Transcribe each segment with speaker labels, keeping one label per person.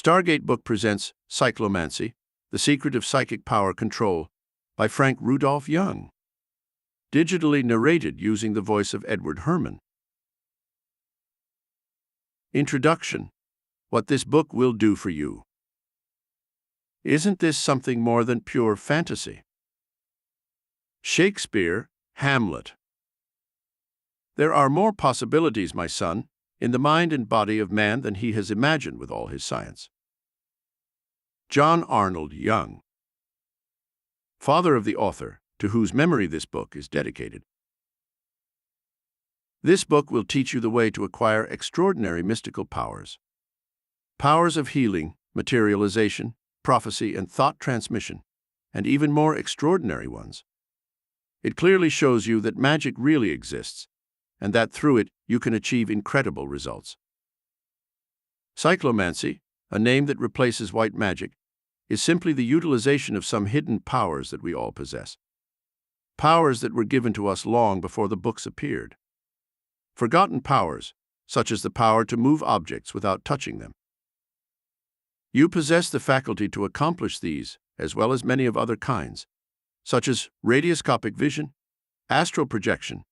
Speaker 1: Stargate Book presents Cyclomancy, The Secret of Psychic Power Control by Frank Rudolph Young. Digitally narrated using the voice of Edward Herman. Introduction. What this book will do for you. Isn't this something more than pure fantasy? Shakespeare, Hamlet. There are more possibilities, my son, in the mind and body of man than he has imagined with all his science. John Arnold Young. Father of the author, to whose memory this book is dedicated. This book will teach you the way to acquire extraordinary mystical powers. Powers of healing, materialization, prophecy, and thought transmission, and even more extraordinary ones. It clearly shows you that magic really exists, and that through it you can achieve incredible results. Cyclomancy, a name that replaces white magic, is simply the utilization of some hidden powers that we all possess. Powers that were given to us long before the books appeared. Forgotten powers, such as the power to move objects without touching them. You possess the faculty to accomplish these, as well as many of other kinds, such as radioscopic vision, astral projection,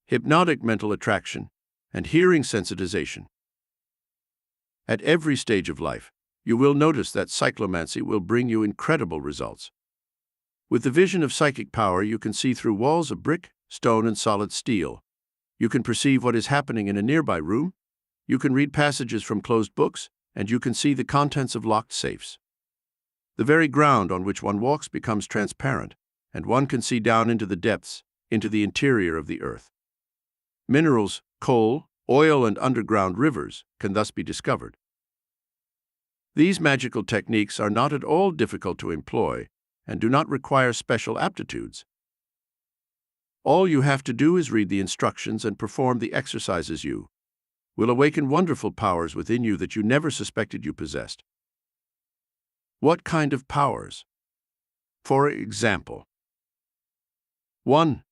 Speaker 1: hypnotic mental attraction, and hearing sensitization. At every stage of life, you will notice that cyclomancy will bring you incredible results. With the vision of psychic power, you can see through walls of brick, stone, and solid steel. You can perceive what is happening in a nearby room. You can read passages from closed books, and you can see the contents of locked safes. The very ground on which one walks becomes transparent, and one can see down into the depths, into the interior of the earth. Minerals, coal, oil, and underground rivers can thus be discovered. These magical techniques are not at all difficult to employ and do not require special aptitudes. All you have to do is read the instructions and perform the exercises. You will awaken wonderful powers within you that you never suspected you possessed. What kind of powers? For example, 1.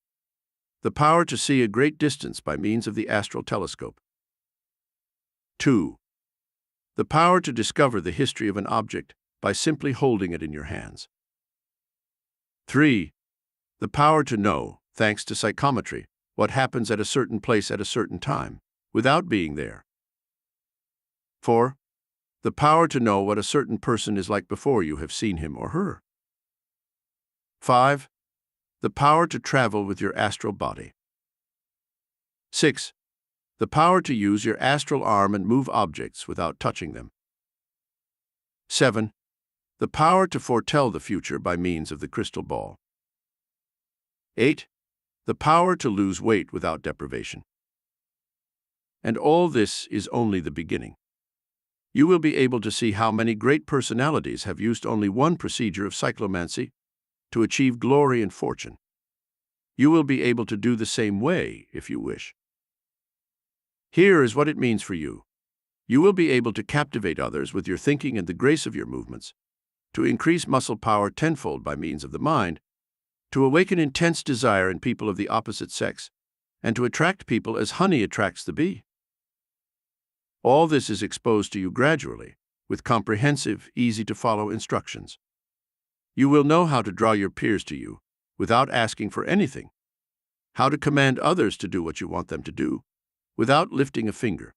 Speaker 1: The power to see a great distance by means of the astral telescope. 2. The power to discover the history of an object by simply holding it in your hands. 3. The power to know, thanks to psychometry, what happens at a certain place at a certain time, without being there. 4. The power to know what a certain person is like before you have seen him or her. 5. The power to travel with your astral body. 6. The power to use your astral arm and move objects without touching them. 7. The power to foretell the future by means of the crystal ball. 8. The power to lose weight without deprivation. And all this is only the beginning. You will be able to see how many great personalities have used only one procedure of cyclomancy to achieve glory and fortune. You will be able to do the same way if you wish. Here is what it means for you. You will be able to captivate others with your thinking and the grace of your movements, to increase muscle power tenfold by means of the mind, to awaken intense desire in people of the opposite sex, and to attract people as honey attracts the bee. All this is exposed to you gradually, with comprehensive, easy-to-follow instructions. You will know how to draw your peers to you, without asking for anything, how to command others to do what you want them to do, without lifting a finger.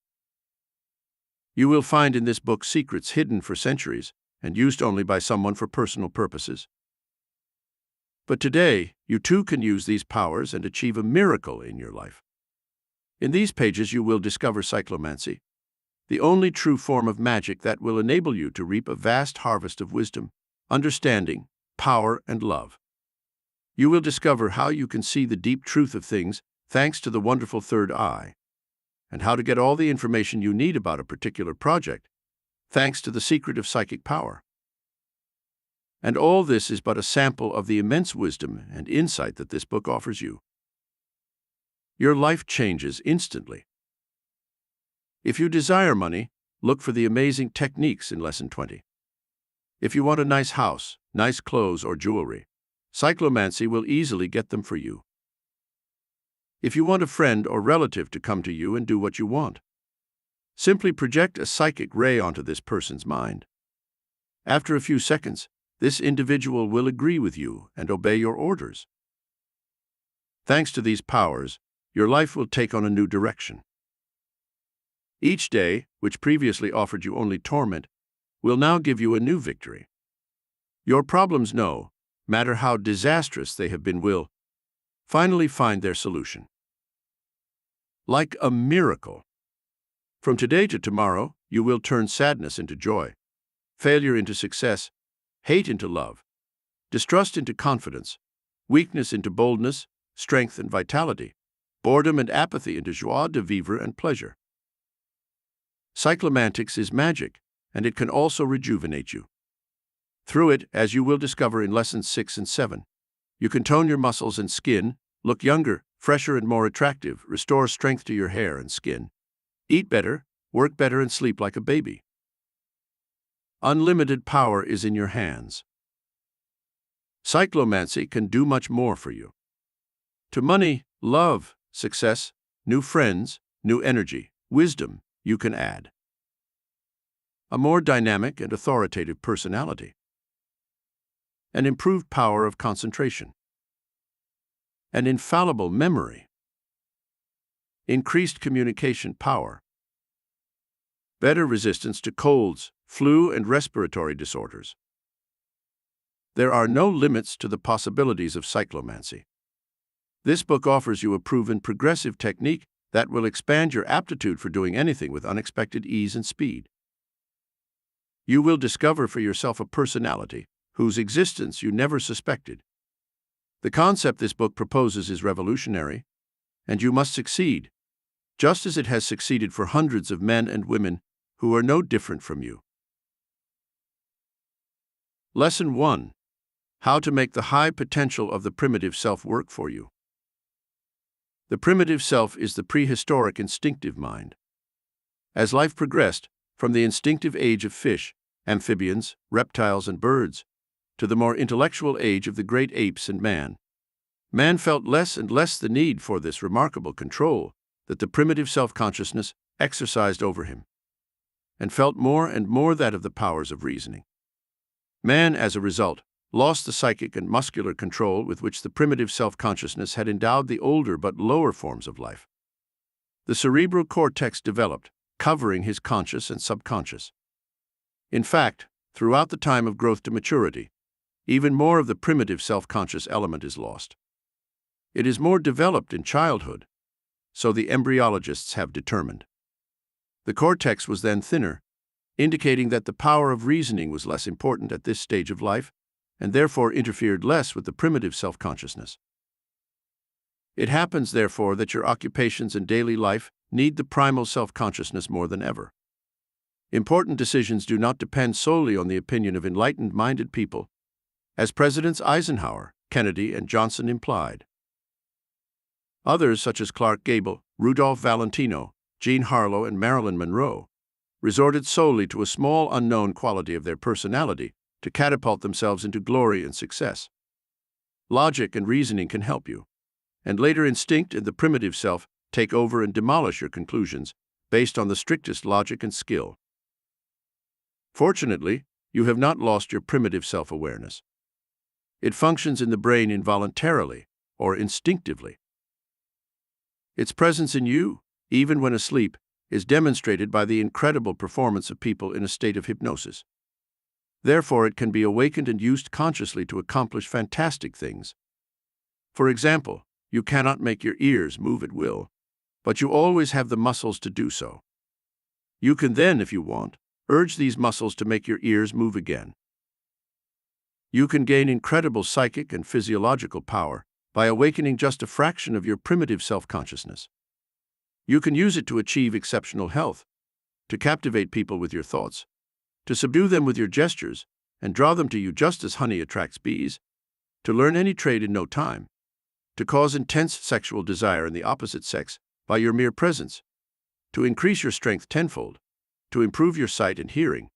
Speaker 1: You will find in this book secrets hidden for centuries and used only by someone for personal purposes. But today, you too can use these powers and achieve a miracle in your life. In these pages you will discover cyclomancy, the only true form of magic that will enable you to reap a vast harvest of wisdom, understanding, power, and love. You will discover how you can see the deep truth of things thanks to the wonderful third eye, and how to get all the information you need about a particular project thanks to the secret of psychic power. And all this is but a sample of the immense wisdom and insight that this book offers you. Your life changes instantly. If you desire money, look for the amazing techniques in Lesson 20. If you want a nice house, nice clothes, or jewelry, cyclomancy will easily get them for you. If you want a friend or relative to come to you and do what you want, simply project a psychic ray onto this person's mind. After a few seconds, this individual will agree with you and obey your orders. Thanks to these powers, your life will take on a new direction. Each day, which previously offered you only torment, will now give you a new victory. Your problems, no matter how disastrous they have been, will finally find their solution. Like a miracle. From today to tomorrow, you will turn sadness into joy, failure into success, hate into love, distrust into confidence, weakness into boldness, strength and vitality, boredom and apathy into joie de vivre and pleasure. Cyclomantics is magic, and it can also rejuvenate you. Through it, as you will discover in Lessons 6 and 7, you can tone your muscles and skin, look younger, fresher and more attractive, restore strength to your hair and skin, eat better, work better and sleep like a baby. Unlimited power is in your hands. Cyclomancy can do much more for you. To money, love, success, new friends, new energy, wisdom, you can add a more dynamic and authoritative personality, an improved power of concentration, an infallible memory, increased communication power, better resistance to colds, flu, and respiratory disorders. There are no limits to the possibilities of cyclomancy. This book offers you a proven progressive technique that will expand your aptitude for doing anything with unexpected ease and speed. You will discover for yourself a personality whose existence you never suspected. The concept this book proposes is revolutionary, and you must succeed, just as it has succeeded for hundreds of men and women who are no different from you. Lesson 1. How to make the high potential of the primitive self work for you. The primitive self is the prehistoric instinctive mind. As life progressed, from the instinctive age of fish, amphibians, reptiles, and birds, to the more intellectual age of the great apes and man, man felt less and less the need for this remarkable control that the primitive self-consciousness exercised over him, and felt more and more that of the powers of reasoning. Man, as a result, lost the psychic and muscular control with which the primitive self-consciousness had endowed the older but lower forms of life. The cerebral cortex developed, covering his conscious and subconscious. In fact, throughout the time of growth to maturity, even more of the primitive self-conscious element is lost. It is more developed in childhood, so the embryologists have determined. The cortex was then thinner, indicating that the power of reasoning was less important at this stage of life, and therefore interfered less with the primitive self-consciousness. It happens, therefore, that your occupations and daily life need the primal self-consciousness more than ever. Important decisions do not depend solely on the opinion of enlightened-minded people, as Presidents Eisenhower, Kennedy, and Johnson implied. Others, such as Clark Gable, Rudolph Valentino, Jean Harlow, and Marilyn Monroe, resorted solely to a small unknown quality of their personality to catapult themselves into glory and success. Logic and reasoning can help you, and later instinct and the primitive self take over and demolish your conclusions based on the strictest logic and skill. Fortunately, you have not lost your primitive self-awareness. It functions in the brain involuntarily or instinctively. Its presence in you, even when asleep, is demonstrated by the incredible performance of people in a state of hypnosis. Therefore, it can be awakened and used consciously to accomplish fantastic things. For example, you cannot make your ears move at will, but you always have the muscles to do so. You can then, if you want, urge these muscles to make your ears move again. You can gain incredible psychic and physiological power by awakening just a fraction of your primitive self-consciousness. You can use it to achieve exceptional health, to captivate people with your thoughts, to subdue them with your gestures, and draw them to you just as honey attracts bees, to learn any trade in no time, to cause intense sexual desire in the opposite sex by your mere presence, to increase your strength tenfold, to improve your sight and hearing,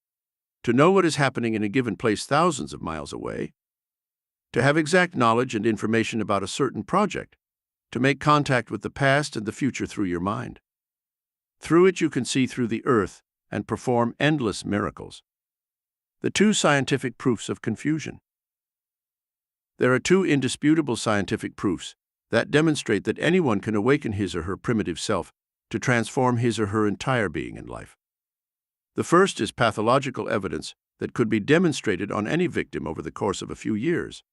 Speaker 1: to know what is happening in a given place thousands of miles away, to have exact knowledge and information about a certain project, to make contact with the past and the future through your mind. Through it you can see through the earth and perform endless miracles. The two scientific proofs of confusion. There are two indisputable scientific proofs that demonstrate that anyone can awaken his or her primitive self to transform his or her entire being in life. The first is pathological evidence that could be demonstrated on any victim over the course of a few years.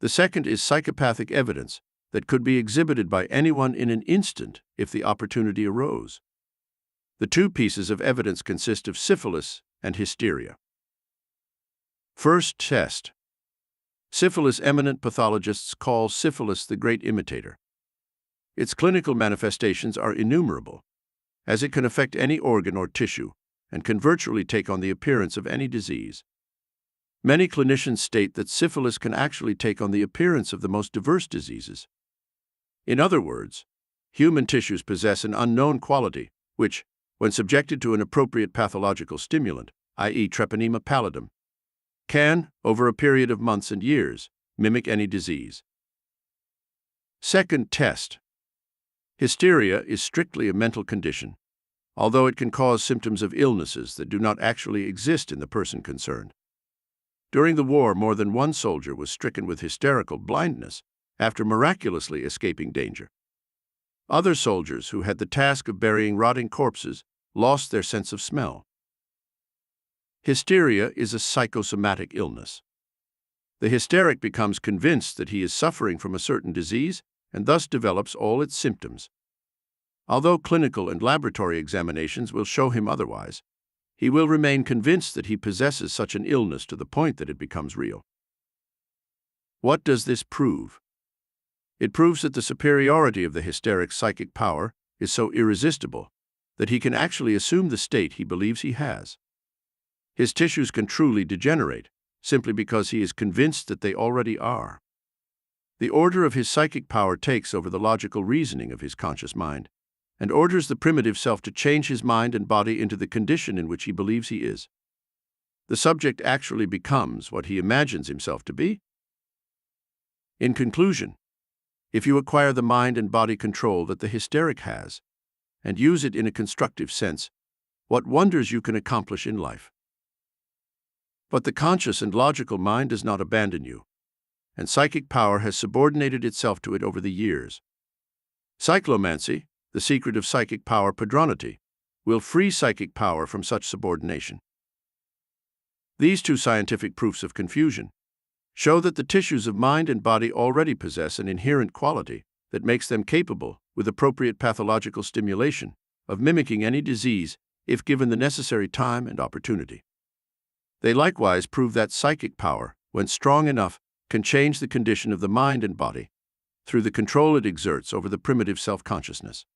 Speaker 1: The second is psychopathic evidence that could be exhibited by anyone in an instant if the opportunity arose. The two pieces of evidence consist of syphilis and hysteria. First test. Syphilis. Eminent pathologists call syphilis the great imitator. Its clinical manifestations are innumerable, as it can affect any organ or tissue and can virtually take on the appearance of any disease. Many clinicians state that syphilis can actually take on the appearance of the most diverse diseases. In other words, human tissues possess an unknown quality which, when subjected to an appropriate pathological stimulant, i.e. treponema pallidum, can, over a period of months and years, mimic any disease. Second test. Hysteria is strictly a mental condition, although it can cause symptoms of illnesses that do not actually exist in the person concerned. During the war, more than one soldier was stricken with hysterical blindness after miraculously escaping danger. Other soldiers who had the task of burying rotting corpses lost their sense of smell. Hysteria is a psychosomatic illness. The hysteric becomes convinced that he is suffering from a certain disease and thus develops all its symptoms. Although clinical and laboratory examinations will show him otherwise, he will remain convinced that he possesses such an illness to the point that it becomes real. What does this prove? It proves that the superiority of the hysteric's psychic power is so irresistible that he can actually assume the state he believes he has. His tissues can truly degenerate simply because he is convinced that they already are. The order of his psychic power takes over the logical reasoning of his conscious mind and orders the primitive self to change his mind and body into the condition in which he believes he is. The subject actually becomes what he imagines himself to be. In conclusion, if you acquire the mind and body control that the hysteric has and use it in a constructive sense, what wonders you can accomplish in life. But the conscious and logical mind does not abandon you, and psychic power has subordinated itself to it over the years. Cyclomancy, the secret of psychic power padronity, will free psychic power from such subordination. These two scientific proofs of confusion show that the tissues of mind and body already possess an inherent quality that makes them capable, with appropriate pathological stimulation, of mimicking any disease if given the necessary time and opportunity. They likewise prove that psychic power, when strong enough, can change the condition of the mind and body through the control it exerts over the primitive self-consciousness.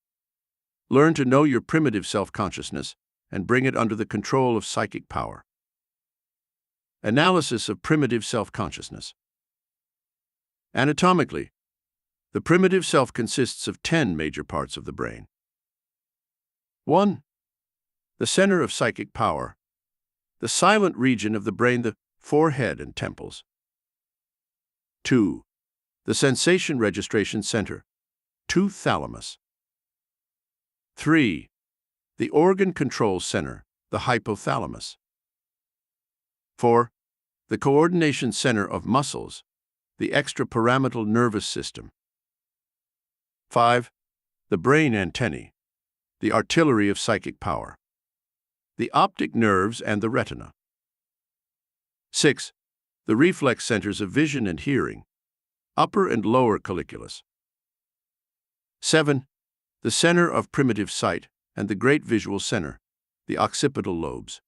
Speaker 1: Learn to know your primitive self-consciousness and bring it under the control of psychic power. Analysis of primitive self-consciousness. Anatomically, the primitive self consists of 10 major parts of the brain. 1. The center of psychic power, the silent region of the brain, the forehead and temples. 2. The sensation registration center, thalamus. 3. The organ control center, the hypothalamus. 4. The coordination center of muscles, the extrapyramidal nervous system. 5. The brain antennae, the artillery of psychic power, the optic nerves and the retina. 6. The reflex centers of vision and hearing, upper and lower colliculus. 7. The center of primitive sight and the great visual center, the occipital lobes.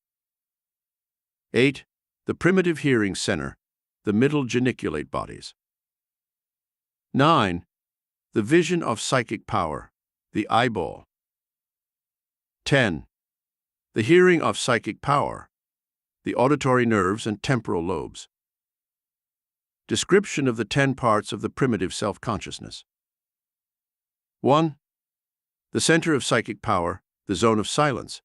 Speaker 1: 8. The primitive hearing center, the middle geniculate bodies. 9. The vision of psychic power, the eyeball. 10. The hearing of psychic power, the auditory nerves and temporal lobes. Description of the 10 parts of the primitive self-consciousness. 1. The center of psychic power, the zone of silence,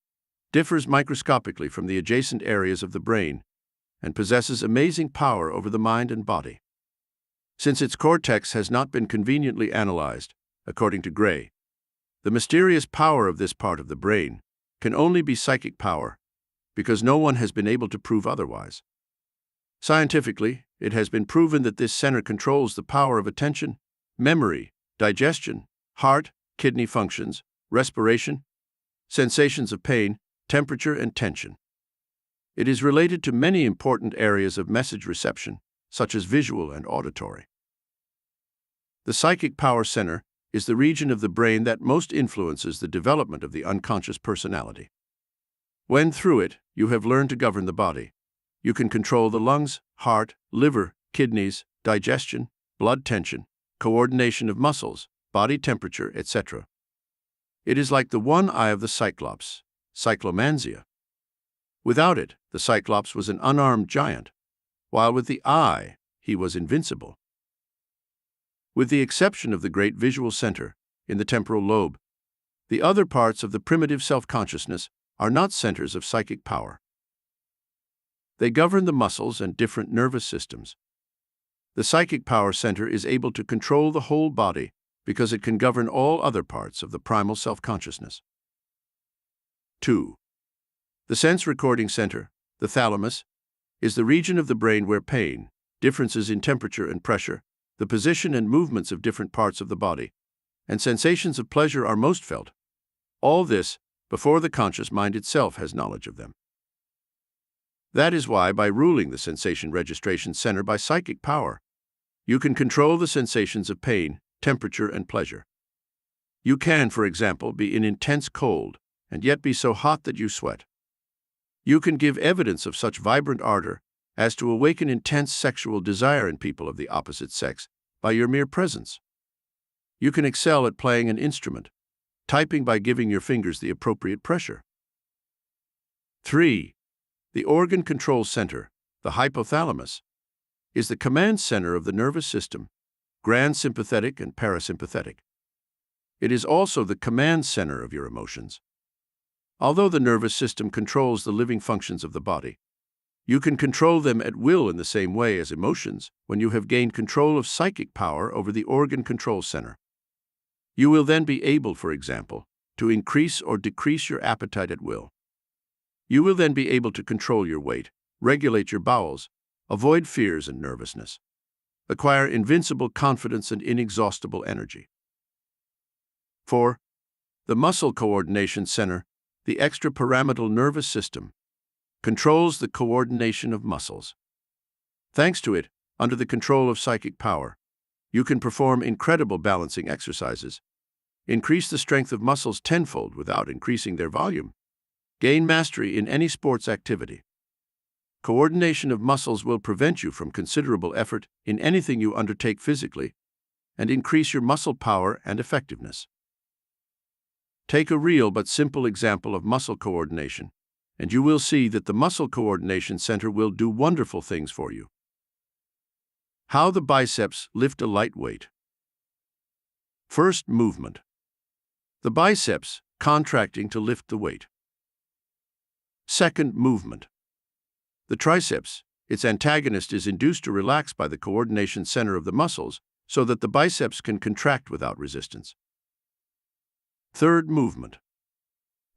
Speaker 1: differs microscopically from the adjacent areas of the brain and possesses amazing power over the mind and body. Since its cortex has not been conveniently analyzed, according to Gray, the mysterious power of this part of the brain can only be psychic power, because no one has been able to prove otherwise. Scientifically, it has been proven that this center controls the power of attention, memory, digestion, heart, kidney functions, respiration, sensations of pain, temperature, and tension. It is related to many important areas of message reception, such as visual and auditory. The psychic power center is the region of the brain that most influences the development of the unconscious personality. When through it, you have learned to govern the body. You can control the lungs, heart, liver, kidneys, digestion, blood tension, coordination of muscles, body temperature, etc. It is like the one eye of the Cyclops, Cyclomancy. Without it, the Cyclops was an unarmed giant, while with the eye, he was invincible. With the exception of the great visual center in the temporal lobe, the other parts of the primitive self-consciousness are not centers of psychic power. They govern the muscles and different nervous systems. The psychic power center is able to control the whole body because it can govern all other parts of the primal self-consciousness. 2. The sense recording center, the thalamus, is the region of the brain where pain, differences in temperature and pressure, the position and movements of different parts of the body, and sensations of pleasure are most felt. All this before the conscious mind itself has knowledge of them. That is why, by ruling the sensation registration center by psychic power, you can control the sensations of pain, temperature, and pleasure. You can, for example, be in intense cold and yet be so hot that you sweat. You can give evidence of such vibrant ardor as to awaken intense sexual desire in people of the opposite sex by your mere presence. You can excel at playing an instrument, typing by giving your fingers the appropriate pressure. 3. The organ control center, the hypothalamus, is the command center of the nervous system, grand sympathetic and parasympathetic. It is also the command center of your emotions. Although the nervous system controls the living functions of the body, you can control them at will in the same way as emotions when you have gained control of psychic power over the organ control center. You will then be able, for example, to increase or decrease your appetite at will. You will then be able to control your weight, regulate your bowels, avoid fears and nervousness, acquire invincible confidence and inexhaustible energy. 4. The muscle coordination center, the extrapyramidal nervous system, controls the coordination of muscles. Thanks to it, under the control of psychic power, you can perform incredible balancing exercises, increase the strength of muscles tenfold without increasing their volume, gain mastery in any sports activity. Coordination of muscles will prevent you from considerable effort in anything you undertake physically and increase your muscle power and effectiveness. Take a real but simple example of muscle coordination, and you will see that the muscle coordination center will do wonderful things for you. How the biceps lift a light weight. First movement. The biceps contracting to lift the weight. Second movement. The triceps, its antagonist, is induced to relax by the coordination center of the muscles so that the biceps can contract without resistance. Third movement.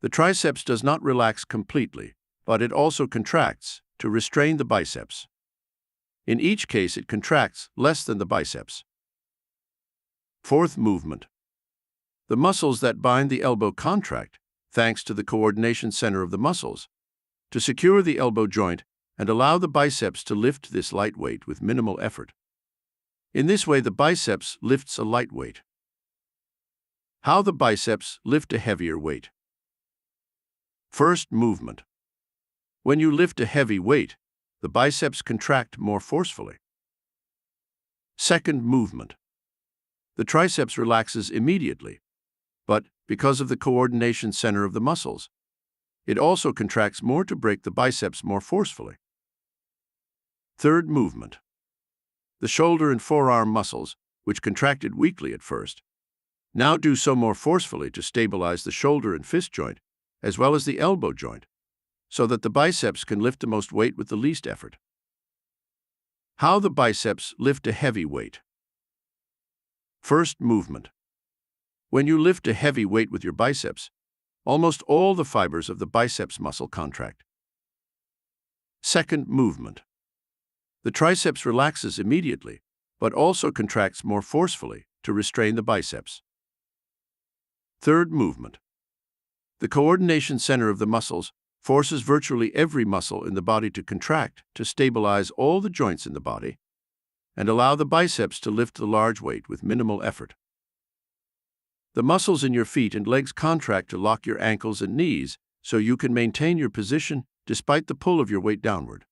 Speaker 1: The triceps does not relax completely, but it also contracts to restrain the biceps. In each case, it contracts less than the biceps. Fourth movement. The muscles that bind the elbow contract, thanks to the coordination center of the muscles, to secure the elbow joint and allow the biceps to lift this light weight with minimal effort. In this way, the biceps lifts a light weight. How the biceps lift a heavier weight. First movement. When you lift a heavy weight, the biceps contract more forcefully. Second movement. The triceps relaxes immediately, but because of the coordination center of the muscles, it also contracts more to break the biceps more forcefully. Third movement. The shoulder and forearm muscles, which contracted weakly at first, now do so more forcefully to stabilize the shoulder and fist joint, as well as the elbow joint, so that the biceps can lift the most weight with the least effort. How the biceps lift a heavy weight. First movement. When you lift a heavy weight with your biceps, almost all the fibers of the biceps muscle contract. Second movement. The triceps relaxes immediately, but also contracts more forcefully to restrain the biceps. Third movement. The coordination center of the muscles forces virtually every muscle in the body to contract to stabilize all the joints in the body and allow the biceps to lift the large weight with minimal effort. The muscles in your feet and legs contract to lock your ankles and knees so you can maintain your position despite the pull of your weight downward.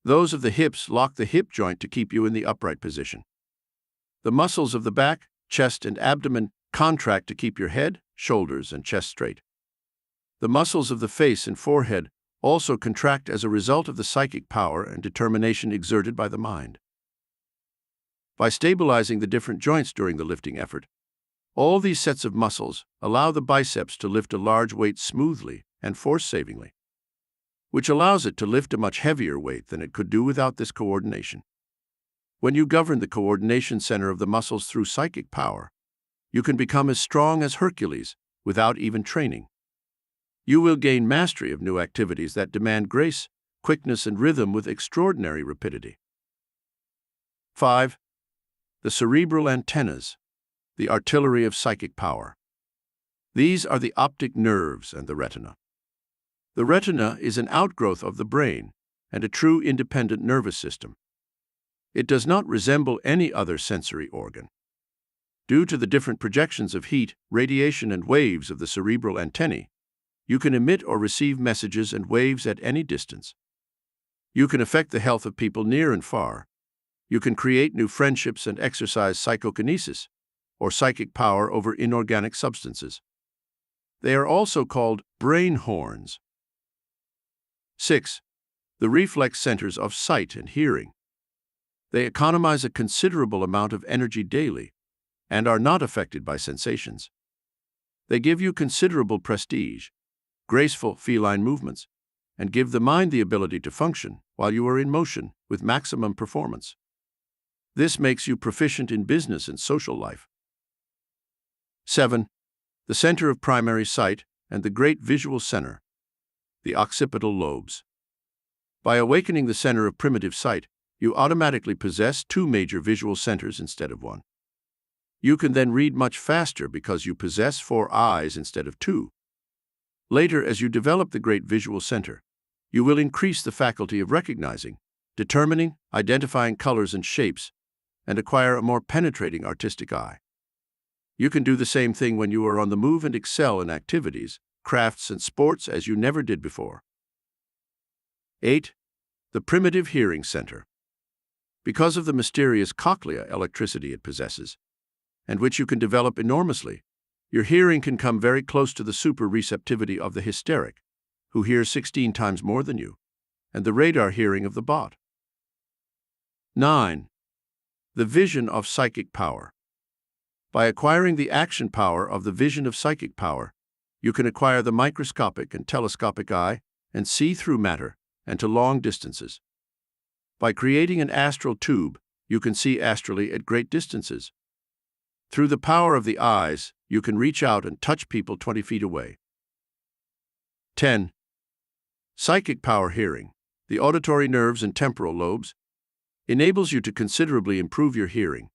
Speaker 1: Those of the hips lock the hip joint to keep you in the upright position. The muscles of the back, chest, and abdomen contract to keep your head, shoulders, and chest straight. The muscles of the face and forehead also contract as a result of the psychic power and determination exerted by the mind. By stabilizing the different joints during the lifting effort, all these sets of muscles allow the biceps to lift a large weight smoothly and force-savingly, which allows it to lift a much heavier weight than it could do without this coordination. When you govern the coordination center of the muscles through psychic power, you can become as strong as Hercules without even training. You will gain mastery of new activities that demand grace, quickness, and rhythm with extraordinary rapidity. 5. The cerebral antennas, the artillery of psychic power. These are the optic nerves and the retina. The retina is an outgrowth of the brain and a true independent nervous system. It does not resemble any other sensory organ. Due to the different projections of heat, radiation, and waves of the cerebral antennae, you can emit or receive messages and waves at any distance. You can affect the health of people near and far. You can create new friendships and exercise psychokinesis, or psychic power over inorganic substances. They are also called brain horns. 6. The reflex centers of sight and hearing. They economize a considerable amount of energy daily and are not affected by sensations. They give you considerable prestige, graceful feline movements, and give the mind the ability to function while you are in motion with maximum performance. This makes you proficient in business and social life. 7. The center of primary sight and the great visual center, the occipital lobes. By awakening the center of primitive sight, you automatically possess two major visual centers instead of one. You can then read much faster because you possess 4 eyes instead of 2. Later, as you develop the great visual center, you will increase the faculty of recognizing, determining, identifying colors and shapes, and acquire a more penetrating artistic eye. You can do the same thing when you are on the move and excel in activities, crafts, and sports as you never did before. 8. The primitive hearing center. Because of the mysterious cochlea electricity it possesses, and which you can develop enormously, your hearing can come very close to the super-receptivity of the hysteric, who hears 16 times more than you, and the radar hearing of the bot. 9. The vision of psychic power. By acquiring the action power of the vision of psychic power, you can acquire the microscopic and telescopic eye and see through matter and to long distances. By creating an astral tube, you can see astrally at great distances. Through the power of the eyes, you can reach out and touch people 20 feet away. 10. Psychic power hearing, the auditory nerves and temporal lobes, enables you to considerably improve your hearing,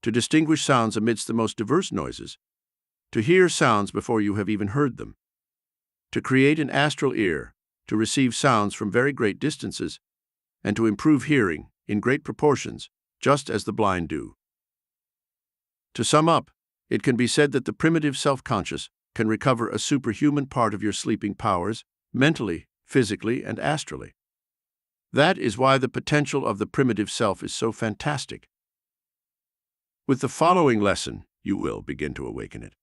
Speaker 1: to distinguish sounds amidst the most diverse noises, to hear sounds before you have even heard them, to create an astral ear, to receive sounds from very great distances, and to improve hearing in great proportions, just as the blind do. To sum up, it can be said that the primitive self-conscious can recover a superhuman part of your sleeping powers, mentally, physically, and astrally. That is why the potential of the primitive self is so fantastic. With the following lesson, you will begin to awaken it.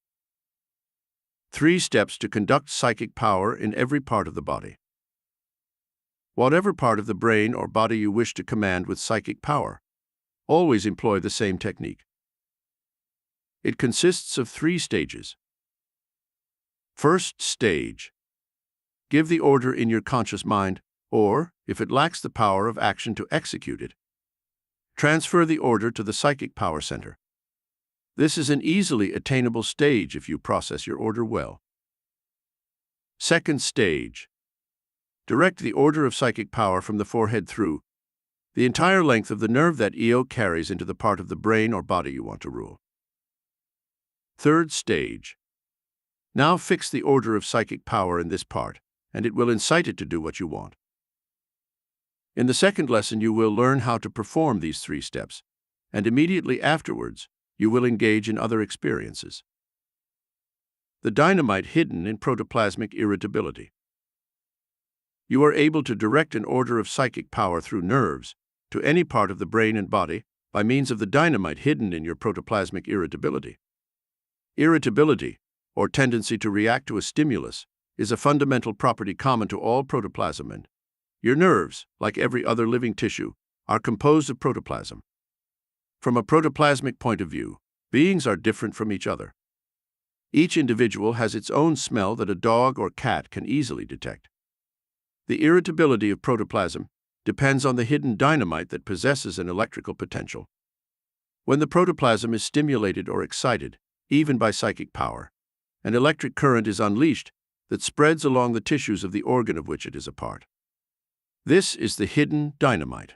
Speaker 1: 3 steps to conduct psychic power in every part of the body. Whatever part of the brain or body you wish to command with psychic power, always employ the same technique. It consists of 3 stages. First stage. Give the order in your conscious mind, or, if it lacks the power of action to execute it, transfer the order to the psychic power center. This is an easily attainable stage if you process your order well. Second stage. Direct the order of psychic power from the forehead through the entire length of the nerve that EO carries into the part of the brain or body you want to rule. Third stage. Now fix the order of psychic power in this part, and it will incite it to do what you want. In the second lesson, you will learn how to perform these 3 steps, and immediately afterwards, you will engage in other experiences. The dynamite hidden in protoplasmic irritability. You are able to direct an order of psychic power through nerves to any part of the brain and body by means of the dynamite hidden in your protoplasmic irritability. Irritability, or tendency to react to a stimulus, is a fundamental property common to all protoplasm, and your nerves, like every other living tissue, are composed of protoplasm. From a protoplasmic point of view, beings are different from each other. Each individual has its own smell that a dog or cat can easily detect. The irritability of protoplasm depends on the hidden dynamite that possesses an electrical potential. When the protoplasm is stimulated or excited, even by psychic power, an electric current is unleashed that spreads along the tissues of the organ of which it is a part. This is the hidden dynamite.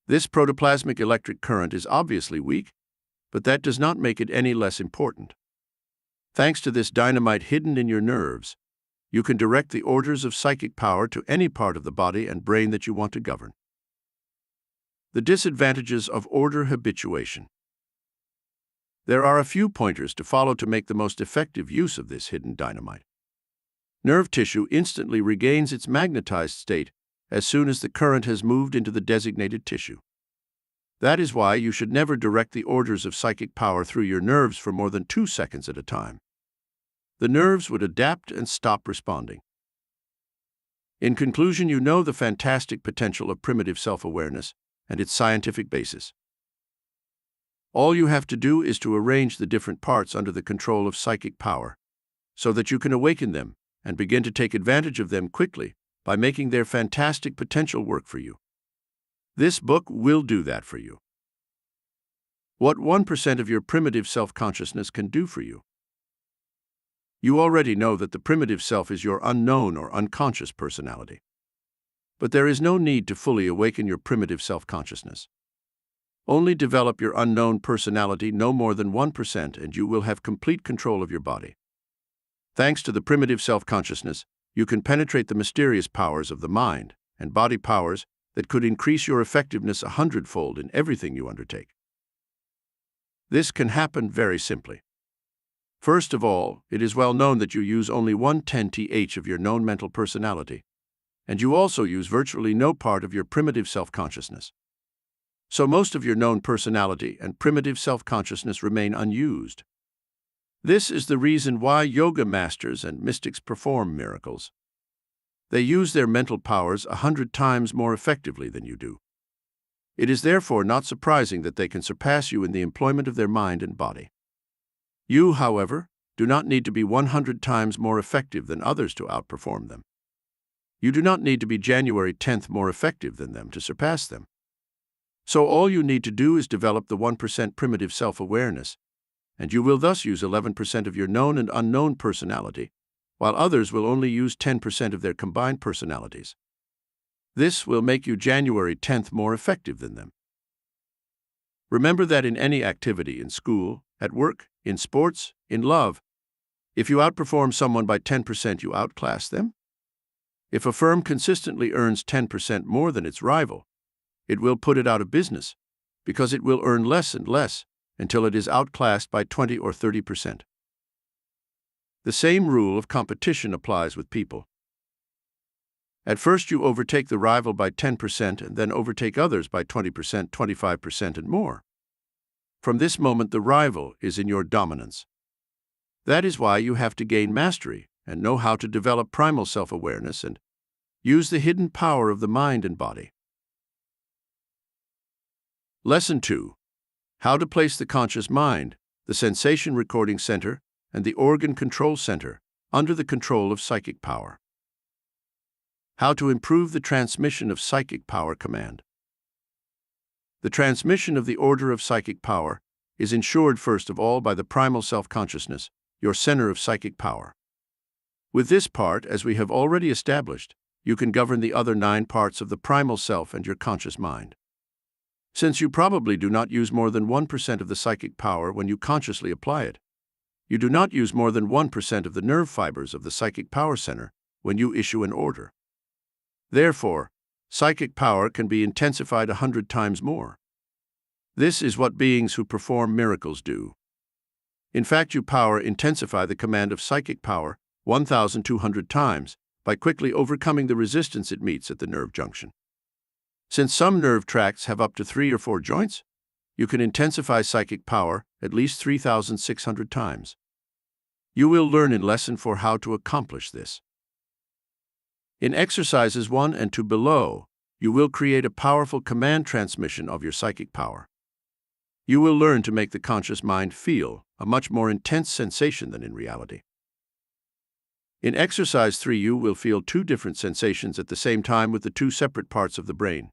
Speaker 1: This protoplasmic electric current is obviously weak, but that does not make it any less important. Thanks to this dynamite hidden in your nerves, you can direct the orders of psychic power to any part of the body and brain that you want to govern. The disadvantages of order habituation. There are a few pointers to follow to make the most effective use of this hidden dynamite. Nerve tissue instantly regains its magnetized state as soon as the current has moved into the designated tissue. That is why you should never direct the orders of psychic power through your nerves for more than 2 seconds at a time. The nerves would adapt and stop responding. In conclusion, you know the fantastic potential of primitive self-awareness and its scientific basis. All you have to do is to arrange the different parts under the control of psychic power so that you can awaken them and begin to take advantage of them quickly by making their fantastic potential work for you. This book will do that for you. What 1% of your primitive self-consciousness can do for you? You already know that the primitive self is your unknown or unconscious personality. But there is no need to fully awaken your primitive self-consciousness. Only develop your unknown personality no more than 1% and you will have complete control of your body. Thanks to the primitive self-consciousness, you can penetrate the mysterious powers of the mind and body powers that could increase your effectiveness 100-fold in everything you undertake. This can happen very simply. First of all, it is well known that you use only 1/10th of your known mental personality, and you also use virtually no part of your primitive self-consciousness. So most of your known personality and primitive self-consciousness remain unused. This is the reason why yoga masters and mystics perform miracles. They use their mental powers 100 times more effectively than you do. It is therefore not surprising that they can surpass you in the employment of their mind and body. You, however, do not need to be 100 times more effective than others to outperform them. You do not need to be January 10th more effective than them to surpass them. So all you need to do is develop the 1% primitive self-awareness, and you will thus use 11% of your known and unknown personality, while others will only use 10% of their combined personalities. This will make you January 10th more effective than them. Remember that in any activity, in school, at work, in sports, in love, if you outperform someone by 10%, you outclass them. If a firm consistently earns 10% more than its rival, it will put it out of business, because it will earn less and less until it is outclassed by 20 or 30%. The same rule of competition applies with people. At first you overtake the rival by 10% and then overtake others by 20%, 25% and more. From this moment the rival is in your dominance. That is why you have to gain mastery and know how to develop primal self-awareness and use the hidden power of the mind and body. Lesson 2. How to place the conscious mind, the sensation recording center, and the organ control center under the control of psychic power. How to improve the transmission of psychic power command. The transmission of the order of psychic power is ensured first of all by the primal self-consciousness, your center of psychic power. With this part, as we have already established, you can govern the other 9 parts of the primal self and your conscious mind. Since you probably do not use more than 1% of the psychic power when you consciously apply it, you do not use more than 1% of the nerve fibers of the psychic power center when you issue an order. Therefore, psychic power can be intensified 100 times more. This is what beings who perform miracles do. In fact, you intensify the command of psychic power 1,200 times by quickly overcoming the resistance it meets at the nerve junction. Since some nerve tracts have up to 3 or 4 joints, you can intensify psychic power at least 3,600 times. You will learn in Lesson 4 how to accomplish this. In exercises 1 and 2 below, you will create a powerful command transmission of your psychic power. You will learn to make the conscious mind feel a much more intense sensation than in reality. In exercise 3, you will feel 2 different sensations at the same time with the 2 separate parts of the brain,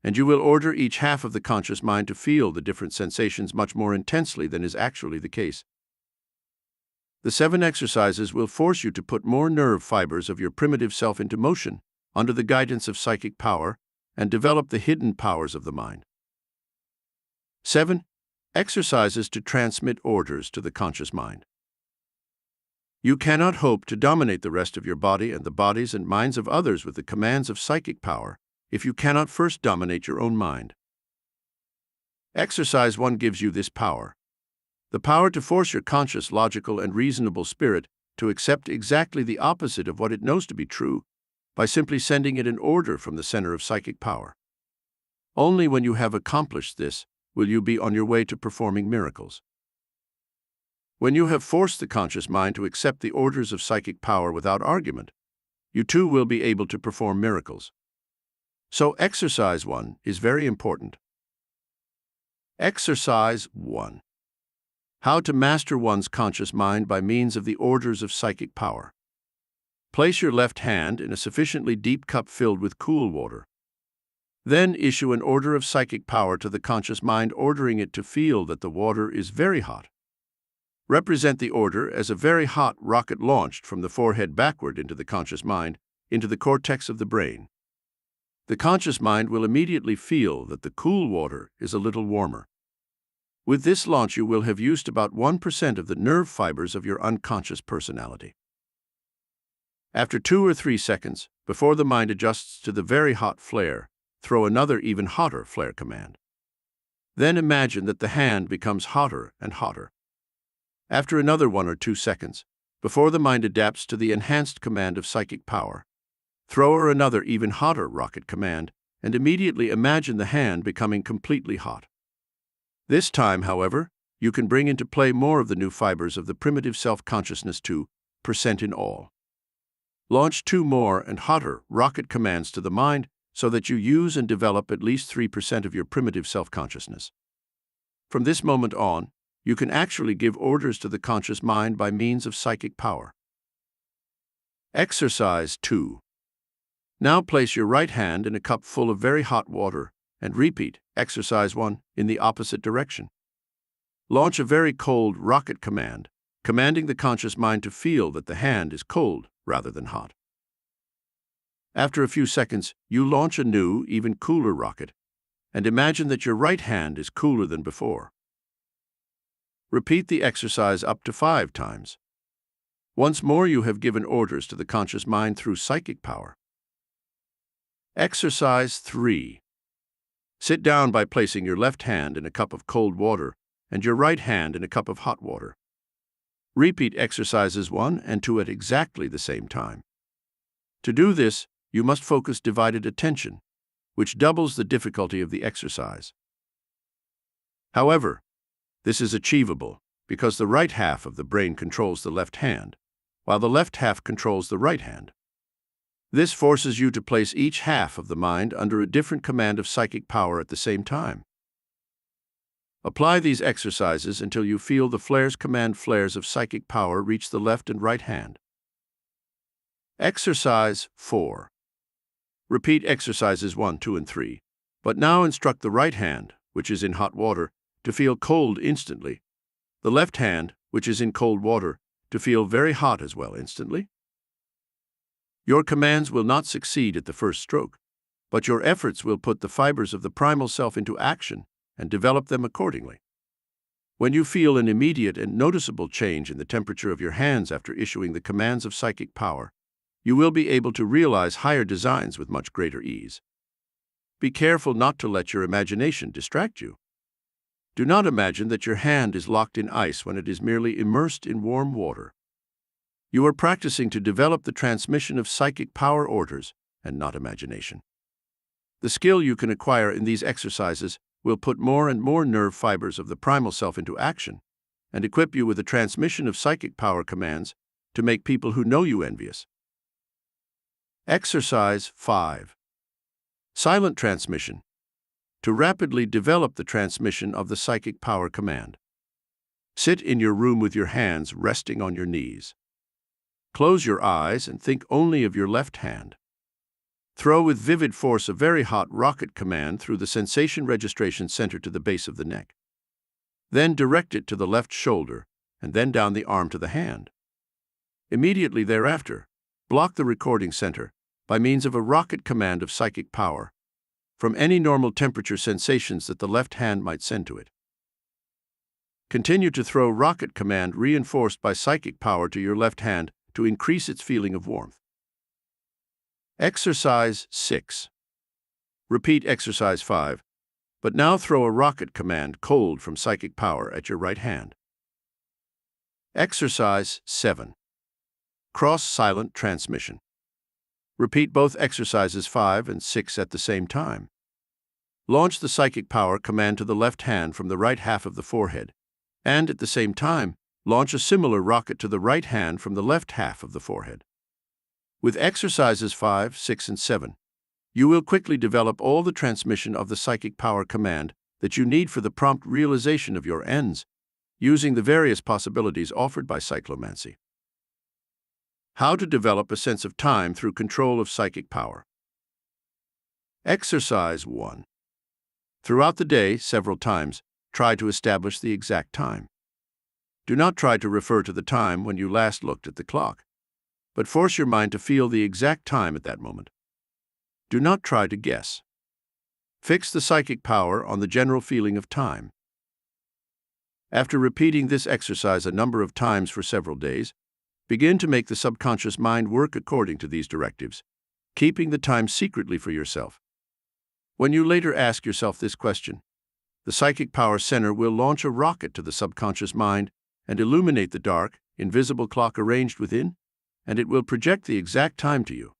Speaker 1: and you will order each half of the conscious mind to feel the different sensations much more intensely than is actually the case. The 7 exercises will force you to put more nerve fibers of your primitive self into motion under the guidance of psychic power and develop the hidden powers of the mind. 7. Exercises to transmit orders to the conscious mind. You cannot hope to dominate the rest of your body and the bodies and minds of others with the commands of psychic power if you cannot first dominate your own mind. Exercise 1 gives you this power. The power to force your conscious, logical, and reasonable spirit to accept exactly the opposite of what it knows to be true by simply sending it an order from the center of psychic power. Only when you have accomplished this will you be on your way to performing miracles. When you have forced the conscious mind to accept the orders of psychic power without argument, you too will be able to perform miracles. So exercise 1 is very important. Exercise 1. How to master one's conscious mind by means of the orders of psychic power. Place your left hand in a sufficiently deep cup filled with cool water. Then issue an order of psychic power to the conscious mind, ordering it to feel that the water is very hot. Represent the order as a very hot rocket launched from the forehead backward into the conscious mind, into the cortex of the brain. The conscious mind will immediately feel that the cool water is a little warmer. With this launch, you will have used about 1% of the nerve fibers of your unconscious personality. After 2 or 3 seconds, before the mind adjusts to the very hot flare, throw another even hotter flare command. Then imagine that the hand becomes hotter and hotter. After another 1 or 2 seconds, before the mind adapts to the enhanced command of psychic power, throw her another even hotter rocket command and immediately imagine the hand becoming completely hot. This time, however, you can bring into play more of the new fibers of the primitive self-consciousness 2% in all. Launch 2 more and hotter rocket commands to the mind so that you use and develop at least 3% of your primitive self-consciousness. From this moment on, you can actually give orders to the conscious mind by means of psychic power. Exercise 2. Now place your right hand in a cup full of very hot water and repeat exercise 1 in the opposite direction. Launch a very cold rocket command, commanding the conscious mind to feel that the hand is cold rather than hot. After a few seconds, you launch a new, even cooler rocket and imagine that your right hand is cooler than before. Repeat the exercise up to 5 times. Once more, you have given orders to the conscious mind through psychic power. Exercise 3. Sit down by placing your left hand in a cup of cold water and your right hand in a cup of hot water. Repeat exercises 1 and 2 at exactly the same time. To do this, you must focus divided attention, which doubles the difficulty of the exercise. However, this is achievable because the right half of the brain controls the left hand, while the left half controls the right hand. This forces you to place each half of the mind under a different command of psychic power at the same time. Apply these exercises until you feel the flares of psychic power reach the left and right hand. Exercise 4. Repeat exercises 1, 2, and 3, but now instruct the right hand, which is in hot water, to feel cold instantly, the left hand, which is in cold water, to feel very hot as well instantly, Your commands will not succeed at the first stroke, but your efforts will put the fibers of the primal self into action and develop them accordingly. When you feel an immediate and noticeable change in the temperature of your hands after issuing the commands of psychic power, you will be able to realize higher designs with much greater ease. Be careful not to let your imagination distract you. Do not imagine that your hand is locked in ice when it is merely immersed in warm water. You are practicing to develop the transmission of psychic power orders and not imagination. The skill you can acquire in these exercises will put more and more nerve fibers of the primal self into action and equip you with the transmission of psychic power commands to make people who know you envious. Exercise 5. Silent transmission. To rapidly develop the transmission of the psychic power command. Sit in your room with your hands resting on your knees. Close your eyes and think only of your left hand. Throw with vivid force a very hot rocket command through the sensation registration center to the base of the neck. Then direct it to the left shoulder and then down the arm to the hand. Immediately thereafter, block the recording center by means of a rocket command of psychic power from any normal temperature sensations that the left hand might send to it. Continue to throw rocket command reinforced by psychic power to your left hand to increase its feeling of warmth. Exercise 6. Repeat exercise 5, but now throw a rocket command cold from psychic power at your right hand. Exercise 7. Cross-silent transmission. Repeat both exercises 5 and 6 at the same time. Launch the psychic power command to the left hand from the right half of the forehead, and at the same time, launch a similar rocket to the right hand from the left half of the forehead. With exercises 5, 6, and 7, you will quickly develop all the transmission of the psychic power command that you need for the prompt realization of your ends, using the various possibilities offered by Cyclomancy. How to develop a sense of time through control of psychic power. Exercise 1. Throughout the day, several times, try to establish the exact time. Do not try to refer to the time when you last looked at the clock, but force your mind to feel the exact time at that moment. Do not try to guess. Fix the psychic power on the general feeling of time. After repeating this exercise a number of times for several days, begin to make the subconscious mind work according to these directives, keeping the time secretly for yourself. When you later ask yourself this question, the psychic power center will launch a rocket to the subconscious mind and illuminate the dark, invisible clock arranged within, and it will project the exact time to you.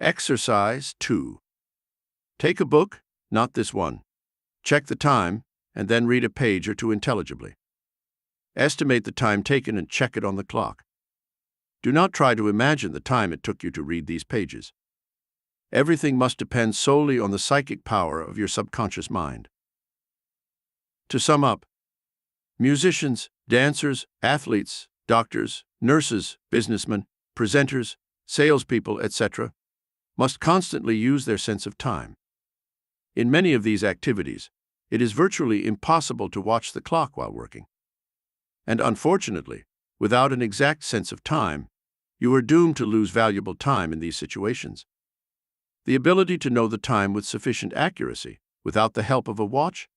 Speaker 1: Exercise 2. Take a book, not this one. Check the time, and then read a page or two intelligibly. Estimate the time taken and check it on the clock. Do not try to imagine the time it took you to read these pages. Everything must depend solely on the psychic power of your subconscious mind. To sum up, musicians, dancers, athletes, doctors, nurses, businessmen, presenters, salespeople, etc., must constantly use their sense of time. In many of these activities, it is virtually impossible to watch the clock while working. And unfortunately, without an exact sense of time, you are doomed to lose valuable time in these situations. The ability to know the time with sufficient accuracy, without the help of a watch,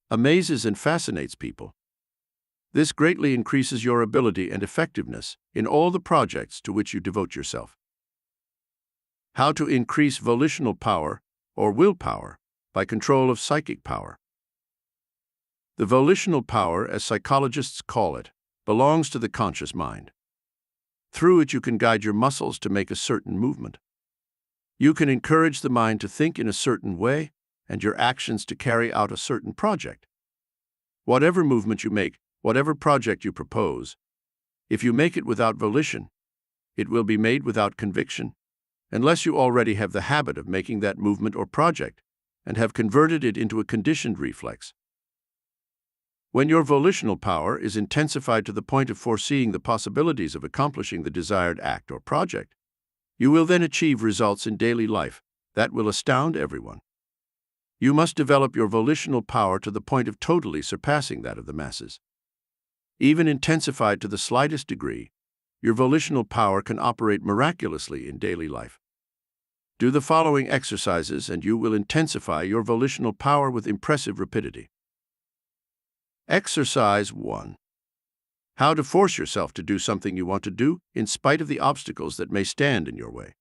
Speaker 1: amazes and fascinates people. This greatly increases your ability and effectiveness in all the projects to which you devote yourself. How to increase volitional power, or willpower, by control of psychic power. The volitional power, as psychologists call it, belongs to the conscious mind. Through it you can guide your muscles to make a certain movement. You can encourage the mind to think in a certain way and your actions to carry out a certain project. Whatever movement you make, whatever project you propose, if you make it without volition, it will be made without conviction, unless you already have the habit of making that movement or project and have converted it into a conditioned reflex. When your volitional power is intensified to the point of foreseeing the possibilities of accomplishing the desired act or project, you will then achieve results in daily life that will astound everyone. You must develop your volitional power to the point of totally surpassing that of the masses. Even intensified to the slightest degree, your volitional power can operate miraculously in daily life. Do the following exercises and you will intensify your volitional power with impressive rapidity. Exercise 1. How to force yourself to do something you want to do in spite of the obstacles that may stand in your way.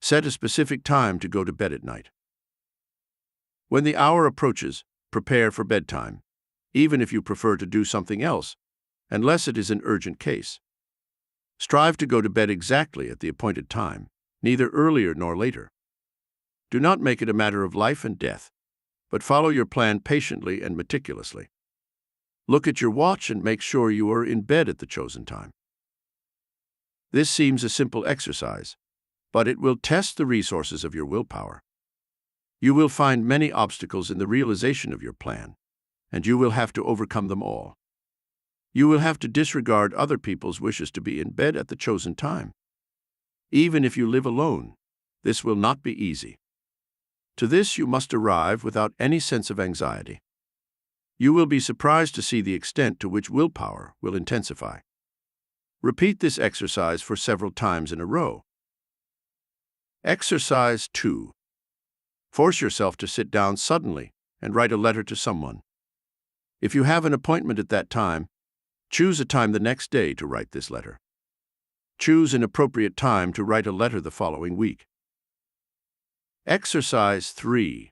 Speaker 1: Set a specific time to go to bed at night. When the hour approaches, prepare for bedtime, even if you prefer to do something else, unless it is an urgent case. Strive to go to bed exactly at the appointed time, neither earlier nor later. Do not make it a matter of life and death, but follow your plan patiently and meticulously. Look at your watch and make sure you are in bed at the chosen time. This seems a simple exercise, but it will test the resources of your willpower. You will find many obstacles in the realization of your plan, and you will have to overcome them all. You will have to disregard other people's wishes to be in bed at the chosen time. Even if you live alone, this will not be easy. To this you must arrive without any sense of anxiety. You will be surprised to see the extent to which willpower will intensify. Repeat this exercise for several times in a row. Exercise 2. Force yourself to sit down suddenly and write a letter to someone. If you have an appointment at that time, choose a time the next day to write this letter. Choose an appropriate time to write a letter the following week. Exercise 3.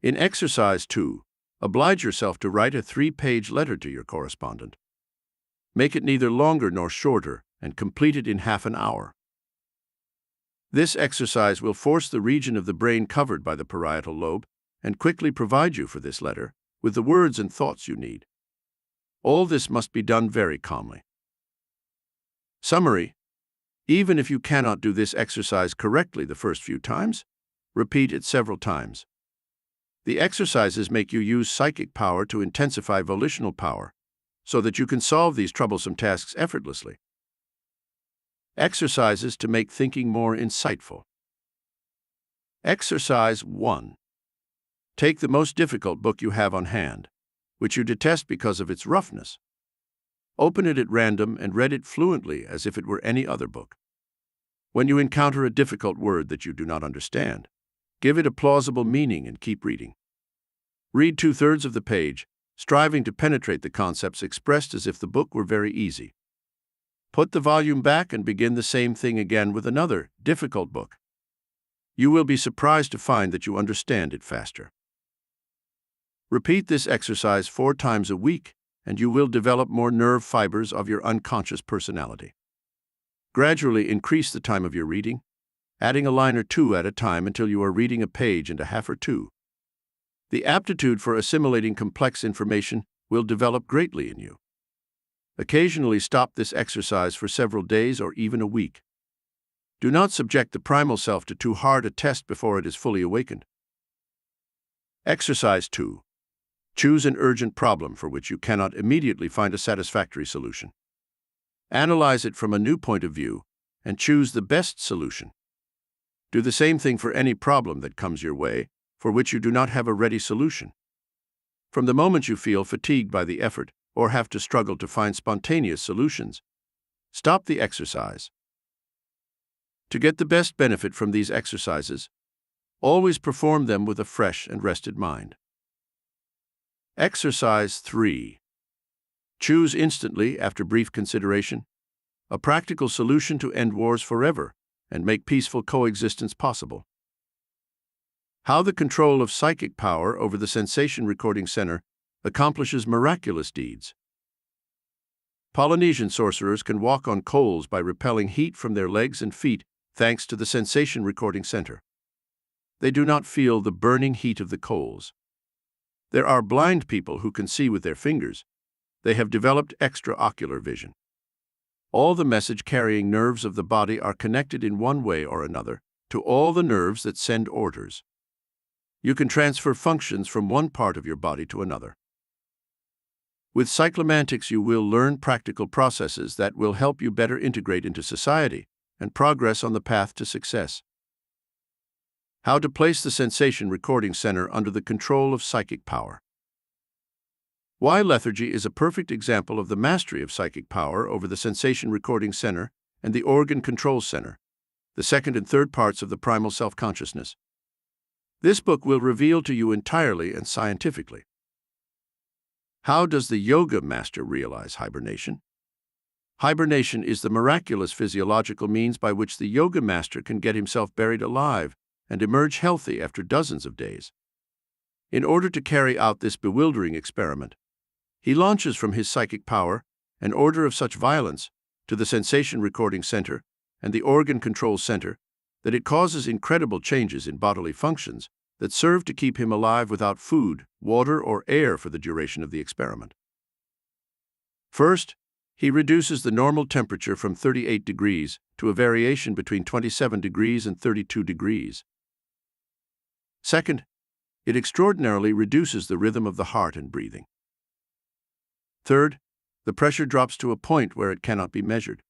Speaker 1: In Exercise 2, oblige yourself to write a 3-page letter to your correspondent. Make it neither longer nor shorter and complete it in half an hour. This exercise will force the region of the brain covered by the parietal lobe and quickly provide you for this letter with the words and thoughts you need. All this must be done very calmly. Summary: even if you cannot do this exercise correctly the first few times, repeat it several times. The exercises make you use psychic power to intensify volitional power so that you can solve these troublesome tasks effortlessly. Exercises to make thinking more insightful. Exercise 1. Take the most difficult book you have on hand, which you detest because of its roughness. Open it at random and read it fluently as if it were any other book. When you encounter a difficult word that you do not understand, give it a plausible meaning and keep reading. Read 2/3 of the page, striving to penetrate the concepts expressed as if the book were very easy. Put the volume back and begin the same thing again with another, difficult book. You will be surprised to find that you understand it faster. Repeat this exercise 4 times a week, and you will develop more nerve fibers of your unconscious personality. Gradually increase the time of your reading, adding a line or two at a time until you are reading a page and a half or two. The aptitude for assimilating complex information will develop greatly in you. Occasionally stop this exercise for several days or even a week. Do not subject the primal self to too hard a test before it is fully awakened. Exercise 2. Choose an urgent problem for which you cannot immediately find a satisfactory solution. Analyze it from a new point of view and choose the best solution. Do the same thing for any problem that comes your way for which you do not have a ready solution. From the moment you feel fatigued by the effort or have to struggle to find spontaneous solutions, stop the exercise. To get the best benefit from these exercises, always perform them with a fresh and rested mind. Exercise 3. Choose instantly, after brief consideration, a practical solution to end wars forever and make peaceful coexistence possible. How the control of psychic power over the sensation recording center accomplishes miraculous deeds. Polynesian sorcerers can walk on coals by repelling heat from their legs and feet thanks to the sensation recording center. They do not feel the burning heat of the coals. There are blind people who can see with their fingers. They have developed extraocular vision. All the message-carrying nerves of the body are connected in one way or another to all the nerves that send orders. You can transfer functions from one part of your body to another. With cyclomantics, you will learn practical processes that will help you better integrate into society and progress on the path to success. How to place the sensation recording center under the control of psychic power. Why lethargy is a perfect example of the mastery of psychic power over the sensation recording center and the organ control center, the second and third parts of the primal self-consciousness. This book will reveal to you entirely and scientifically. How does the yoga master realize hibernation? Hibernation is the miraculous physiological means by which the yoga master can get himself buried alive and emerge healthy after dozens of days. In order to carry out this bewildering experiment, he launches from his psychic power an order of such violence to the sensation recording center and the organ control center that it causes incredible changes in bodily functions that serve to keep him alive without food, water, or air for the duration of the experiment. First, he reduces the normal temperature from 38 degrees to a variation between 27 degrees and 32 degrees. Second, it extraordinarily reduces the rhythm of the heart and breathing. Third, the pressure drops to a point where it cannot be measured.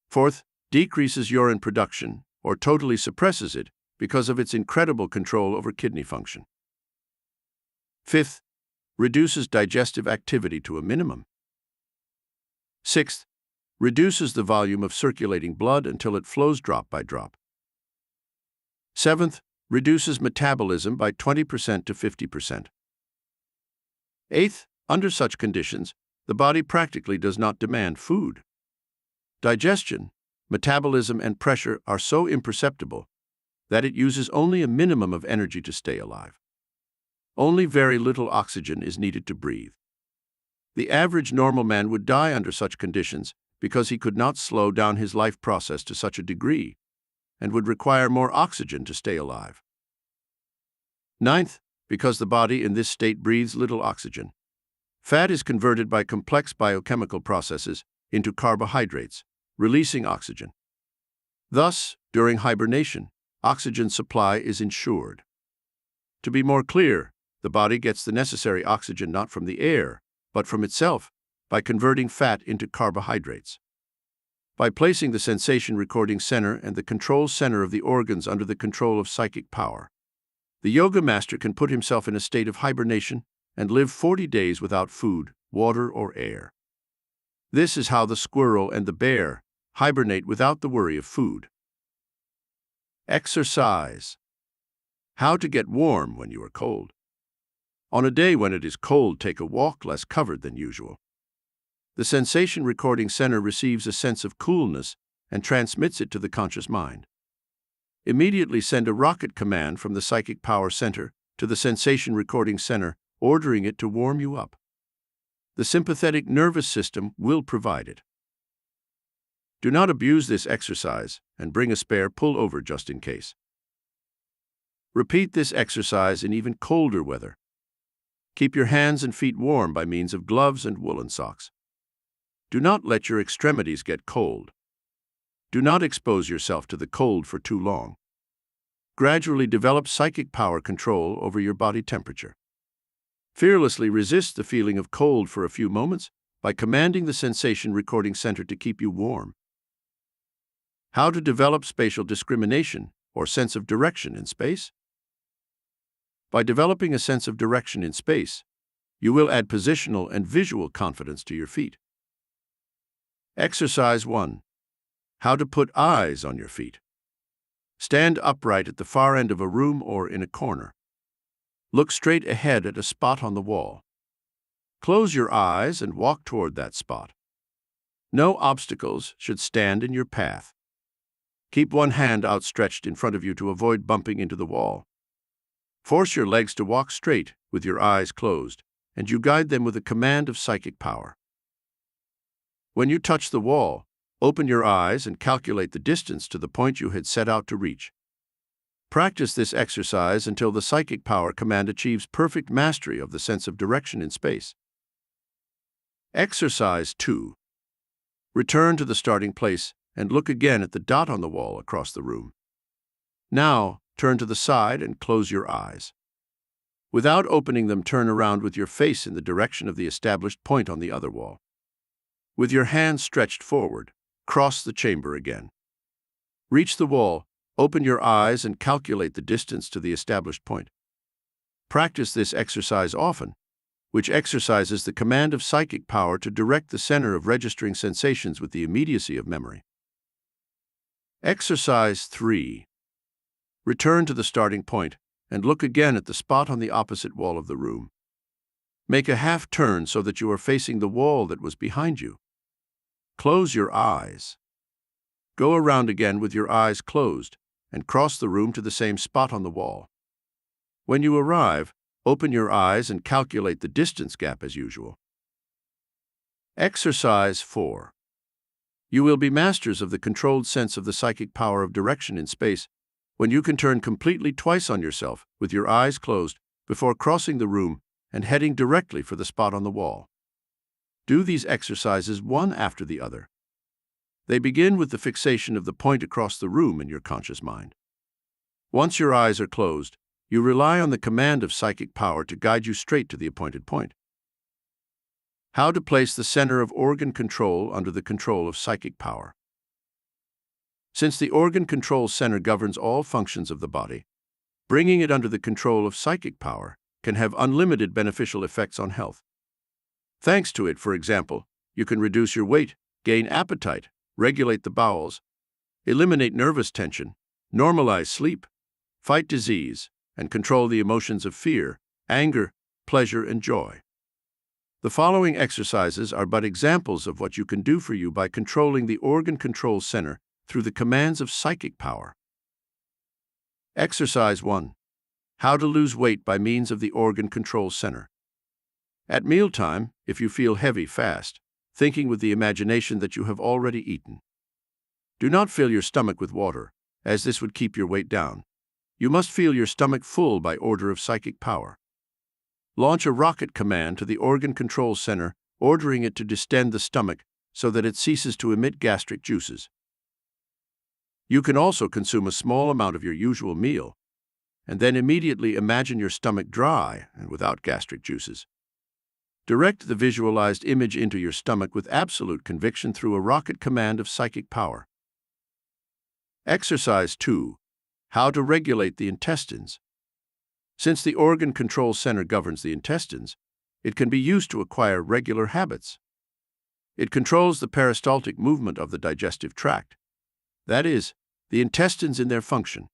Speaker 1: Fourth, decreases urine production or totally suppresses it because of its incredible control over kidney function. Fifth, reduces digestive activity to a minimum. Sixth, reduces the volume of circulating blood until it flows drop by drop. Seventh, reduces metabolism by 20% to 50%. Eighth, under such conditions, the body practically does not demand food. Digestion, metabolism, and pressure are so imperceptible that it uses only a minimum of energy to stay alive. Only very little oxygen is needed to breathe. The average normal man would die under such conditions because he could not slow down his life process to such a degree and would require more oxygen to stay alive. Ninth, because the body in this state breathes little oxygen, fat is converted by complex biochemical processes into carbohydrates, releasing oxygen. Thus, during hibernation, oxygen supply is ensured. To be more clear, the body gets the necessary oxygen not from the air, but from itself, by converting fat into carbohydrates. By placing the sensation recording center and the control center of the organs under the control of psychic power, the yoga master can put himself in a state of hibernation and live 40 days without food, water, or air. This is how the squirrel and the bear hibernate without the worry of food. Exercise. How to get warm when you are cold. On a day when it is cold, take a walk less covered than usual. The sensation recording center receives a sense of coolness and transmits it to the conscious mind. Immediately send a rocket command from the psychic power center to the sensation recording center, ordering it to warm you up. The sympathetic nervous system will provide it. Do not abuse this exercise and bring a spare pullover just in case. Repeat this exercise in even colder weather. Keep your hands and feet warm by means of gloves and woolen socks. Do not let your extremities get cold. Do not expose yourself to the cold for too long. Gradually develop psychic power control over your body temperature. Fearlessly resist the feeling of cold for a few moments by commanding the sensation recording center to keep you warm. How to develop spatial discrimination or sense of direction in space? By developing a sense of direction in space, you will add positional and visual confidence to your feet. Exercise 1. How to put eyes on your feet. Stand upright at the far end of a room or in a corner. Look straight ahead at a spot on the wall. Close your eyes and walk toward that spot. No obstacles should stand in your path. Keep one hand outstretched in front of you to avoid bumping into the wall. Force your legs to walk straight with your eyes closed, and you guide them with a command of psychic power. When you touch the wall, open your eyes and calculate the distance to the point you had set out to reach. Practice this exercise until the psychic power command achieves perfect mastery of the sense of direction in space. Exercise 2. Return to the starting place and look again at the dot on the wall across the room. Now, turn to the side and close your eyes. Without opening them, turn around with your face in the direction of the established point on the other wall. With your hands stretched forward, cross the chamber again. Reach the wall, open your eyes, and calculate the distance to the established point. Practice this exercise often, which exercises the command of psychic power to direct the center of registering sensations with the immediacy of memory. Exercise 3. Return to the starting point and look again at the spot on the opposite wall of the room. Make a half turn so that you are facing the wall that was behind you. Close your eyes. Go around again with your eyes closed and cross the room to the same spot on the wall. When you arrive, open your eyes and calculate the distance gap as usual. Exercise 4. You will be masters of the controlled sense of the psychic power of direction in space when you can turn completely twice on yourself with your eyes closed before crossing the room and heading directly for the spot on the wall. Do these exercises one after the other. They begin with the fixation of the point across the room in your conscious mind. Once your eyes are closed, you rely on the command of psychic power to guide you straight to the appointed point. How to place the center of organ control under the control of psychic power. Since the organ control center governs all functions of the body, bringing it under the control of psychic power can have unlimited beneficial effects on health. Thanks to it, for example, you can reduce your weight, gain appetite, regulate the bowels, eliminate nervous tension, normalize sleep, fight disease, and control the emotions of fear, anger, pleasure, and joy. The following exercises are but examples of what you can do for you by controlling the organ control center through the commands of psychic power. Exercise 1. How to lose weight by means of the organ control center. At mealtime, if you feel heavy, fast, thinking with the imagination that you have already eaten. Do not fill your stomach with water, as this would keep your weight down. You must feel your stomach full by order of psychic power. Launch a rocket command to the organ control center, ordering it to distend the stomach so that it ceases to emit gastric juices. You can also consume a small amount of your usual meal, and then immediately imagine your stomach dry and without gastric juices. Direct the visualized image into your stomach with absolute conviction through a rocket command of psychic power. Exercise 2. How to regulate the intestines. Since the organ control center governs the intestines, it can be used to acquire regular habits. It controls the peristaltic movement of the digestive tract, that is, the intestines in their function.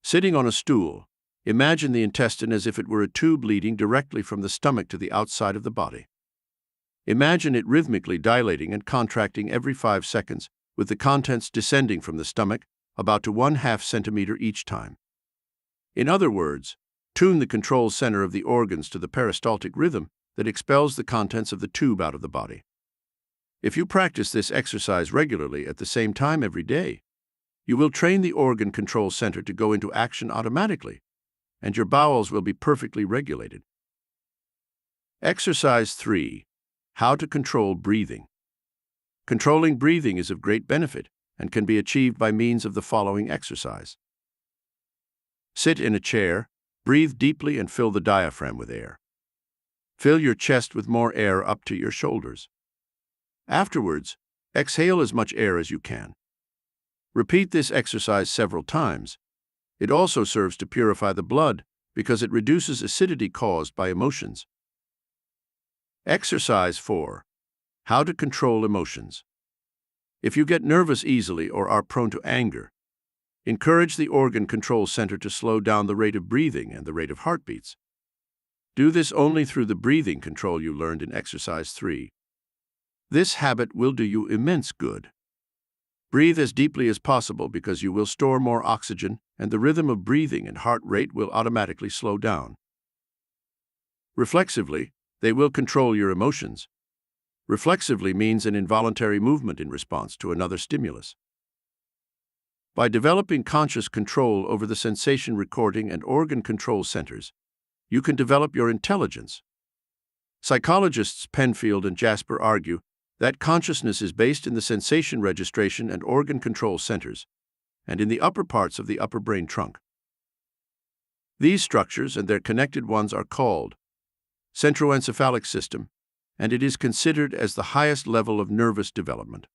Speaker 1: Sitting on a stool, imagine the intestine as if it were a tube leading directly from the stomach to the outside of the body. Imagine it rhythmically dilating and contracting every 5 seconds, with the contents descending from the stomach about to 1/2 centimeter each time. In other words, tune the control center of the organs to the peristaltic rhythm that expels the contents of the tube out of the body. If you practice this exercise regularly at the same time every day, you will train the organ control center to go into action automatically, and your bowels will be perfectly regulated. Exercise 3. How to control breathing. Controlling breathing is of great benefit and can be achieved by means of the following exercise. Sit in a chair, breathe deeply and fill the diaphragm with air. Fill your chest with more air up to your shoulders. Afterwards, exhale as much air as you can. Repeat this exercise several times. It also serves to purify the blood because it reduces acidity caused by emotions. Exercise 4. How to control emotions. If you get nervous easily or are prone to anger, encourage the organ control center to slow down the rate of breathing and the rate of heartbeats. Do this only through the breathing control you learned in Exercise 3. This habit will do you immense good. Breathe as deeply as possible because you will store more oxygen and the rhythm of breathing and heart rate will automatically slow down. Reflexively, they will control your emotions. Reflexively means an involuntary movement in response to another stimulus. By developing conscious control over the sensation recording and organ control centers, you can develop your intelligence. Psychologists Penfield and Jasper argue that consciousness is based in the sensation registration and organ control centers, and in the upper parts of the upper brain trunk. These structures and their connected ones are called centroencephalic system, and it is considered as the highest level of nervous development.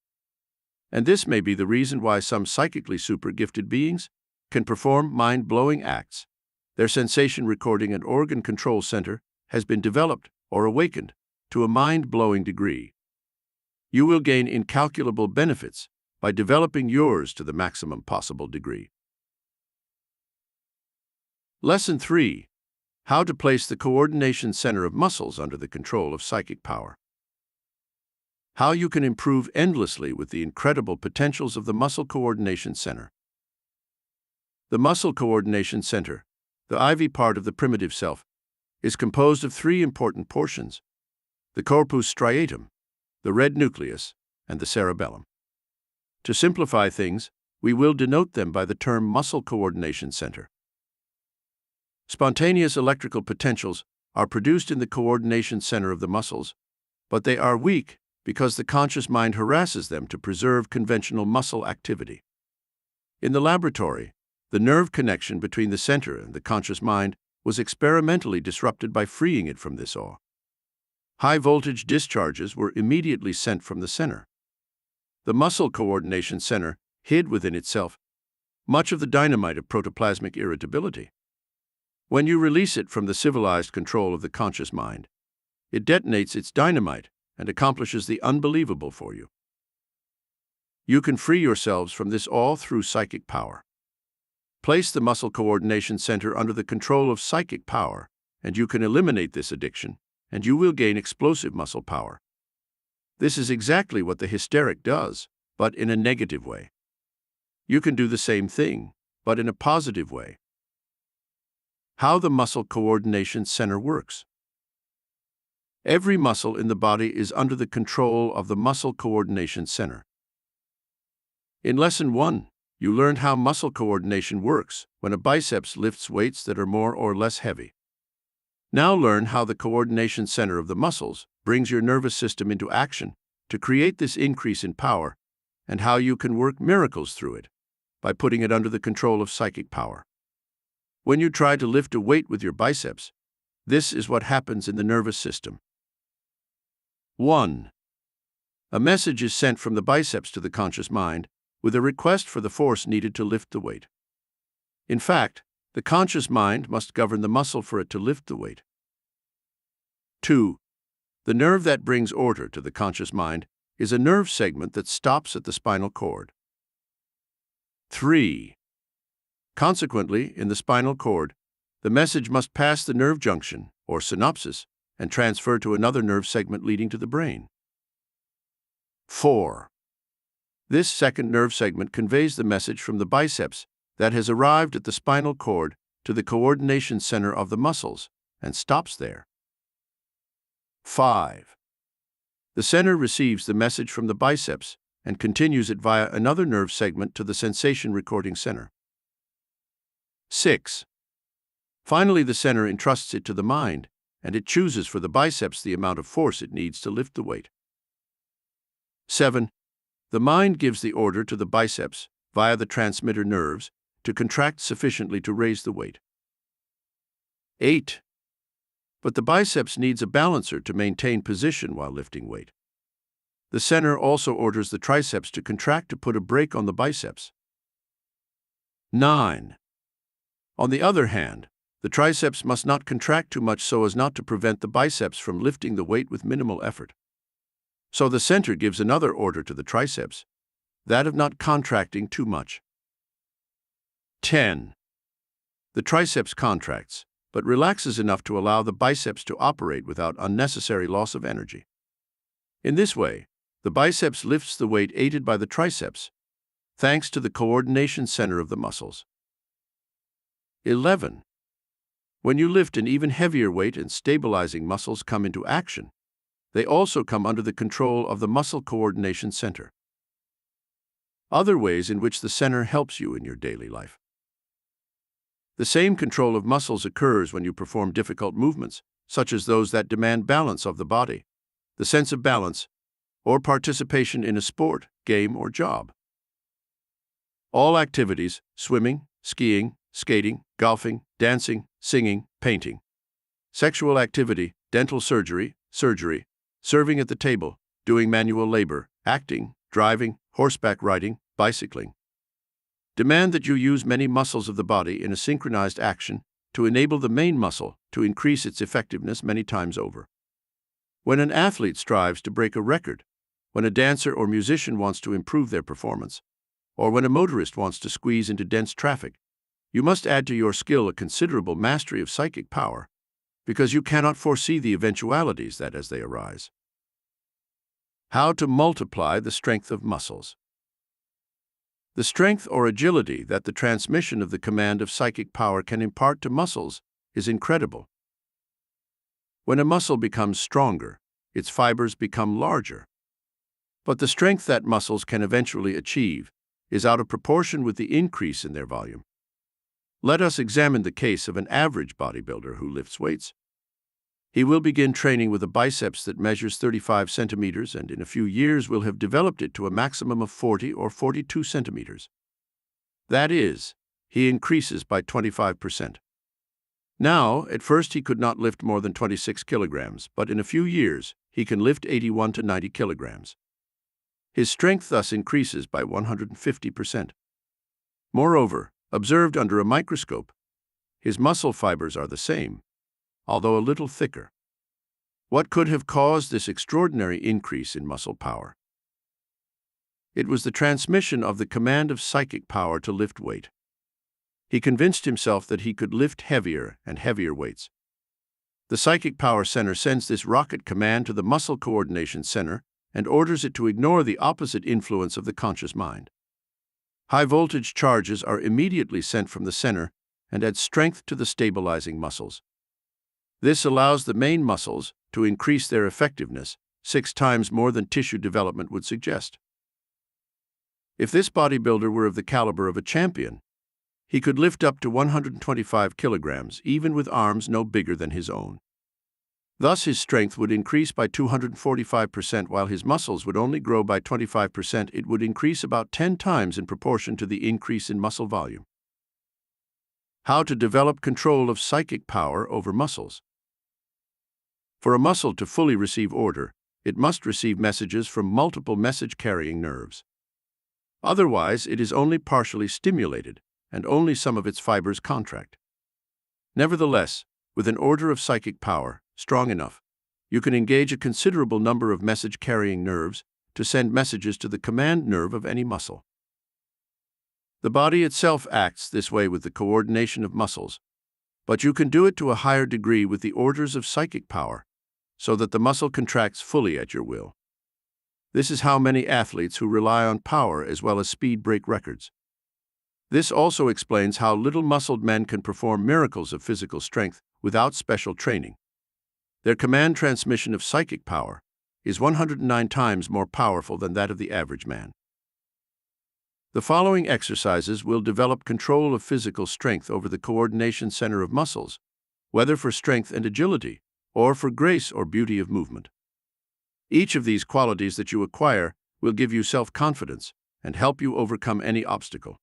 Speaker 1: And this may be the reason why some psychically super-gifted beings can perform mind-blowing acts. Their sensation recording and organ control center has been developed or awakened to a mind-blowing degree. You will gain incalculable benefits by developing yours to the maximum possible degree. Lesson 3. How to place the coordination center of muscles under the control of psychic power. How you can improve endlessly with the incredible potentials of the muscle coordination center. The muscle coordination center, the IV part of the primitive self, is composed of three important portions: the corpus striatum, the red nucleus, and the cerebellum. To simplify things, we will denote them by the term muscle coordination center. Spontaneous electrical potentials are produced in the coordination center of the muscles, but they are weak because the conscious mind harasses them to preserve conventional muscle activity. In the laboratory, the nerve connection between the center and the conscious mind was experimentally disrupted by freeing it from this awe. High-voltage discharges were immediately sent from the center. The muscle coordination center hid within itself much of the dynamite of protoplasmic irritability. When you release it from the civilized control of the conscious mind, it detonates its dynamite and accomplishes the unbelievable for you. You can free yourselves from this awe through psychic power. Place the muscle coordination center under the control of psychic power, and you can eliminate this addiction, and you will gain explosive muscle power. This is exactly what the hysteric does, but in a negative way. You can do the same thing, but in a positive way. How the muscle coordination center works. Every muscle in the body is under the control of the muscle coordination center. In Lesson 1, you learned how muscle coordination works when a biceps lifts weights that are more or less heavy. Now learn how the coordination center of the muscles brings your nervous system into action to create this increase in power, and how you can work miracles through it by putting it under the control of psychic power. When you try to lift a weight with your biceps, this is what happens in the nervous system. 1. A message is sent from the biceps to the conscious mind with a request for the force needed to lift the weight. In fact, the conscious mind must govern the muscle for it to lift the weight. 2. The nerve that brings order to the conscious mind is a nerve segment that stops at the spinal cord. 3. Consequently, in the spinal cord, the message must pass the nerve junction, or synapses, and transfer to another nerve segment leading to the brain. 4. This second nerve segment conveys the message from the biceps that has arrived at the spinal cord to the coordination center of the muscles and stops there. 5. The center receives the message from the biceps and continues it via another nerve segment to the sensation recording center. 6. Finally, the center entrusts it to the mind, and it chooses for the biceps the amount of force it needs to lift the weight. 7. The mind gives the order to the biceps, via the transmitter nerves, to contract sufficiently to raise the weight. 8. But the biceps needs a balancer to maintain position while lifting weight. The center also orders the triceps to contract to put a brake on the biceps. 9. On the other hand, the triceps must not contract too much so as not to prevent the biceps from lifting the weight with minimal effort. So the center gives another order to the triceps, that of not contracting too much. 10. The triceps contracts, but relaxes enough to allow the biceps to operate without unnecessary loss of energy. In this way, the biceps lifts the weight aided by the triceps, thanks to the coordination center of the muscles. 11. When you lift an even heavier weight and stabilizing muscles come into action, they also come under the control of the muscle coordination center. Other ways in which the center helps you in your daily life. The same control of muscles occurs when you perform difficult movements, such as those that demand balance of the body, the sense of balance, or participation in a sport, game, or job. All activities, swimming, skiing, skating, golfing, dancing, singing, painting, sexual activity, dental surgery, serving at the table, doing manual labor, acting, driving, horseback riding, bicycling, demand that you use many muscles of the body in a synchronized action to enable the main muscle to increase its effectiveness many times over. When an athlete strives to break a record, when a dancer or musician wants to improve their performance, or when a motorist wants to squeeze into dense traffic, you must add to your skill a considerable mastery of psychic power, because you cannot foresee the eventualities that as they arise. How to multiply the strength of muscles. The strength or agility that the transmission of the command of psychic power can impart to muscles is incredible. When a muscle becomes stronger, its fibers become larger. But the strength that muscles can eventually achieve is out of proportion with the increase in their volume. Let us examine the case of an average bodybuilder who lifts weights. He will begin training with a biceps that measures 35 centimeters and in a few years will have developed it to a maximum of 40 or 42 centimeters. That is, he increases by 25%. Now, at first he could not lift more than 26 kilograms, but in a few years he can lift 81 to 90 kilograms. His strength thus increases by 150%. Moreover, observed under a microscope, his muscle fibers are the same, although a little thicker. What could have caused this extraordinary increase in muscle power? It was the transmission of the command of psychic power to lift weight. He convinced himself that he could lift heavier and heavier weights. The psychic power center sends this rocket command to the muscle coordination center and orders it to ignore the opposite influence of the conscious mind. High-voltage charges are immediately sent from the center and add strength to the stabilizing muscles. This allows the main muscles to increase their effectiveness 6 times more than tissue development would suggest. If this bodybuilder were of the caliber of a champion, he could lift up to 125 kilograms, even with arms no bigger than his own. Thus, his strength would increase by 245%, while his muscles would only grow by 25%. It would increase about 10 times in proportion to the increase in muscle volume. How to develop control of psychic power over muscles. For a muscle to fully receive order, it must receive messages from multiple message-carrying nerves. Otherwise, it is only partially stimulated, and only some of its fibers contract. Nevertheless, with an order of psychic power strong enough, you can engage a considerable number of message-carrying nerves to send messages to the command nerve of any muscle. The body itself acts this way with the coordination of muscles, but you can do it to a higher degree with the orders of psychic power, so that the muscle contracts fully at your will. This is how many athletes who rely on power as well as speed break records. This also explains how little-muscled men can perform miracles of physical strength without special training. Their command transmission of psychic power is 109 times more powerful than that of the average man. The following exercises will develop control of physical strength over the coordination center of muscles, whether for strength and agility, or for grace or beauty of movement. Each of these qualities that you acquire will give you self-confidence and help you overcome any obstacle.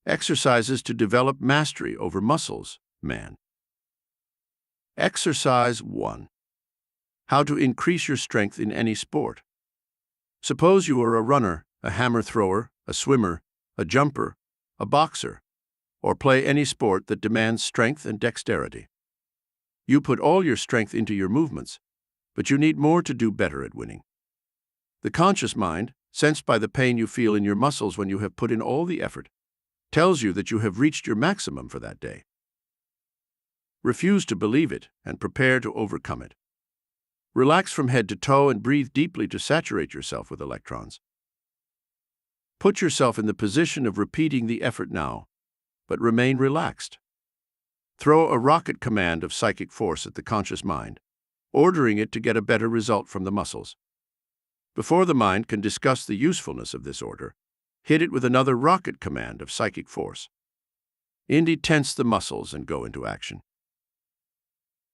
Speaker 1: Exercises to develop mastery over muscles, man. Exercise 1. How to increase your strength in any sport. Suppose you are a runner, a hammer thrower, a swimmer, a jumper, a boxer, or play any sport that demands strength and dexterity. You put all your strength into your movements, but you need more to do better at winning. The conscious mind, sensed by the pain you feel in your muscles when you have put in all the effort, tells you that you have reached your maximum for that day. Refuse to believe it and prepare to overcome it. Relax from head to toe and breathe deeply to saturate yourself with electrons. Put yourself in the position of repeating the effort now, but remain relaxed. Throw a rocket command of psychic force at the conscious mind, ordering it to get a better result from the muscles. Before the mind can discuss the usefulness of this order, hit it with another rocket command of psychic force. Tense the muscles and go into action.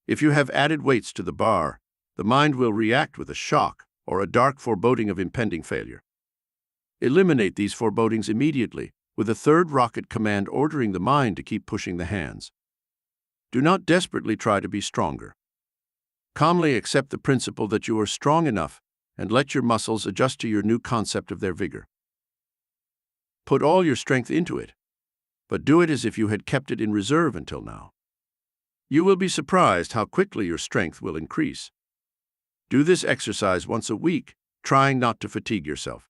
Speaker 1: If you have added weights to the bar, the mind will react with a shock or a dark foreboding of impending failure. Eliminate these forebodings immediately with a third rocket command ordering the mind to keep pushing the hands. Do not desperately try to be stronger. Calmly accept the principle that you are strong enough and let your muscles adjust to your new concept of their vigor. Put all your strength into it. but do it as if you had kept it in reserve until now. You will be surprised how quickly your strength will increase. Do this exercise once a week, trying not to fatigue yourself.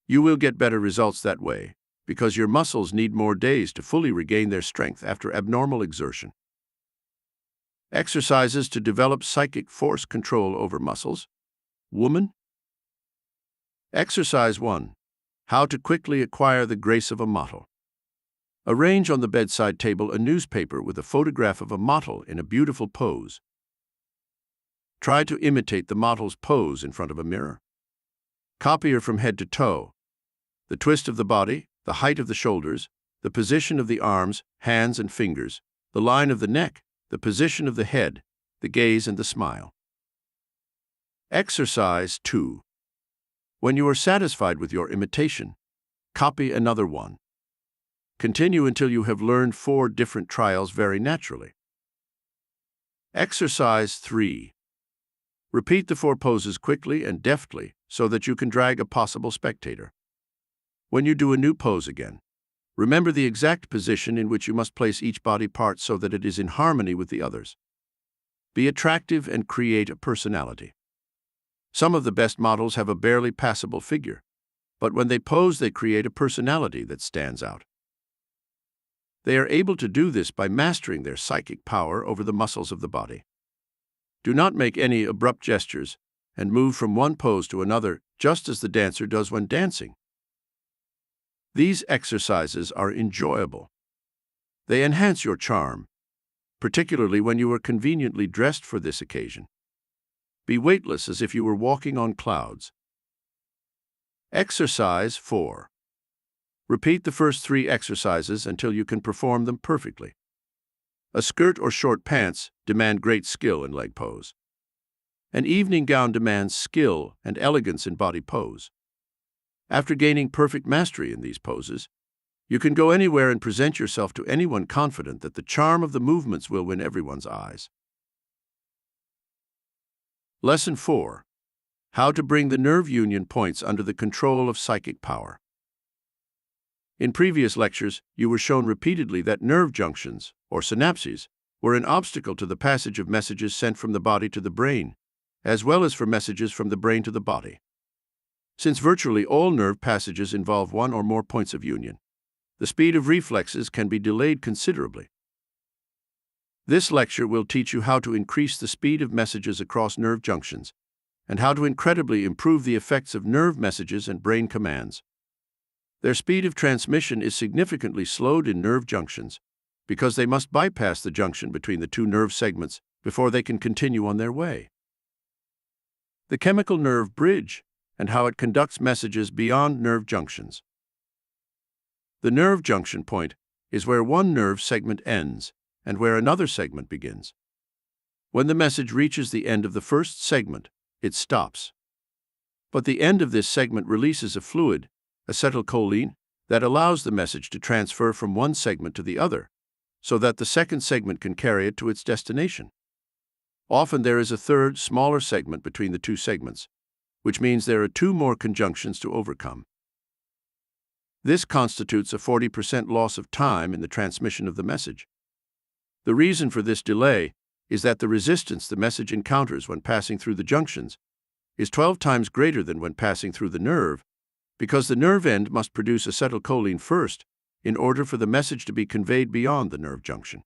Speaker 1: You will get better results that way, because your muscles need more days to fully regain their strength after abnormal exertion. Exercises to develop psychic force control over muscles. Woman. Exercise 1. How to quickly acquire the grace of a model. Arrange on the bedside table a newspaper with a photograph of a model in a beautiful pose. Try to imitate the model's pose in front of a mirror. Copy her from head to toe. The twist of the body, the height of the shoulders, the position of the arms, hands, and fingers, the line of the neck, the position of the head, the gaze, and the smile. Exercise 2. When you are satisfied with your imitation, copy another one. Continue until you have learned 4 different trials very naturally. Exercise 3. Repeat the 4 poses quickly and deftly so that you can drag a possible spectator. When you do a new pose again, remember the exact position in which you must place each body part so that it is in harmony with the others. Be attractive and create a personality. Some of the best models have a barely passable figure, but when they pose, they create a personality that stands out. They are able to do this by mastering their psychic power over the muscles of the body. Do not make any abrupt gestures and move from one pose to another just as the dancer does when dancing. These exercises are enjoyable. They enhance your charm, particularly when you are conveniently dressed for this occasion. Be weightless as if you were walking on clouds. Exercise 4. Repeat the first 3 exercises until you can perform them perfectly. A skirt or short pants demand great skill in leg pose. An evening gown demands skill and elegance in body pose. After gaining perfect mastery in these poses, you can go anywhere and present yourself to anyone confident that the charm of the movements will win everyone's eyes. Lesson 4. How to bring the nerve union points under the control of psychic power. In previous lectures, you were shown repeatedly that nerve junctions, or synapses, were an obstacle to the passage of messages sent from the body to the brain, as well as for messages from the brain to the body. Since virtually all nerve passages involve one or more points of union, the speed of reflexes can be delayed considerably. This lecture will teach you how to increase the speed of messages across nerve junctions, and how to incredibly improve the effects of nerve messages and brain commands. Their speed of transmission is significantly slowed in nerve junctions because they must bypass the junction between the 2 nerve segments before they can continue on their way. The chemical nerve bridge and how it conducts messages beyond nerve junctions. The nerve junction point is where one nerve segment ends and where another segment begins. When the message reaches the end of the first segment, it stops. But the end of this segment releases a fluid, acetylcholine, that allows the message to transfer from one segment to the other, so that the second segment can carry it to its destination. Often there is a third, smaller segment between the 2 segments, which means there are 2 more conjunctions to overcome. This constitutes a 40% loss of time in the transmission of the message. The reason for this delay is that the resistance the message encounters when passing through the junctions is 12 times greater than when passing through the nerve, because the nerve end must produce acetylcholine first in order for the message to be conveyed beyond the nerve junction.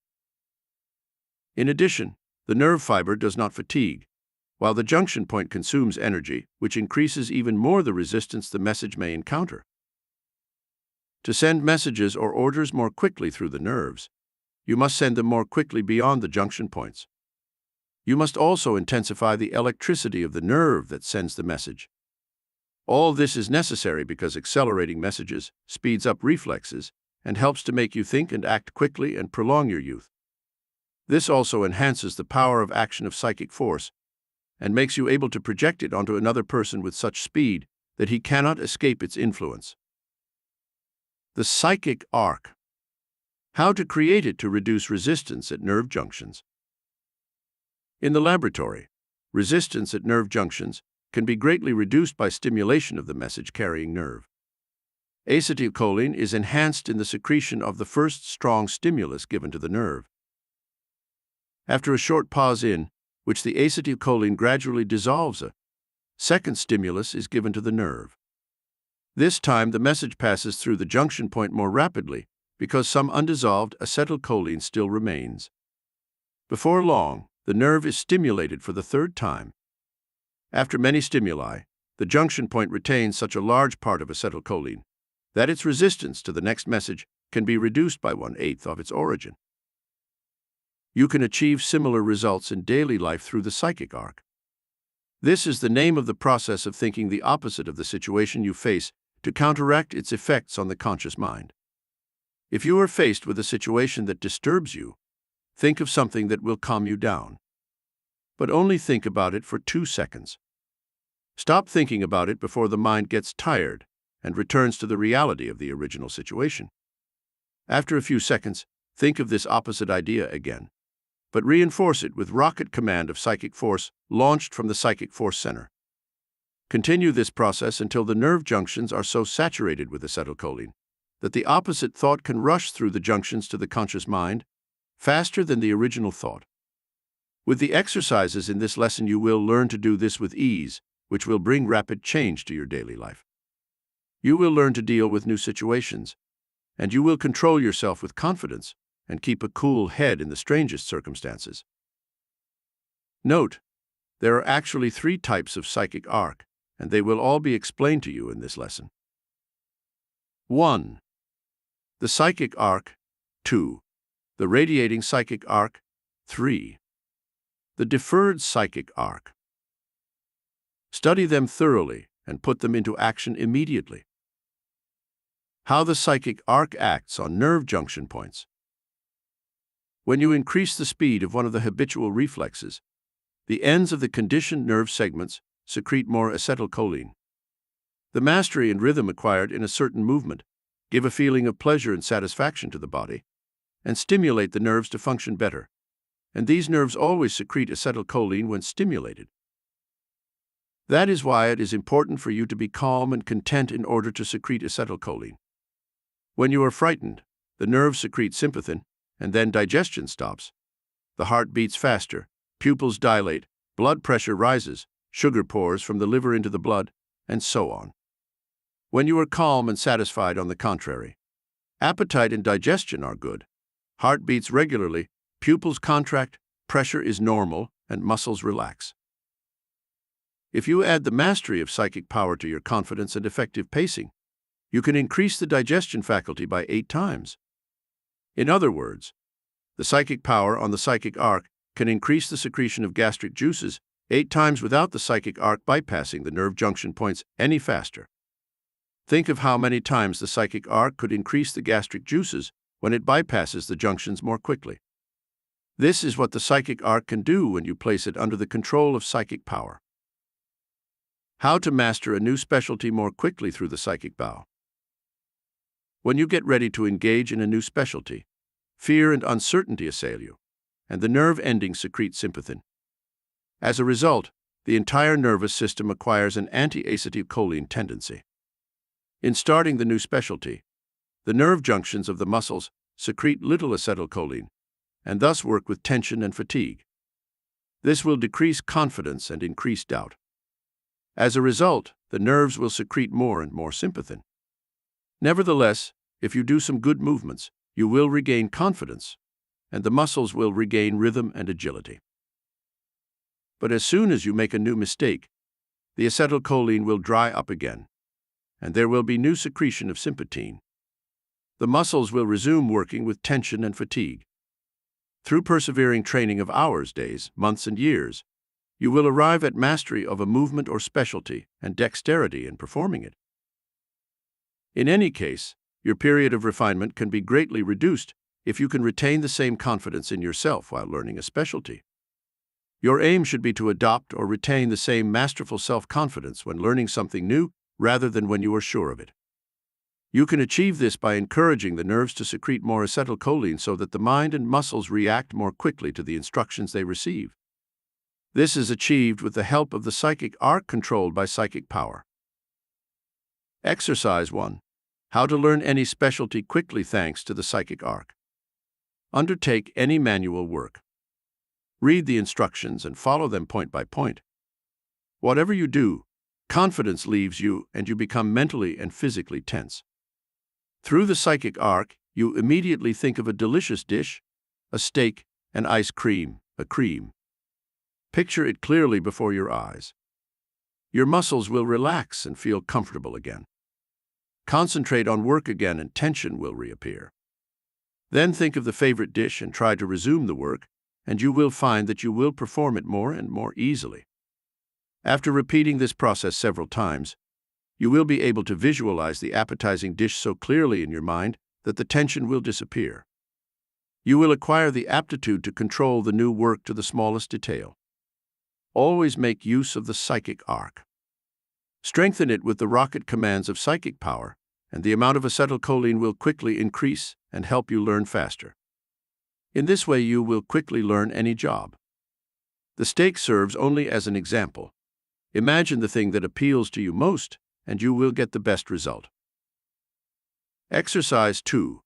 Speaker 1: In addition, the nerve fiber does not fatigue, while the junction point consumes energy, which increases even more the resistance the message may encounter. To send messages or orders more quickly through the nerves, you must send them more quickly beyond the junction points. You must also intensify the electricity of the nerve that sends the message. All this is necessary because accelerating messages speeds up reflexes and helps to make you think and act quickly and prolong your youth. This also enhances the power of action of psychic force and makes you able to project it onto another person with such speed that he cannot escape its influence. The psychic arc. How to create it to reduce resistance at nerve junctions. In the laboratory, resistance at nerve junctions can be greatly reduced by stimulation of the message-carrying nerve. Acetylcholine is enhanced in the secretion of the first strong stimulus given to the nerve. After a short pause in which the acetylcholine gradually dissolves, a second stimulus is given to the nerve. This time the message passes through the junction point more rapidly because some undissolved acetylcholine still remains. Before long, the nerve is stimulated for the third time. After many stimuli, the junction point retains such a large part of acetylcholine that its resistance to the next message can be reduced by 1/8 of its origin. You can achieve similar results in daily life through the psychic arc. This is the name of the process of thinking the opposite of the situation you face to counteract its effects on the conscious mind. If you are faced with a situation that disturbs you, think of something that will calm you down. But only think about it for 2 seconds. Stop thinking about it before the mind gets tired and returns to the reality of the original situation. After a few seconds, think of this opposite idea again, but reinforce it with rocket command of psychic force launched from the psychic force center. Continue this process until the nerve junctions are so saturated with acetylcholine that the opposite thought can rush through the junctions to the conscious mind faster than the original thought. With the exercises in this lesson, you will learn to do this with ease, which will bring rapid change to your daily life. You will learn to deal with new situations, and you will control yourself with confidence and keep a cool head in the strangest circumstances. Note, there are actually 3 types of psychic arc, and they will all be explained to you in this lesson. 1. The psychic arc. 2. The radiating psychic arc. 3. The deferred psychic arc. Study them thoroughly and put them into action immediately. How the psychic arc acts on nerve junction points. When you increase the speed of one of the habitual reflexes, the ends of the conditioned nerve segments secrete more acetylcholine. The mastery and rhythm acquired in a certain movement give a feeling of pleasure and satisfaction to the body and stimulate the nerves to function better, and these nerves always secrete acetylcholine when stimulated. That is why it is important for you to be calm and content in order to secrete acetylcholine. When you are frightened, the nerves secrete sympathin, and then digestion stops. The heart beats faster, pupils dilate, blood pressure rises, sugar pours from the liver into the blood, and so on. When you are calm and satisfied, on the contrary, appetite and digestion are good. Heart beats regularly, pupils contract, pressure is normal, and muscles relax. If you add the mastery of psychic power to your confidence and effective pacing, you can increase the digestion faculty by 8 times. In other words, the psychic power on the psychic arc can increase the secretion of gastric juices 8 times without the psychic arc bypassing the nerve junction points any faster. Think of how many times the psychic arc could increase the gastric juices when it bypasses the junctions more quickly. This is what the psychic arc can do when you place it under the control of psychic power. How to master a new specialty more quickly through the psychic bow. When you get ready to engage in a new specialty, fear and uncertainty assail you, and the nerve endings secrete sympathin. As a result, the entire nervous system acquires an anti-acetylcholine tendency. In starting the new specialty, the nerve junctions of the muscles secrete little acetylcholine, and thus work with tension and fatigue. This will decrease confidence and increase doubt. As a result, the nerves will secrete more and more sympathin. Nevertheless, if you do some good movements, you will regain confidence, and the muscles will regain rhythm and agility. But as soon as you make a new mistake, the acetylcholine will dry up again, and there will be new secretion of sympatine. The muscles will resume working with tension and fatigue. Through persevering training of hours, days, months, and years, you will arrive at mastery of a movement or specialty and dexterity in performing it. In any case, your period of refinement can be greatly reduced if you can retain the same confidence in yourself while learning a specialty. Your aim should be to adopt or retain the same masterful self-confidence when learning something new rather than when you are sure of it. You can achieve this by encouraging the nerves to secrete more acetylcholine so that the mind and muscles react more quickly to the instructions they receive. This is achieved with the help of the psychic arc controlled by psychic power. Exercise 1. How to learn any specialty quickly thanks to the psychic arc. Undertake any manual work. Read the instructions and follow them point by point. Whatever you do, confidence leaves you and you become mentally and physically tense. Through the psychic arc, you immediately think of a delicious dish, a steak, an ice cream, a cream. Picture it clearly before your eyes. Your muscles will relax and feel comfortable again. Concentrate on work again and tension will reappear. Then think of the favorite dish and try to resume the work, and you will find that you will perform it more and more easily. After repeating this process several times, you will be able to visualize the appetizing dish so clearly in your mind that the tension will disappear. You will acquire the aptitude to control the new work to the smallest detail. Always make use of the psychic arc. Strengthen it with the rocket commands of psychic power, and the amount of acetylcholine will quickly increase and help you learn faster. In this way, you will quickly learn any job. The steak serves only as an example. Imagine the thing that appeals to you most, and you will get the best result. Exercise 2.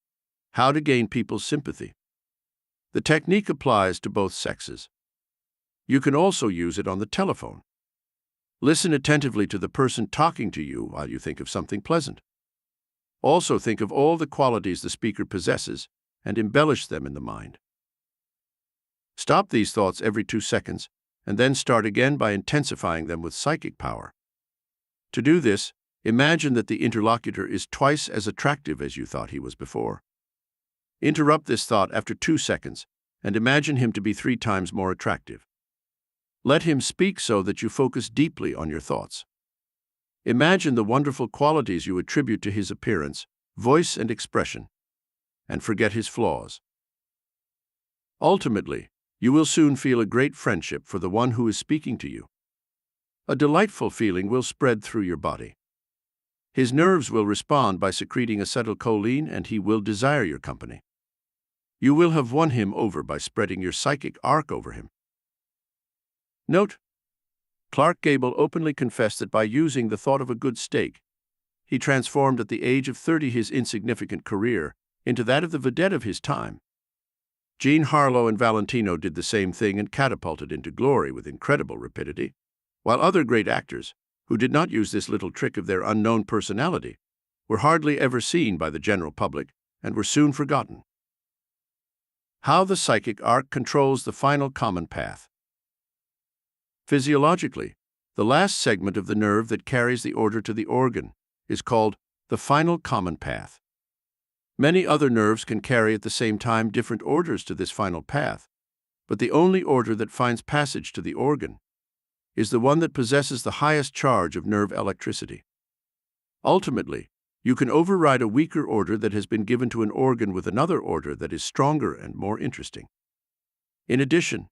Speaker 1: How to gain people's sympathy. The technique applies to both sexes. You can also use it on the telephone. Listen attentively to the person talking to you while you think of something pleasant. Also think of all the qualities the speaker possesses and embellish them in the mind. Stop these thoughts every 2 seconds and then start again by intensifying them with psychic power. To do this, imagine that the interlocutor is twice as attractive as you thought he was before. Interrupt this thought after 2 seconds and imagine him to be 3 times more attractive. Let him speak so that you focus deeply on your thoughts. Imagine the wonderful qualities you attribute to his appearance, voice, and expression, and forget his flaws. Ultimately, you will soon feel a great friendship for the one who is speaking to you. A delightful feeling will spread through your body. His nerves will respond by secreting acetylcholine and he will desire your company. You will have won him over by spreading your psychic arc over him. Note: Clark Gable openly confessed that by using the thought of a good steak, he transformed at the age of 30 his insignificant career into that of the vedette of his time. Jean Harlow and Valentino did the same thing and catapulted into glory with incredible rapidity, while other great actors, who did not use this little trick of their unknown personality, were hardly ever seen by the general public and were soon forgotten. How the psychic arc controls the final common path. Physiologically, the last segment of the nerve that carries the order to the organ is called the final common path. Many other nerves can carry at the same time different orders to this final path, but the only order that finds passage to the organ is the one that possesses the highest charge of nerve electricity. Ultimately, you can override a weaker order that has been given to an organ with another order that is stronger and more interesting. In addition,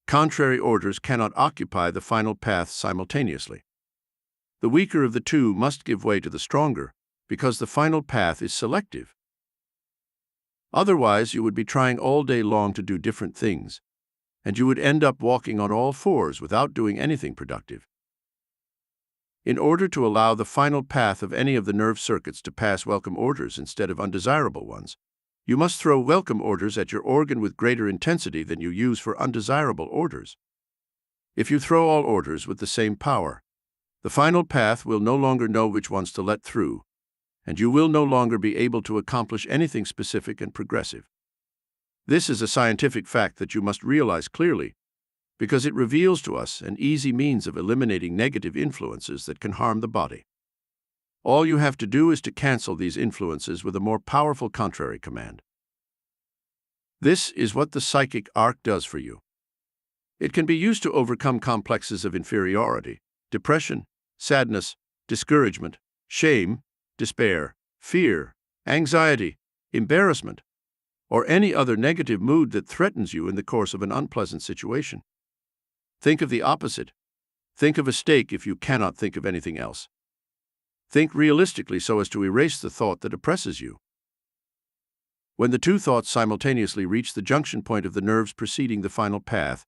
Speaker 1: contrary orders cannot occupy the final path simultaneously. The weaker of the two must give way to the stronger, because the final path is selective. Otherwise, you would be trying all day long to do different things, and you would end up walking on all fours without doing anything productive. In order to allow the final path of any of the nerve circuits to pass welcome orders instead of undesirable ones, you must throw welcome orders at your organ with greater intensity than you use for undesirable orders. If you throw all orders with the same power, the final path will no longer know which ones to let through, and you will no longer be able to accomplish anything specific and progressive. This is a scientific fact that you must realize clearly, because it reveals to us an easy means of eliminating negative influences that can harm the body. All you have to do is to cancel these influences with a more powerful contrary command. This is what the psychic arc does for you. It can be used to overcome complexes of inferiority, depression, sadness, discouragement, shame, despair, fear, anxiety, embarrassment, or any other negative mood that threatens you in the course of an unpleasant situation. Think of the opposite. Think of a steak if you cannot think of anything else. Think realistically so as to erase the thought that oppresses you. When the two thoughts simultaneously reach the junction point of the nerves preceding the final path,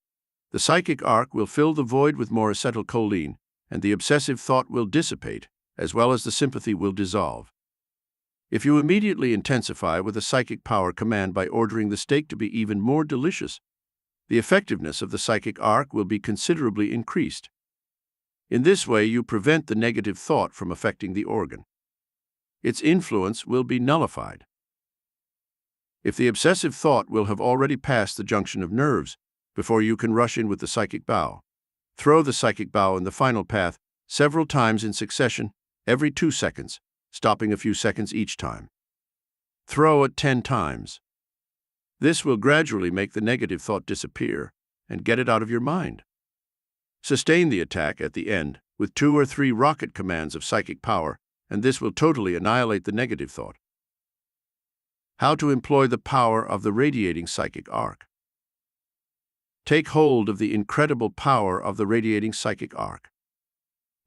Speaker 1: the psychic arc will fill the void with more acetylcholine, and the obsessive thought will dissipate, as well as the sympathy will dissolve. If you immediately intensify with a psychic power command by ordering the steak to be even more delicious, the effectiveness of the psychic arc will be considerably increased. In this way, you prevent the negative thought from affecting the organ. Its influence will be nullified. If the obsessive thought will have already passed the junction of nerves before you can rush in with the psychic bow, throw the psychic bow in the final path several times in succession, every 2 seconds, stopping a few seconds each time. Throw it 10 times. This will gradually make the negative thought disappear and get it out of your mind. Sustain the attack at the end with 2 or 3 rocket commands of psychic power, and this will totally annihilate the negative thought. How to employ the power of the radiating psychic arc. Take hold of the incredible power of the radiating psychic arc.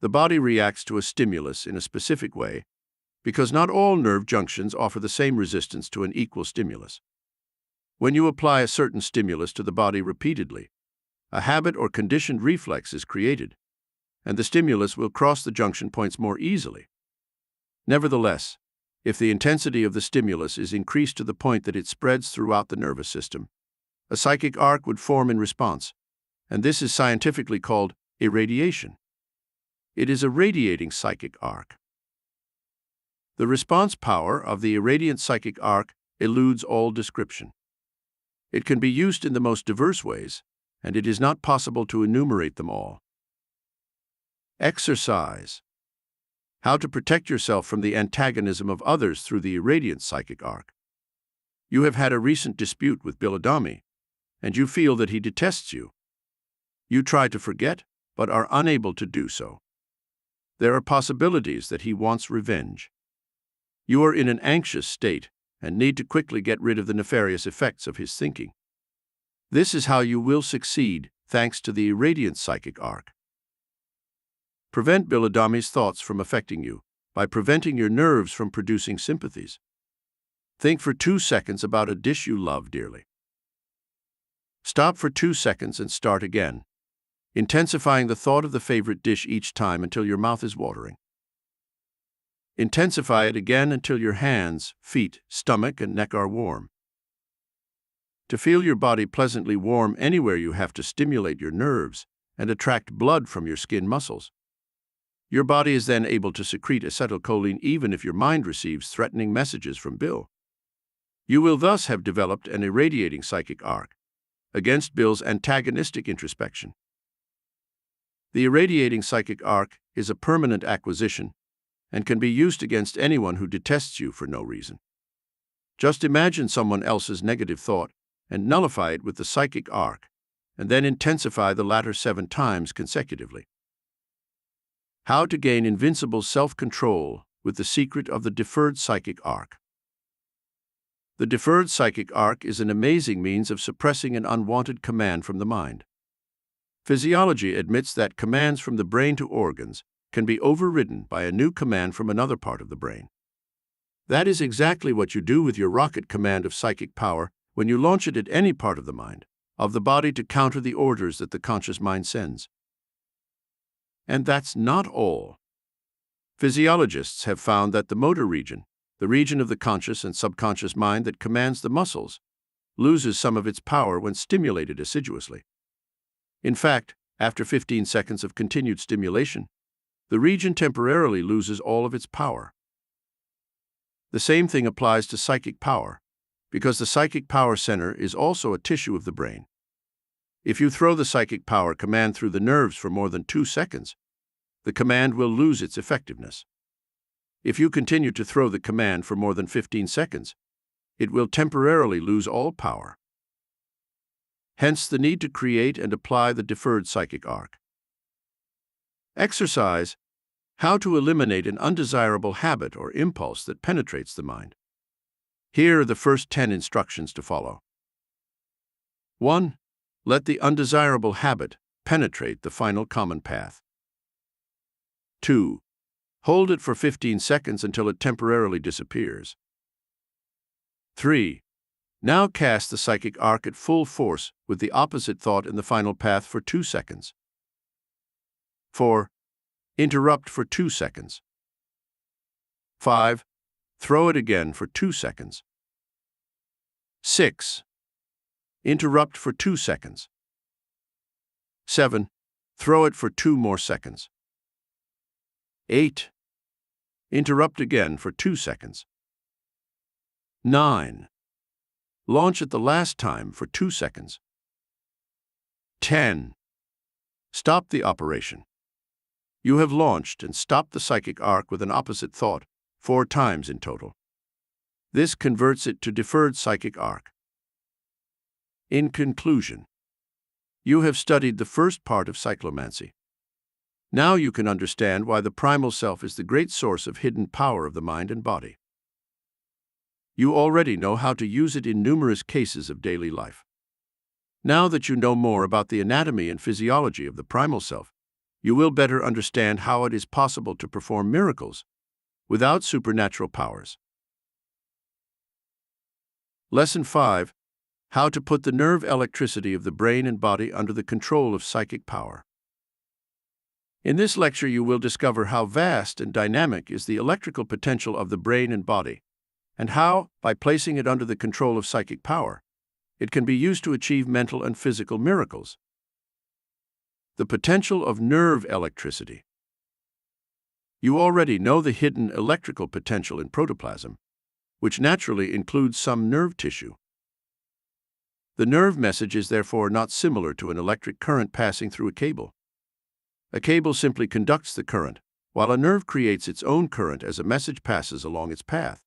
Speaker 1: The body reacts to a stimulus in a specific way because not all nerve junctions offer the same resistance to an equal stimulus. When you apply a certain stimulus to the body repeatedly, a habit or conditioned reflex is created, and the stimulus will cross the junction points more easily. Nevertheless, if the intensity of the stimulus is increased to the point that it spreads throughout the nervous system, a psychic arc would form in response, and this is scientifically called irradiation. It is a radiating psychic arc. The response power of the irradiant psychic arc eludes all description. It can be used in the most diverse ways, and it is not possible to enumerate them all. Exercise. How to protect yourself from the antagonism of others through the irradiant psychic arc. You have had a recent dispute with Bill, and you feel that he detests you. You try to forget, but are unable to do so. There are possibilities that he wants revenge. You are in an anxious state and need to quickly get rid of the nefarious effects of his thinking. This is how you will succeed thanks to the irradiant psychic arc. Prevent Bill thoughts from affecting you by preventing your nerves from producing sympathies. Think for 2 seconds about a dish you love dearly. Stop for 2 seconds and start again, intensifying the thought of the favorite dish each time until your mouth is watering. Intensify it again until your hands, feet, stomach, and neck are warm. To feel your body pleasantly warm anywhere, you have to stimulate your nerves and attract blood from your skin muscles. Your body is then able to secrete acetylcholine even if your mind receives threatening messages from Bill. You will thus have developed an irradiating psychic arc against Bill's antagonistic introspection. The irradiating psychic arc is a permanent acquisition and can be used against anyone who detests you for no reason. Just imagine someone else's negative thought and nullify it with the psychic arc, and then intensify the latter 7 times consecutively. How to gain invincible self-control with the secret of the deferred psychic arc. The deferred psychic arc is an amazing means of suppressing an unwanted command from the mind. Physiology admits that commands from the brain to organs can be overridden by a new command from another part of the brain. That is exactly what you do with your rocket command of psychic power when you launch it at any part of the mind, of the body, to counter the orders that the conscious mind sends. And that's not all. Physiologists have found that the motor region, the region of the conscious and subconscious mind that commands the muscles, loses some of its power when stimulated assiduously. In fact, after 15 seconds of continued stimulation, the region temporarily loses all of its power. The same thing applies to psychic power, because the psychic power center is also a tissue of the brain. If you throw the psychic power command through the nerves for more than 2 seconds, the command will lose its effectiveness. If you continue to throw the command for more than 15 seconds, it will temporarily lose all power. Hence the need to create and apply the deferred psychic arc. Exercise. How to eliminate an undesirable habit or impulse that penetrates the mind. Here are the first 10 instructions to follow. 1. Let the undesirable habit penetrate the final common path. 2. Hold it for 15 seconds until it temporarily disappears. 3. Now cast the psychic arc at full force with the opposite thought in the final path for 2 seconds. 4. Interrupt for 2 seconds. 5. Throw it again for 2 seconds. 6. Interrupt for 2 seconds. 7. Throw it for 2 more seconds. 8. Interrupt again for 2 seconds. 9. Launch it the last time for 2 seconds. 10. Stop the operation. You have launched and stopped the psychic arc with an opposite thought 4 times in total. This converts it to deferred psychic arc. In conclusion, you have studied the first part of cyclomancy. Now you can understand why the primal self is the great source of hidden power of the mind and body. You already know how to use it in numerous cases of daily life. Now that you know more about the anatomy and physiology of the primal self, you will better understand how it is possible to perform miracles without supernatural powers. Lesson 5. How to put the nerve electricity of the brain and body under the control of psychic power. In this lecture, you will discover how vast and dynamic is the electrical potential of the brain and body, and how, by placing it under the control of psychic power, it can be used to achieve mental and physical miracles. The potential of nerve electricity. You already know the hidden electrical potential in protoplasm, which naturally includes some nerve tissue. The nerve message is therefore not similar to an electric current passing through a cable. A cable simply conducts the current, while a nerve creates its own current as a message passes along its path.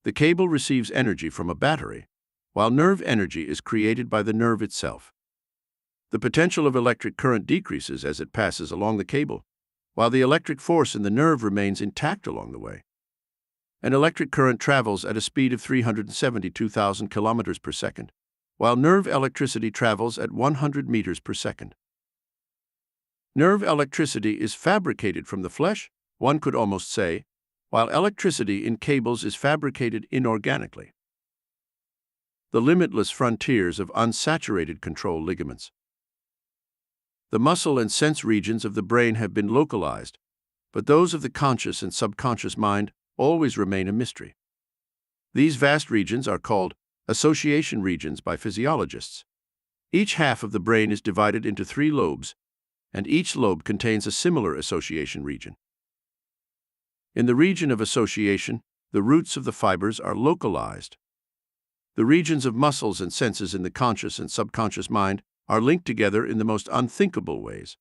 Speaker 1: The cable receives energy from a battery, while nerve energy is created by the nerve itself. The potential of electric current decreases as it passes along the cable, while the electric force in the nerve remains intact along the way. An electric current travels at a speed of 372,000 kilometers per second, while nerve electricity travels at 100 meters per second. Nerve electricity is fabricated from the flesh, one could almost say, while electricity in cables is fabricated inorganically. The limitless frontiers of unsaturated control ligaments. The muscle and sense regions of the brain have been localized, but those of the conscious and subconscious mind always remain a mystery. These vast regions are called association regions by physiologists. Each half of the brain is divided into 3 lobes, and each lobe contains a similar association region. In the region of association, the roots of the fibers are localized. The regions of muscles and senses in the conscious and subconscious mind are linked together in the most unthinkable ways.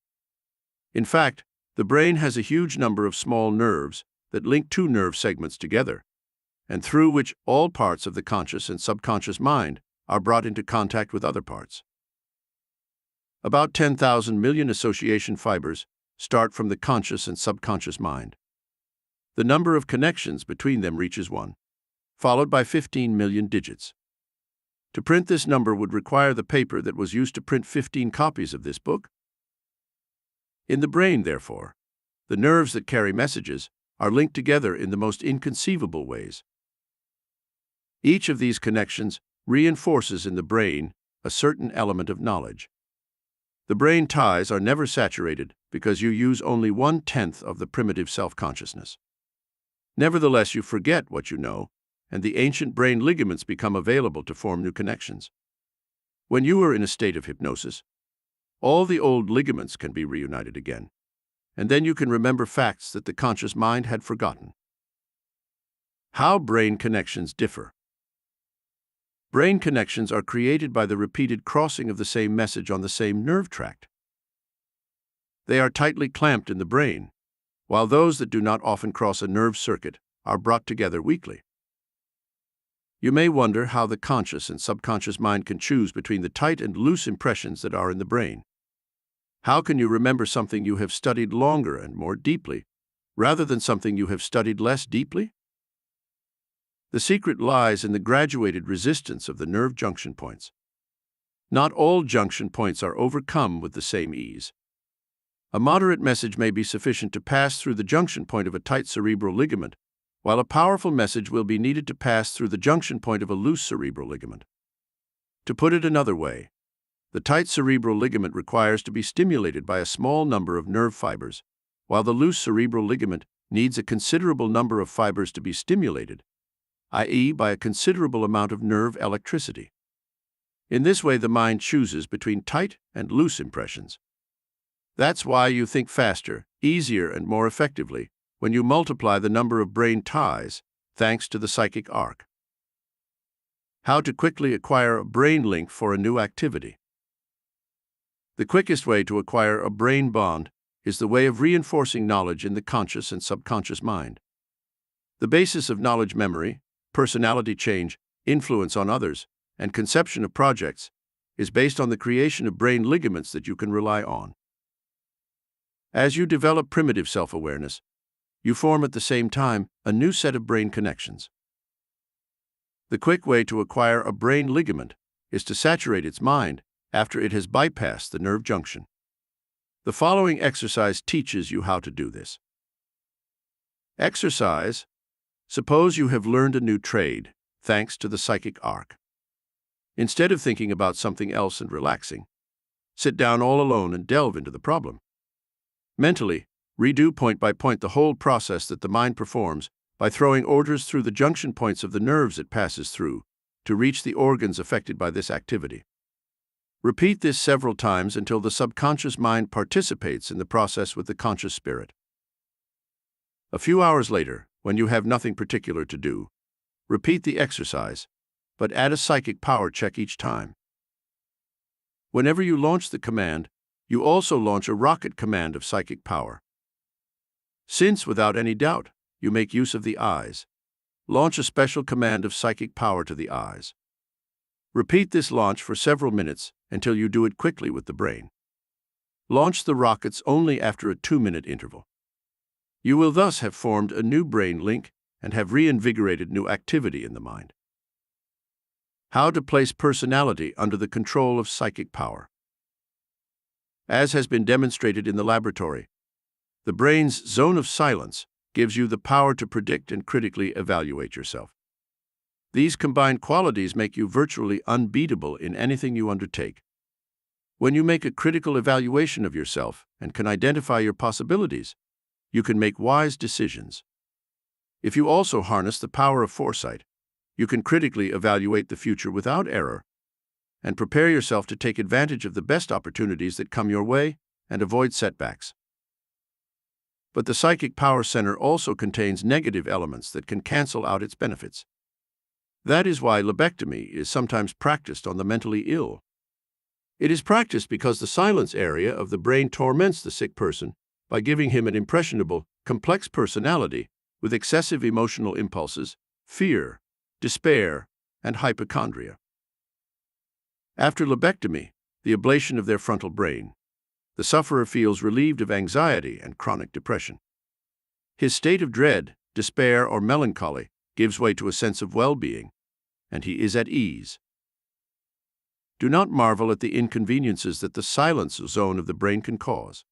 Speaker 1: In fact, the brain has a huge number of small nerves that link 2 nerve segments together, and through which all parts of the conscious and subconscious mind are brought into contact with other parts. About 10,000 million association fibers start from the conscious and subconscious mind. The number of connections between them reaches 1, followed by 15 million digits. To print this number would require the paper that was used to print 15 copies of this book. In the brain, therefore, the nerves that carry messages are linked together in the most inconceivable ways. Each of these connections reinforces in the brain a certain element of knowledge. The brain ties are never saturated because you use only 1/10 of the primitive self-consciousness. Nevertheless, you forget what you know, and the ancient brain ligaments become available to form new connections. When you are in a state of hypnosis, all the old ligaments can be reunited again, and then you can remember facts that the conscious mind had forgotten. How brain connections differ. Brain connections are created by the repeated crossing of the same message on the same nerve tract. They are tightly clamped in the brain, while those that do not often cross a nerve circuit are brought together weakly. You may wonder how the conscious and subconscious mind can choose between the tight and loose impressions that are in the brain. How can you remember something you have studied longer and more deeply, rather than something you have studied less deeply? The secret lies in the graduated resistance of the nerve junction points. Not all junction points are overcome with the same ease. A moderate message may be sufficient to pass through the junction point of a tight cerebral ligament, while a powerful message will be needed to pass through the junction point of a loose cerebral ligament. To put it another way, the tight cerebral ligament requires to be stimulated by a small number of nerve fibers, while the loose cerebral ligament needs a considerable number of fibers to be stimulated, i.e., by a considerable amount of nerve electricity. In this way, the mind chooses between tight and loose impressions. That's why you think faster, easier, and more effectively when you multiply the number of brain ties, thanks to the psychic arc. How to quickly acquire a brain link for a new activity. The quickest way to acquire a brain bond is the way of reinforcing knowledge in the conscious and subconscious mind. The basis of knowledge memory, personality change, influence on others, and conception of projects is based on the creation of brain ligaments that you can rely on. As you develop primitive self-awareness, you form at the same time a new set of brain connections. The quick way to acquire a brain ligament is to saturate its mind after it has bypassed the nerve junction. The following exercise teaches you how to do this. Exercise: suppose you have learned a new trade, thanks to the psychic arc. Instead of thinking about something else and relaxing, sit down all alone and delve into the problem. Mentally, redo point by point the whole process that the mind performs by throwing orders through the junction points of the nerves it passes through to reach the organs affected by this activity. Repeat this several times until the subconscious mind participates in the process with the conscious spirit. A few hours later, when you have nothing particular to do, repeat the exercise, but add a psychic power check each time. Whenever you launch the command, you also launch a rocket command of psychic power. Since, without any doubt, you make use of the eyes, launch a special command of psychic power to the eyes. Repeat this launch for several minutes until you do it quickly with the brain. Launch the rockets only after a 2-minute interval. You will thus have formed a new brain link and have reinvigorated new activity in the mind. How to place personality under the control of psychic power. As has been demonstrated in the laboratory, the brain's zone of silence gives you the power to predict and critically evaluate yourself. These combined qualities make you virtually unbeatable in anything you undertake. When you make a critical evaluation of yourself and can identify your possibilities, you can make wise decisions. If you also harness the power of foresight, you can critically evaluate the future without error and prepare yourself to take advantage of the best opportunities that come your way and avoid setbacks. But the psychic power center also contains negative elements that can cancel out its benefits. That is why lobectomy is sometimes practiced on the mentally ill. It is practiced because the silence area of the brain torments the sick person by giving him an impressionable, complex personality with excessive emotional impulses, fear, despair, and hypochondria. After lobectomy, the ablation of their frontal brain, the sufferer feels relieved of anxiety and chronic depression. His state of dread, despair, or melancholy gives way to a sense of well-being, and he is at ease. Do not marvel at the inconveniences that the silence zone of the brain can cause.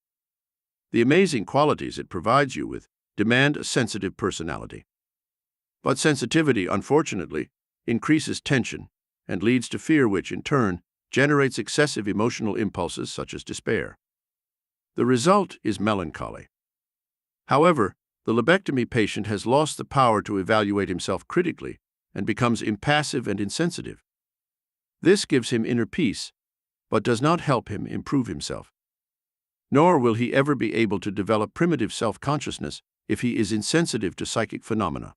Speaker 1: The amazing qualities it provides you with demand a sensitive personality. But sensitivity, unfortunately, increases tension and leads to fear, which, in turn, generates excessive emotional impulses such as despair. The result is melancholy. However, the lobectomy patient has lost the power to evaluate himself critically and becomes impassive and insensitive. This gives him inner peace, but does not help him improve himself. Nor will he ever be able to develop primitive self-consciousness if he is insensitive to psychic phenomena.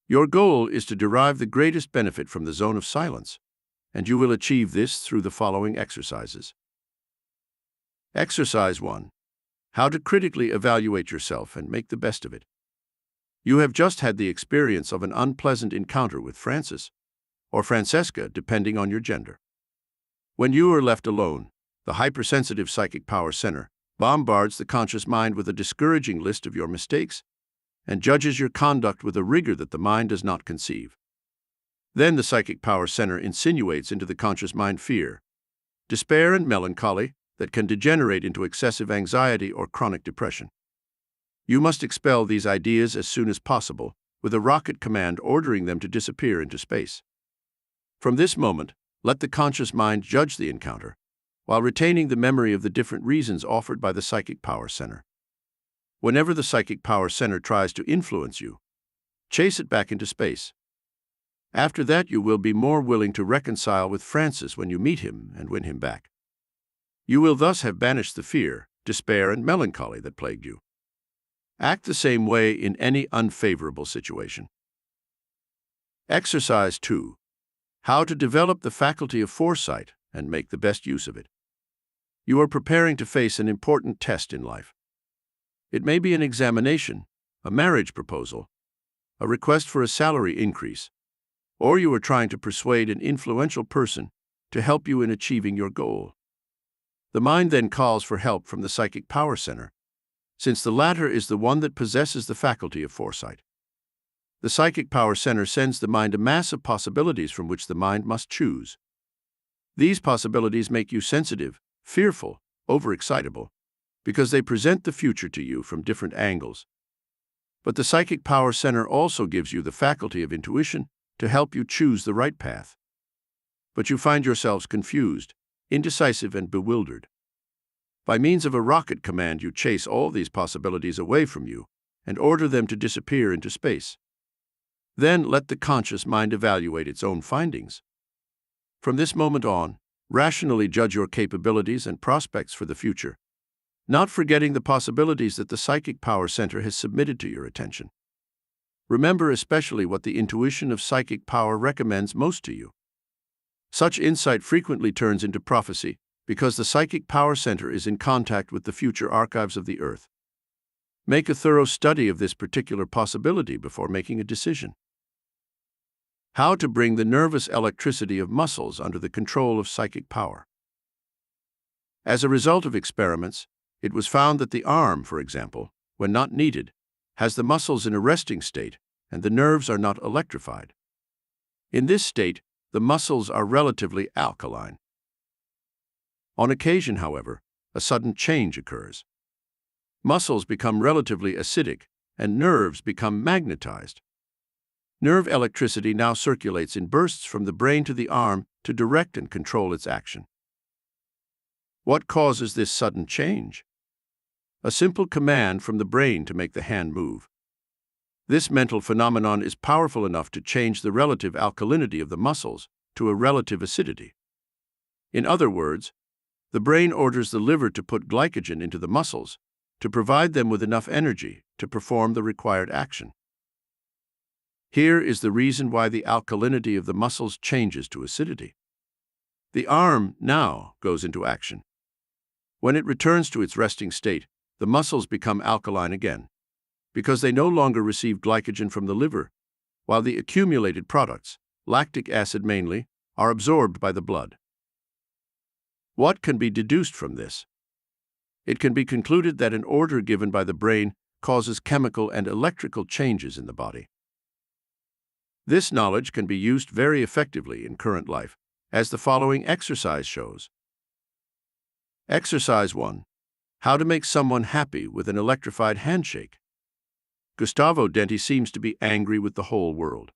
Speaker 1: Your goal is to derive the greatest benefit from the zone of silence, and you will achieve this through the following exercises. Exercise 1. How to critically evaluate yourself and make the best of it. You have just had the experience of an unpleasant encounter with Francis, or Francesca, depending on your gender. When you are left alone, the hypersensitive psychic power center bombards the conscious mind with a discouraging list of your mistakes and judges your conduct with a rigor that the mind does not conceive. Then the psychic power center insinuates into the conscious mind fear, despair, and melancholy that can degenerate into excessive anxiety or chronic depression. You must expel these ideas as soon as possible, with a rocket command ordering them to disappear into space. From this moment, let the conscious mind judge the encounter, while retaining the memory of the different reasons offered by the psychic power center. Whenever the psychic power center tries to influence you, chase it back into space. After that, you will be more willing to reconcile with Francis when you meet him and win him back. You will thus have banished the fear, despair, and melancholy that plagued you. Act the same way in any unfavorable situation. Exercise 2. How to develop the faculty of foresight and make the best use of it. You are preparing to face an important test in life. It may be an examination, a marriage proposal, a request for a salary increase, or you are trying to persuade an influential person to help you in achieving your goal. The mind then calls for help from the psychic power center, since the latter is the one that possesses the faculty of foresight. The psychic power center sends the mind a mass of possibilities from which the mind must choose. These possibilities make you sensitive, fearful, overexcitable, because they present the future to you from different angles. But the psychic power center also gives you the faculty of intuition to help you choose the right path. But you find yourselves confused, indecisive, and bewildered. By means of a rocket command, you chase all these possibilities away from you and order them to disappear into space. Then let the conscious mind evaluate its own findings. From this moment on, rationally judge your capabilities and prospects for the future, not forgetting the possibilities that the psychic power center has submitted to your attention. Remember especially what the intuition of psychic power recommends most to you. Such insight frequently turns into prophecy because the psychic power center is in contact with the future archives of the Earth. Make a thorough study of this particular possibility before making a decision. How to bring the nervous electricity of muscles under the control of psychic power. As a result of experiments, it was found that the arm, for example, when not needed, has the muscles in a resting state and the nerves are not electrified. In this state, the muscles are relatively alkaline. On occasion, however, a sudden change occurs. Muscles become relatively acidic and nerves become magnetized. Nerve electricity now circulates in bursts from the brain to the arm to direct and control its action. What causes this sudden change? A simple command from the brain to make the hand move. This mental phenomenon is powerful enough to change the relative alkalinity of the muscles to a relative acidity. In other words, the brain orders the liver to put glycogen into the muscles to provide them with enough energy to perform the required action. Here is the reason why the alkalinity of the muscles changes to acidity. The arm now goes into action. When it returns to its resting state, the muscles become alkaline again, because they no longer receive glycogen from the liver, while the accumulated products, lactic acid mainly, are absorbed by the blood. What can be deduced from this? It can be concluded that an order given by the brain causes chemical and electrical changes in the body. This knowledge can be used very effectively in current life, as the following exercise shows. Exercise 1. How to make someone happy with an electrified handshake. Gustavo Denti seems to be angry with the whole world.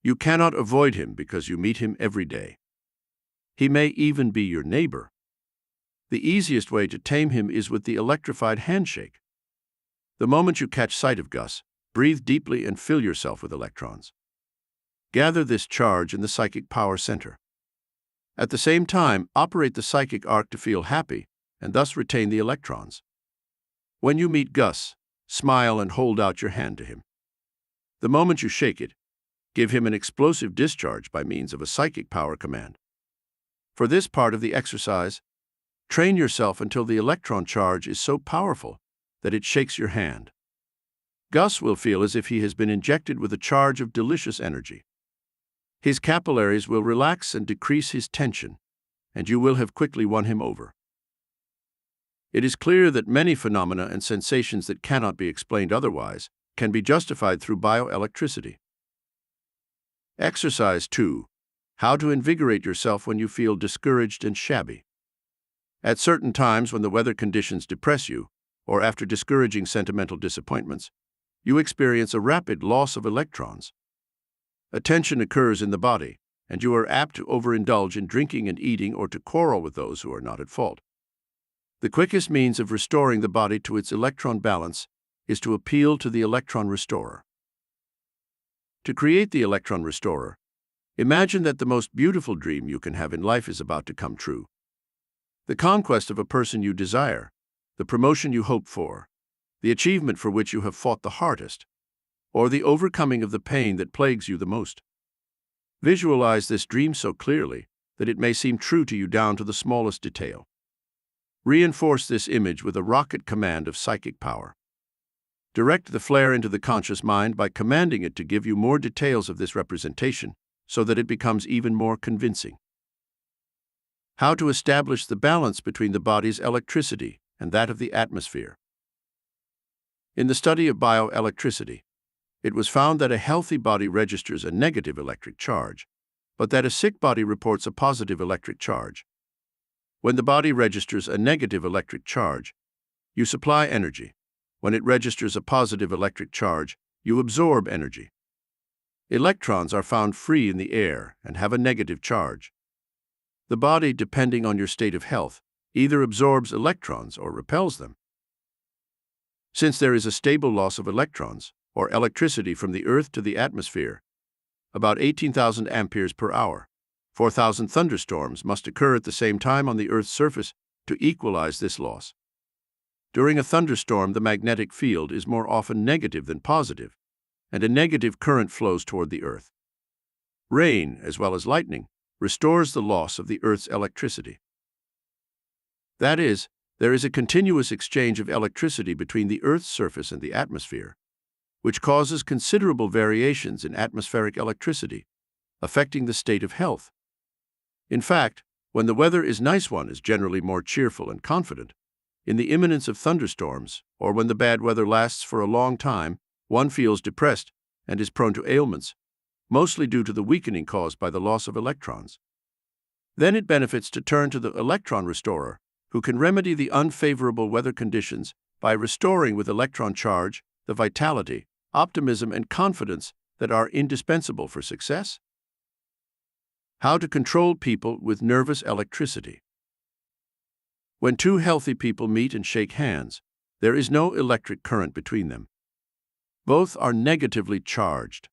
Speaker 1: You cannot avoid him because you meet him every day. He may even be your neighbor. The easiest way to tame him is with the electrified handshake. The moment you catch sight of Gus, breathe deeply and fill yourself with electrons. Gather this charge in the psychic power center. At the same time, operate the psychic arc to feel happy and thus retain the electrons. When you meet Gus, smile and hold out your hand to him. The moment you shake it, give him an explosive discharge by means of a psychic power command. For this part of the exercise, train yourself until the electron charge is so powerful that it shakes your hand. Gus will feel as if he has been injected with a charge of delicious energy. His capillaries will relax and decrease his tension, and you will have quickly won him over. It is clear that many phenomena and sensations that cannot be explained otherwise can be justified through bioelectricity. Exercise 2. How to invigorate yourself when you feel discouraged and shabby. At certain times when the weather conditions depress you, or after discouraging sentimental disappointments, you experience a rapid loss of electrons. A tension occurs in the body, and you are apt to overindulge in drinking and eating or to quarrel with those who are not at fault. The quickest means of restoring the body to its electron balance is to appeal to the electron restorer. To create the electron restorer, imagine that the most beautiful dream you can have in life is about to come true. The conquest of a person you desire, the promotion you hope for, the achievement for which you have fought the hardest, or the overcoming of the pain that plagues you the most. Visualize this dream so clearly that it may seem true to you down to the smallest detail. Reinforce this image with a rocket command of psychic power. Direct the flare into the conscious mind by commanding it to give you more details of this representation so that it becomes even more convincing. How to establish the balance between the body's electricity and that of the atmosphere. In the study of bioelectricity, it was found that a healthy body registers a negative electric charge, but that a sick body reports a positive electric charge. When the body registers a negative electric charge, you supply energy. When it registers a positive electric charge, you absorb energy. Electrons are found free in the air and have a negative charge. The body, depending on your state of health, either absorbs electrons or repels them. Since there is a stable loss of electrons, or electricity from the Earth to the atmosphere, about 18,000 amperes per hour, 4,000 thunderstorms must occur at the same time on the Earth's surface to equalize this loss. During a thunderstorm, the magnetic field is more often negative than positive, and a negative current flows toward the Earth. Rain, as well as lightning, restores the loss of the Earth's electricity. That is, there is a continuous exchange of electricity between the Earth's surface and the atmosphere, which causes considerable variations in atmospheric electricity, affecting the state of health. In fact, when the weather is nice, one is generally more cheerful and confident. In the imminence of thunderstorms, or when the bad weather lasts for a long time, one feels depressed and is prone to ailments, mostly due to the weakening caused by the loss of electrons. Then it benefits to turn to the electron restorer, who can remedy the unfavorable weather conditions by restoring with electron charge the vitality, optimism, and confidence that are indispensable for success. How to control people with nervous electricity. When two healthy people meet and shake hands, there is no electric current between them. Both are negatively charged.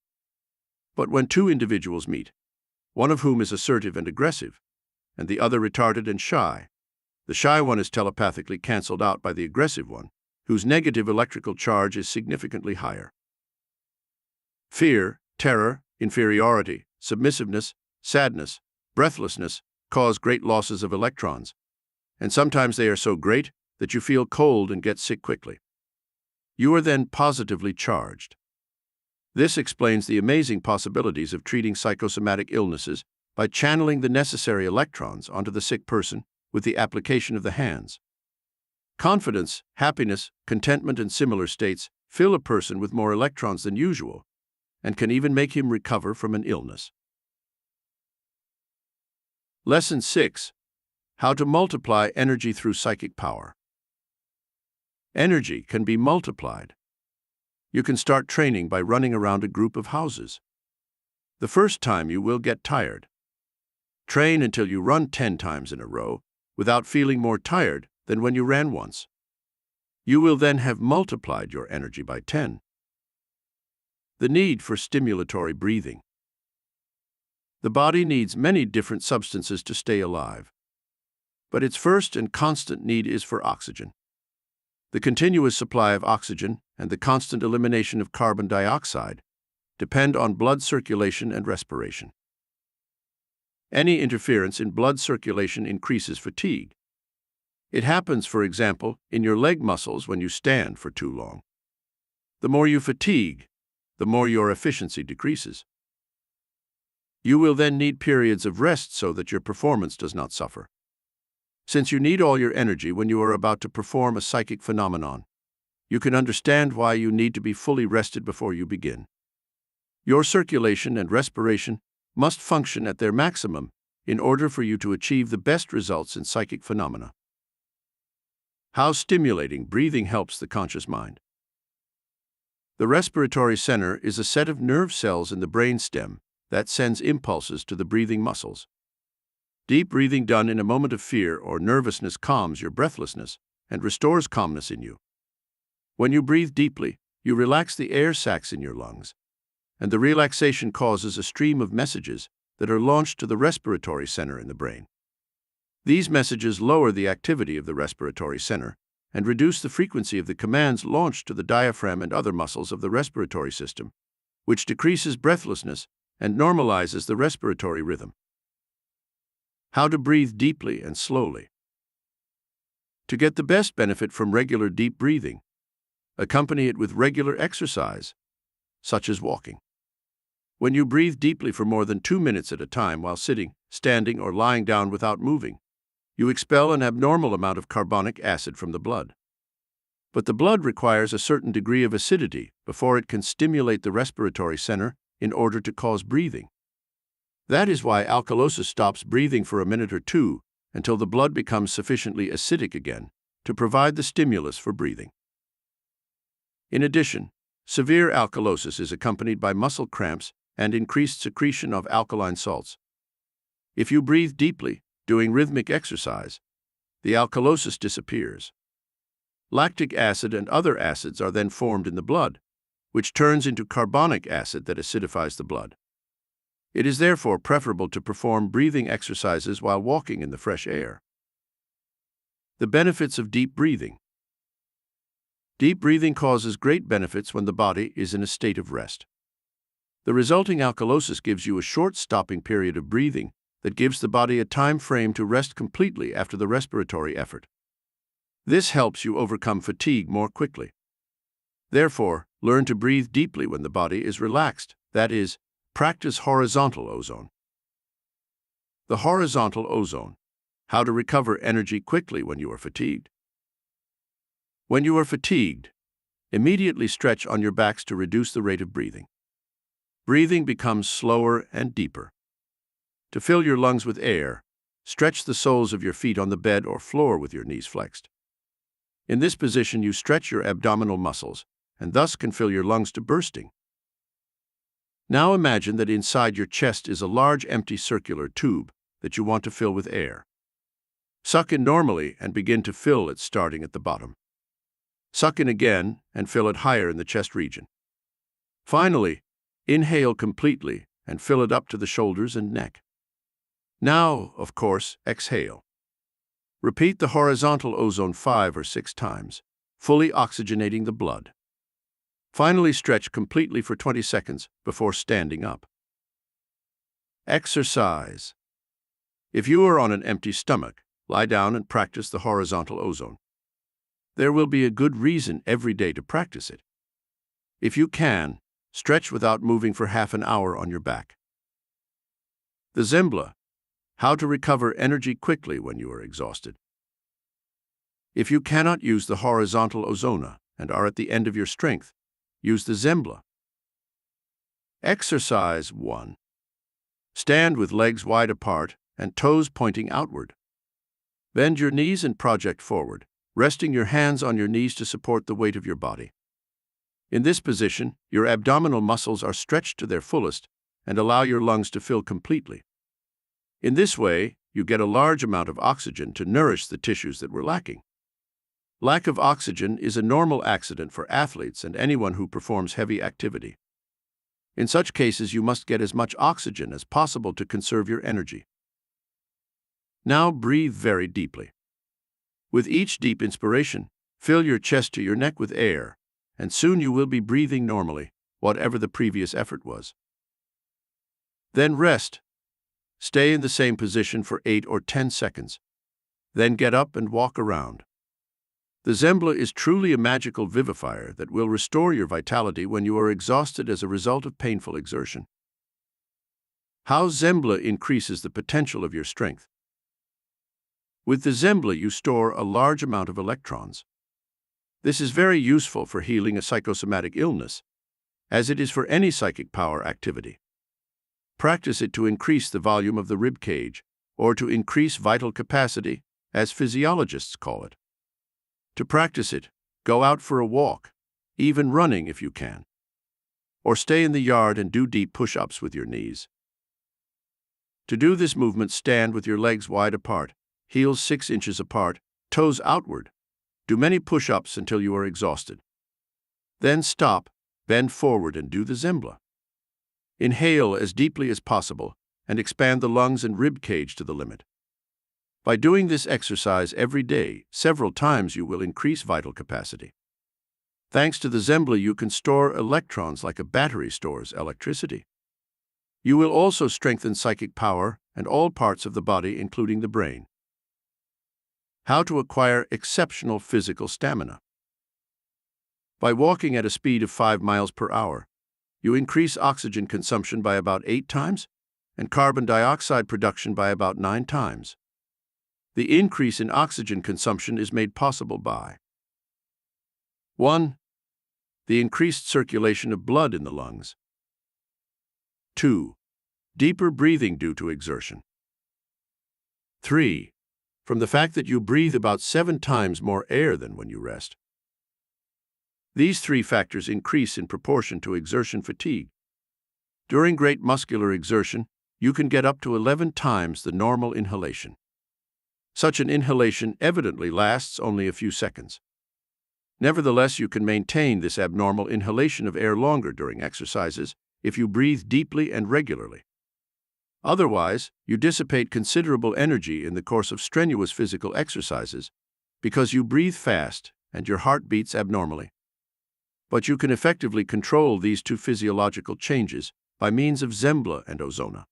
Speaker 1: But when two individuals meet, one of whom is assertive and aggressive, and the other retarded and shy, the shy one is telepathically cancelled out by the aggressive one, whose negative electrical charge is significantly higher. Fear, terror, inferiority, submissiveness, sadness, breathlessness cause great losses of electrons, and sometimes they are so great that you feel cold and get sick quickly. You are then positively charged. This explains the amazing possibilities of treating psychosomatic illnesses by channeling the necessary electrons onto the sick person with the application of the hands. Confidence, happiness, contentment, and similar states fill a person with more electrons than usual and can even make him recover from an illness. Lesson 6. How to multiply energy through psychic power. Energy can be multiplied. You can start training by running around a group of houses. The first time you will get tired. Train until you run 10 times in a row without feeling more tired than when you ran once. You will then have multiplied your energy by 10. The need for stimulatory breathing. The body needs many different substances to stay alive, but its first and constant need is for oxygen. The continuous supply of oxygen and the constant elimination of carbon dioxide depend on blood circulation and respiration. Any interference in blood circulation increases fatigue. It happens, for example, in your leg muscles when you stand for too long. The more you fatigue, the more your efficiency decreases. You will then need periods of rest so that your performance does not suffer. Since you need all your energy when you are about to perform a psychic phenomenon, you can understand why you need to be fully rested before you begin. Your circulation and respiration must function at their maximum in order for you to achieve the best results in psychic phenomena. How stimulating breathing helps the conscious mind. The respiratory center is a set of nerve cells in the brain stem that sends impulses to the breathing muscles. Deep breathing done in a moment of fear or nervousness calms your breathlessness and restores calmness in you. When you breathe deeply, you relax the air sacs in your lungs, and the relaxation causes a stream of messages that are launched to the respiratory center in the brain. These messages lower the activity of the respiratory center and reduce the frequency of the commands launched to the diaphragm and other muscles of the respiratory system, which decreases breathlessness and normalizes the respiratory rhythm. How to breathe deeply and slowly. To get the best benefit from regular deep breathing, accompany it with regular exercise, such as walking. When you breathe deeply for more than 2 minutes at a time while sitting, standing, or lying down without moving, you expel an abnormal amount of carbonic acid from the blood. But the blood requires a certain degree of acidity before it can stimulate the respiratory center in order to cause breathing. That is why alkalosis stops breathing for a minute or two until the blood becomes sufficiently acidic again to provide the stimulus for breathing. In addition, severe alkalosis is accompanied by muscle cramps and increased secretion of alkaline salts. If you breathe deeply, doing rhythmic exercise, the alkalosis disappears. Lactic acid and other acids are then formed in the blood, which turns into carbonic acid that acidifies the blood. It is therefore preferable to perform breathing exercises while walking in the fresh air. The benefits of deep breathing. Deep breathing causes great benefits when the body is in a state of rest. The resulting alkalosis gives you a short stopping period of breathing that gives the body a time frame to rest completely after the respiratory effort. This helps you overcome fatigue more quickly. Therefore, learn to breathe deeply when the body is relaxed, that is, practice horizontal ozone. The horizontal ozone. How to recover energy quickly when you are fatigued. When you are fatigued, immediately stretch on your backs to reduce the rate of breathing. Breathing becomes slower and deeper. To fill your lungs with air, stretch the soles of your feet on the bed or floor with your knees flexed. In this position, you stretch your abdominal muscles and thus can fill your lungs to bursting. Now imagine that inside your chest is a large empty circular tube that you want to fill with air. Suck in normally and begin to fill it starting at the bottom. Suck in again and fill it higher in the chest region. Finally, inhale completely and fill it up to the shoulders and neck. Now, of course, exhale. Repeat the horizontal ozone 5 or 6 times, fully oxygenating the blood. Finally, stretch completely for 20 seconds before standing up. Exercise. If you are on an empty stomach, lie down and practice the horizontal ozone. There will be a good reason every day to practice it. If you can, stretch without moving for half an hour on your back. The Zembla. How to recover energy quickly when you are exhausted. If you cannot use the horizontal ozona and are at the end of your strength, use the Zembla. Exercise 1. Stand with legs wide apart and toes pointing outward. Bend your knees and project forward, resting your hands on your knees to support the weight of your body. In this position, your abdominal muscles are stretched to their fullest and allow your lungs to fill completely. In this way, you get a large amount of oxygen to nourish the tissues that were lacking. Lack of oxygen is a normal accident for athletes and anyone who performs heavy activity. In such cases, you must get as much oxygen as possible to conserve your energy. Now breathe very deeply. With each deep inspiration, fill your chest to your neck with air, and soon you will be breathing normally, whatever the previous effort was. Then rest. Stay in the same position for 8 or 10 seconds. Then get up and walk around. The Zembla is truly a magical vivifier that will restore your vitality when you are exhausted as a result of painful exertion. How Zembla increases the potential of your strength. With the Zembla, you store a large amount of electrons. This is very useful for healing a psychosomatic illness, as it is for any psychic power activity. Practice it to increase the volume of the rib cage, or to increase vital capacity, as physiologists call it. To practice it, go out for a walk, even running if you can. Or stay in the yard and do deep push-ups with your knees. To do this movement, stand with your legs wide apart, heels 6 inches apart, toes outward. Do many push-ups until you are exhausted. Then stop, bend forward and do the Zembla. Inhale as deeply as possible and expand the lungs and rib cage to the limit. By doing this exercise every day, several times, you will increase vital capacity. Thanks to the Zembla, you can store electrons like a battery stores electricity. You will also strengthen psychic power and all parts of the body, including the brain. How to acquire exceptional physical stamina? By walking at a speed of 5 miles per hour, you increase oxygen consumption by about 8 times and carbon dioxide production by about 9 times. The increase in oxygen consumption is made possible by 1. The increased circulation of blood in the lungs. 2. Deeper breathing due to exertion. 3. From the fact that you breathe about 7 times more air than when you rest. These 3 factors increase in proportion to exertion fatigue. During great muscular exertion, you can get up to 11 times the normal inhalation. Such an inhalation evidently lasts only a few seconds. Nevertheless, you can maintain this abnormal inhalation of air longer during exercises if you breathe deeply and regularly. Otherwise, you dissipate considerable energy in the course of strenuous physical exercises because you breathe fast and your heart beats abnormally. But you can effectively control these 2 physiological changes by means of Zembla and Ozona.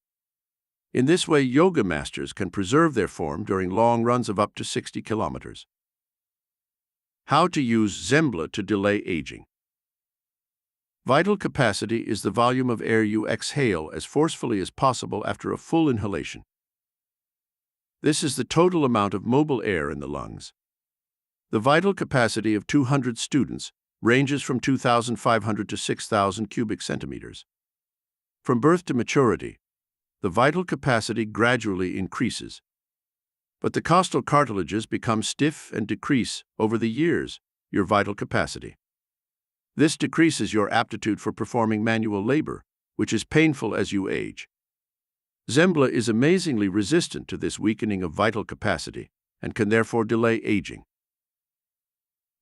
Speaker 1: In this way, yoga masters can preserve their form during long runs of up to 60 kilometers. How to use Zembla to delay aging. Vital capacity is the volume of air you exhale as forcefully as possible after a full inhalation. This is the total amount of mobile air in the lungs. The vital capacity of 200 students ranges from 2,500 to 6,000 cubic centimeters. From birth to maturity, the vital capacity gradually increases, but the costal cartilages become stiff and decrease over the years your vital capacity. This decreases your aptitude for performing manual labor, which is painful as you age. Zembla is amazingly resistant to this weakening of vital capacity and can therefore delay aging.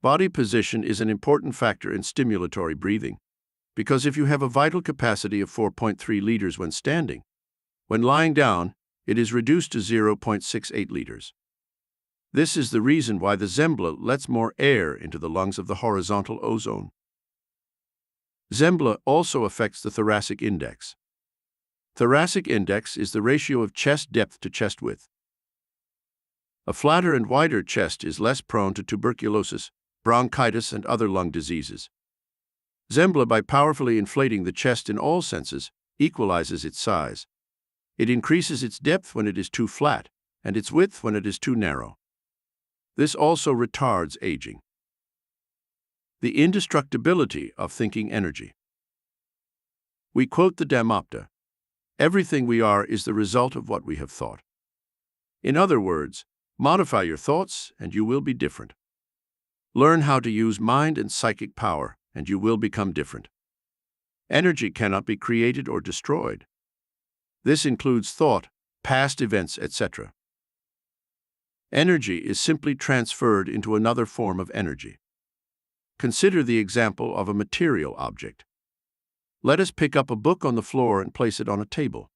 Speaker 1: Body position is an important factor in stimulatory breathing, because if you have a vital capacity of 4.3 liters when standing, when lying down, it is reduced to 0.68 liters. This is the reason why the Zembla lets more air into the lungs of the horizontal ozone. Zembla also affects the thoracic index. Thoracic index is the ratio of chest depth to chest width. A flatter and wider chest is less prone to tuberculosis, bronchitis, and other lung diseases. Zembla, by powerfully inflating the chest in all senses, equalizes its size. It increases its depth when it is too flat, and its width when it is too narrow. This also retards aging. The indestructibility of thinking energy. We quote the Dhammapta, "Everything we are is the result of what we have thought." In other words, modify your thoughts and you will be different. Learn how to use mind and psychic power and you will become different. Energy cannot be created or destroyed. This includes thought, past events, etc. Energy is simply transferred into another form of energy. Consider the example of a material object. Let us pick up a book on the floor and place it on a table.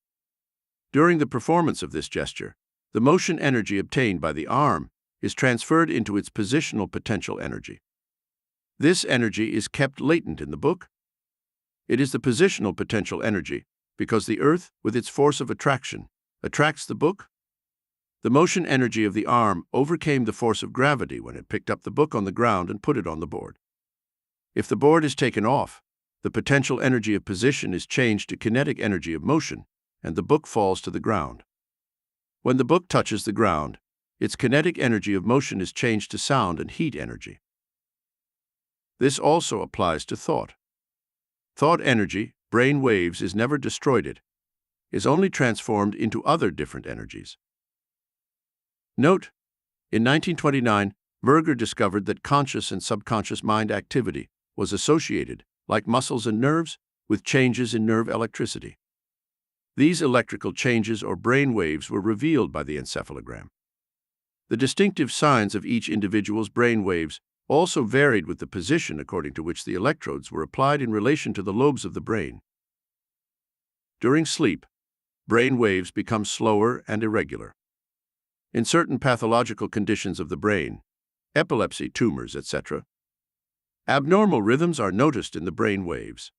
Speaker 1: During the performance of this gesture, the motion energy obtained by the arm is transferred into its positional potential energy. This energy is kept latent in the book. It is the positional potential energy because the earth, with its force of attraction, attracts the book. The motion energy of the arm overcame the force of gravity when it picked up the book on the ground and put it on the board. If the board is taken off, the potential energy of position is changed to kinetic energy of motion, and the book falls to the ground. When the book touches the ground, its kinetic energy of motion is changed to sound and heat energy. This also applies to thought. Thought energy, brain waves, is never destroyed. It is only transformed into other different energies. Note, in 1929, Berger discovered that conscious and subconscious mind activity was associated, like muscles and nerves, with changes in nerve electricity. These electrical changes or brain waves were revealed by the encephalogram. The distinctive signs of each individual's brain waves also varied with the position according to which the electrodes were applied in relation to the lobes of the brain. During sleep, brain waves become slower and irregular. In certain pathological conditions of the brain, epilepsy, tumors, etc., abnormal rhythms are noticed in the brain waves.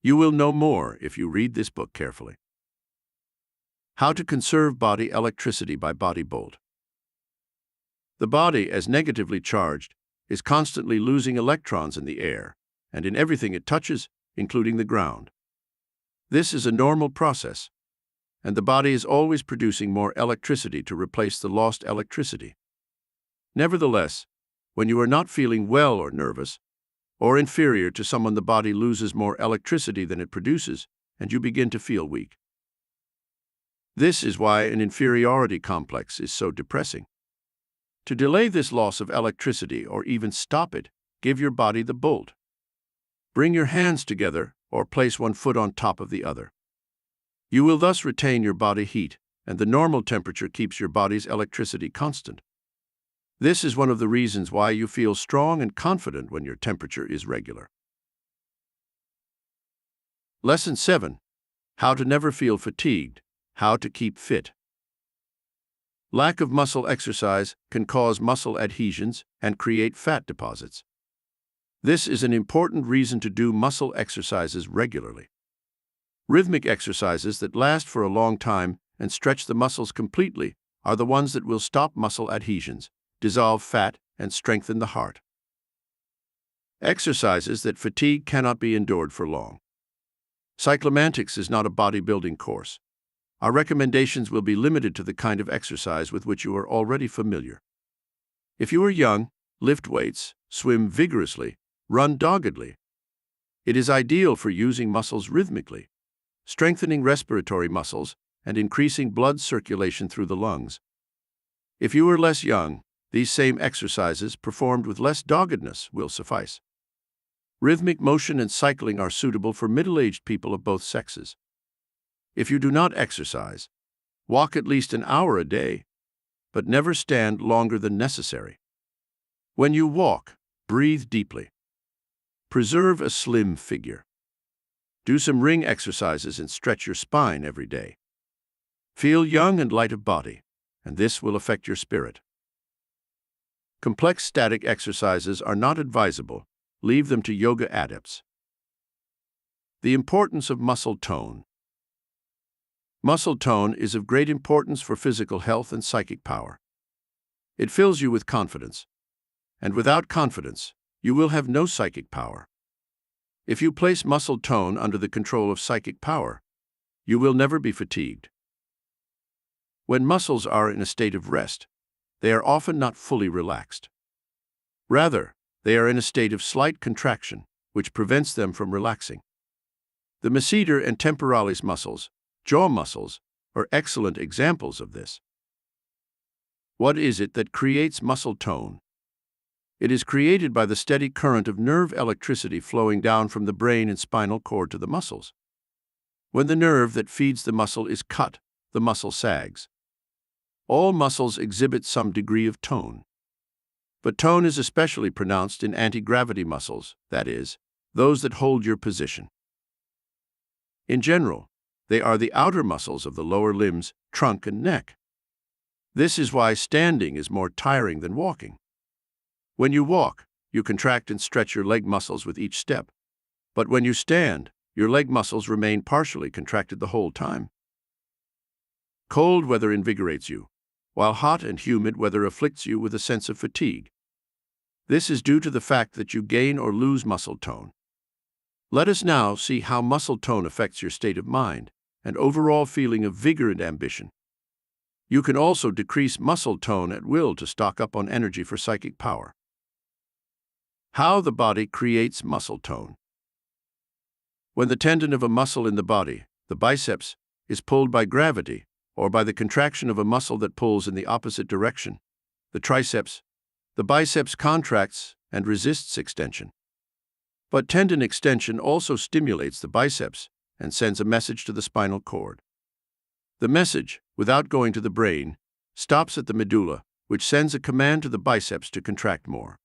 Speaker 1: You will know more if you read this book carefully. How to conserve body electricity by body bolt. The body, as negatively charged, is constantly losing electrons in the air and in everything it touches, including the ground. This is a normal process, and the body is always producing more electricity to replace the lost electricity. Nevertheless, when you are not feeling well or nervous, or inferior to someone, the body loses more electricity than it produces, and you begin to feel weak. This is why an inferiority complex is so depressing. To delay this loss of electricity or even stop it, give your body the bolt. Bring your hands together or place one foot on top of the other. You will thus retain your body heat, and the normal temperature keeps your body's electricity constant. This is one of the reasons why you feel strong and confident when your temperature is regular. Lesson 7. How to never feel fatigued. How to keep fit. Lack of muscle exercise can cause muscle adhesions and create fat deposits. This is an important reason to do muscle exercises regularly. Rhythmic exercises that last for a long time and stretch the muscles completely are the ones that will stop muscle adhesions, dissolve fat, and strengthen the heart. Exercises that fatigue cannot be endured for long. Cyclomancy is not a bodybuilding course. Our recommendations will be limited to the kind of exercise with which you are already familiar. If you are young, lift weights, swim vigorously, run doggedly. It is ideal for using muscles rhythmically, strengthening respiratory muscles, and increasing blood circulation through the lungs. If you are less young, these same exercises, performed with less doggedness, will suffice. Rhythmic motion and cycling are suitable for middle-aged people of both sexes. If you do not exercise, walk at least an hour a day, but never stand longer than necessary. When you walk, breathe deeply. Preserve a slim figure. Do some ring exercises and stretch your spine every day. Feel young and light of body, and this will affect your spirit. Complex static exercises are not advisable. Leave them to yoga adepts. The importance of muscle tone. Muscle tone is of great importance for physical health and psychic power. It fills you with confidence, and without confidence, you will have no psychic power. If you place muscle tone under the control of psychic power, you will never be fatigued. When muscles are in a state of rest, they are often not fully relaxed. Rather, they are in a state of slight contraction, which prevents them from relaxing. The masseter and temporalis muscles, jaw muscles, are excellent examples of this. What is it that creates muscle tone? It is created by the steady current of nerve electricity flowing down from the brain and spinal cord to the muscles. When the nerve that feeds the muscle is cut, the muscle sags. All muscles exhibit some degree of tone. But tone is especially pronounced in anti-gravity muscles, that is, those that hold your position. In general, they are the outer muscles of the lower limbs, trunk, and neck. This is why standing is more tiring than walking. When you walk, you contract and stretch your leg muscles with each step. But when you stand, your leg muscles remain partially contracted the whole time. Cold weather invigorates you, while hot and humid weather afflicts you with a sense of fatigue. This is due to the fact that you gain or lose muscle tone. Let us now see how muscle tone affects your state of mind and overall feeling of vigor and ambition. You can also decrease muscle tone at will to stock up on energy for psychic power. How the body creates muscle tone. When the tendon of a muscle in the body, the biceps, is pulled by gravity or by the contraction of a muscle that pulls in the opposite direction, the triceps, the biceps contracts and resists extension. But tendon extension also stimulates the biceps, and sends a message to the spinal cord. The message, without going to the brain, stops at the medulla, which sends a command to the biceps to contract more.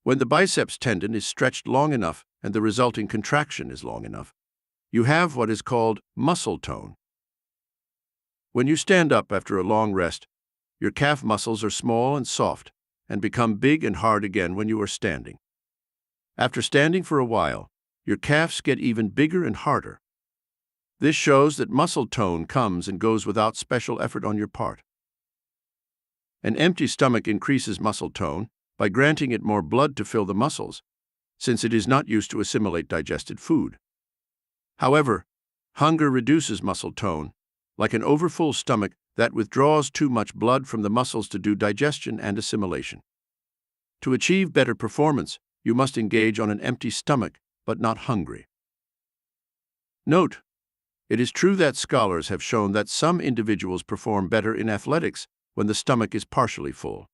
Speaker 1: When the biceps tendon is stretched long enough and the resulting contraction is long enough, you have what is called muscle tone. When you stand up after a long rest, your calf muscles are small and soft and become big and hard again when you are standing. After standing for a while, your calves get even bigger and harder. This shows that muscle tone comes and goes without special effort on your part. An empty stomach increases muscle tone by granting it more blood to fill the muscles, since it is not used to assimilate digested food. However, hunger reduces muscle tone, like an overfull stomach that withdraws too much blood from the muscles to do digestion and assimilation. To achieve better performance, you must engage on an empty stomach, but not hungry. Note, it is true that scholars have shown that some individuals perform better in athletics when the stomach is partially full.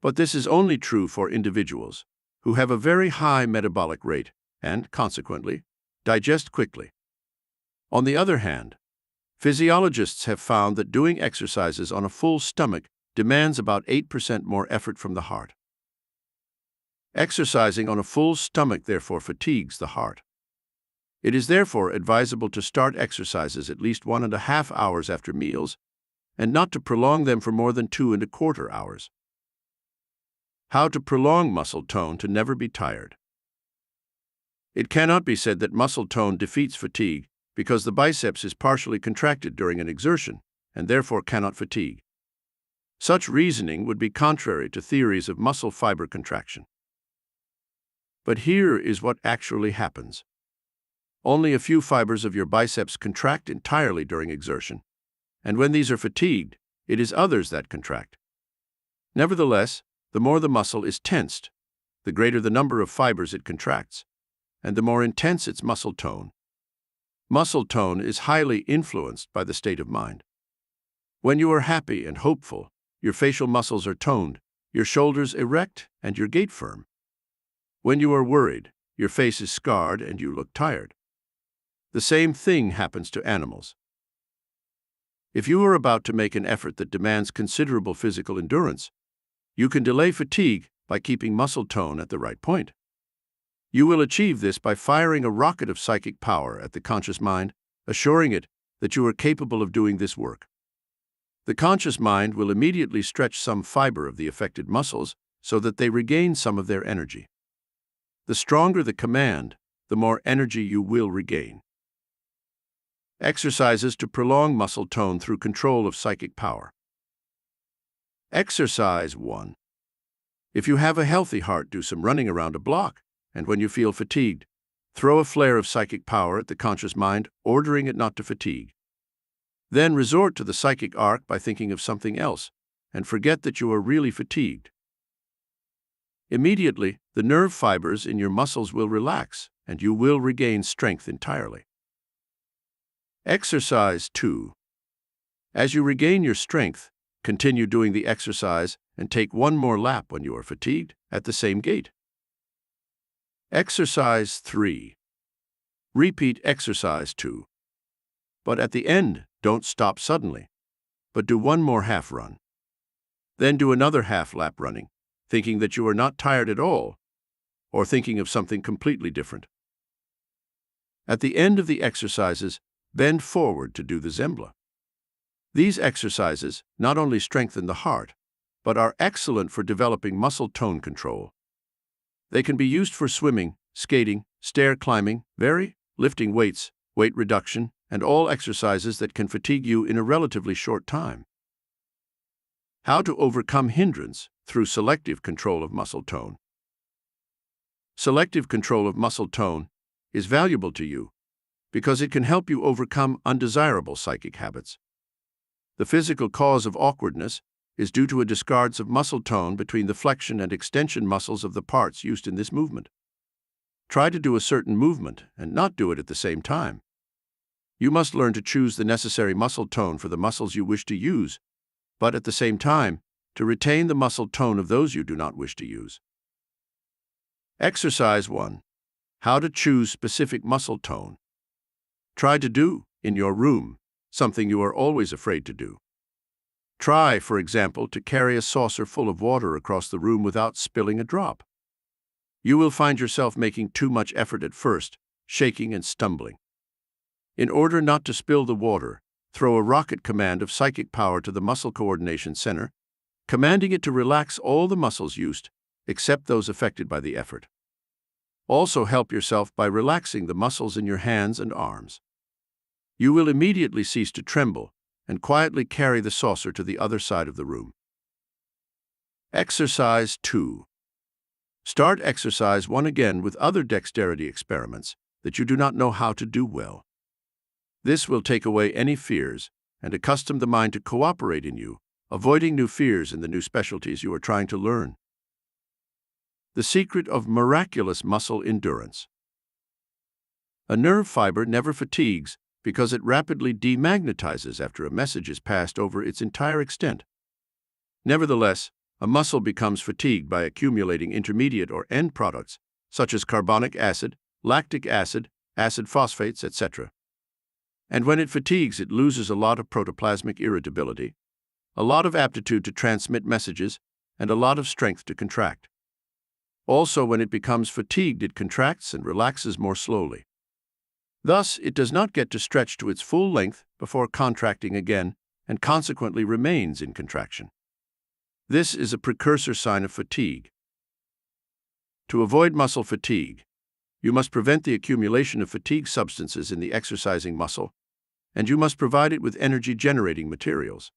Speaker 1: But this is only true for individuals who have a very high metabolic rate and, consequently, digest quickly. On the other hand, physiologists have found that doing exercises on a full stomach demands about 8% more effort from the heart. Exercising on a full stomach therefore fatigues the heart. It is therefore advisable to start exercises at least 1.5 hours after meals, and not to prolong them for more than 2.25 hours. How to prolong muscle tone to never be tired. It cannot be said that muscle tone defeats fatigue because the biceps is partially contracted during an exertion and therefore cannot fatigue. Such reasoning would be contrary to theories of muscle fiber contraction. But here is what actually happens. Only a few fibers of your biceps contract entirely during exertion, and when these are fatigued, it is others that contract. Nevertheless, the more the muscle is tensed, the greater the number of fibers it contracts, and the more intense its muscle tone. Muscle tone is highly influenced by the state of mind. When you are happy and hopeful, your facial muscles are toned, your shoulders erect, and your gait firm. When you are worried, your face is scarred and you look tired. The same thing happens to animals. If you are about to make an effort that demands considerable physical endurance, you can delay fatigue by keeping muscle tone at the right point. You will achieve this by firing a rocket of psychic power at the conscious mind, assuring it that you are capable of doing this work. The conscious mind will immediately stretch some fiber of the affected muscles so that they regain some of their energy. The stronger the command, the more energy you will regain. Exercises to prolong muscle tone through control of psychic power. Exercise 1. If you have a healthy heart, do some running around a block, and when you feel fatigued, throw a flare of psychic power at the conscious mind, ordering it not to fatigue. Then resort to the psychic arc by thinking of something else, and forget that you are really fatigued. Immediately, the nerve fibers in your muscles will relax, and you will regain strength entirely. Exercise 2. As you regain your strength, continue doing the exercise and take one more lap when you are fatigued at the same gait. Exercise 3. Repeat exercise 2. But at the end, don't stop suddenly, but do one more half run. Then do another half lap running, thinking that you are not tired at all, or thinking of something completely different. At the end of the exercises, bend forward to do the Zembla. These exercises not only strengthen the heart, but are excellent for developing muscle tone control. They can be used for swimming, skating, stair climbing, lifting weights, weight reduction, and all exercises that can fatigue you in a relatively short time. How to overcome hindrance through selective control of muscle tone. Selective control of muscle tone is valuable to you because it can help you overcome undesirable psychic habits. The physical cause of awkwardness is due to a discardance of muscle tone between the flexion and extension muscles of the parts used in this movement. Try to do a certain movement and not do it at the same time. You must learn to choose the necessary muscle tone for the muscles you wish to use, but at the same time, to retain the muscle tone of those you do not wish to use. Exercise 1. How to choose specific muscle tone. Try to do, in your room, something you are always afraid to do. Try, for example, to carry a saucer full of water across the room without spilling a drop. You will find yourself making too much effort at first, shaking and stumbling. In order not to spill the water, throw a rocket command of psychic power to the muscle coordination center, commanding it to relax all the muscles used, except those affected by the effort. Also help yourself by relaxing the muscles in your hands and arms. You will immediately cease to tremble and quietly carry the saucer to the other side of the room. Exercise 2. Start exercise 1 again with other dexterity experiments that you do not know how to do well. This will take away any fears and accustom the mind to cooperate in you, avoiding new fears in the new specialties you are trying to learn. The secret of miraculous muscle endurance. A nerve fiber never fatigues because it rapidly demagnetizes after a message is passed over its entire extent. Nevertheless, a muscle becomes fatigued by accumulating intermediate or end products, such as carbonic acid, lactic acid, acid phosphates, etc. And when it fatigues, it loses a lot of protoplasmic irritability, a lot of aptitude to transmit messages, and a lot of strength to contract. Also, when it becomes fatigued, it contracts and relaxes more slowly. Thus, it does not get to stretch to its full length before contracting again, and consequently remains in contraction. This is a precursor sign of fatigue. To avoid muscle fatigue, you must prevent the accumulation of fatigue substances in the exercising muscle, and you must provide it with energy-generating materials.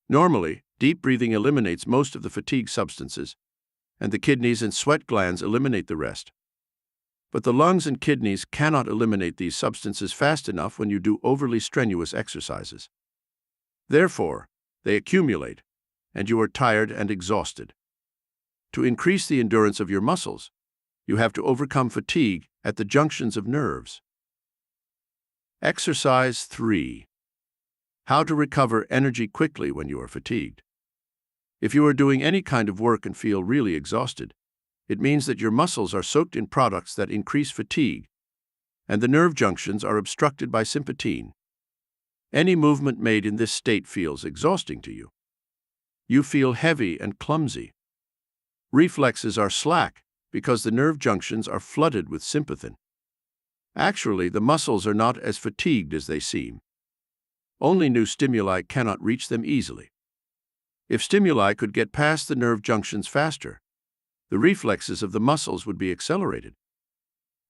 Speaker 1: Normally, deep breathing eliminates most of the fatigue substances, and the kidneys and sweat glands eliminate the rest. But the lungs and kidneys cannot eliminate these substances fast enough when you do overly strenuous exercises. Therefore, they accumulate, and you are tired and exhausted. To increase the endurance of your muscles, you have to overcome fatigue at the junctions of nerves. Exercise 3. How to recover energy quickly when you are fatigued. If you are doing any kind of work and feel really exhausted, it means that your muscles are soaked in products that increase fatigue, and the nerve junctions are obstructed by sympatine. Any movement made in this state feels exhausting to you. You feel heavy and clumsy. Reflexes are slack because the nerve junctions are flooded with sympathin. Actually, the muscles are not as fatigued as they seem. Only new stimuli cannot reach them easily. If stimuli could get past the nerve junctions faster, the reflexes of the muscles would be accelerated.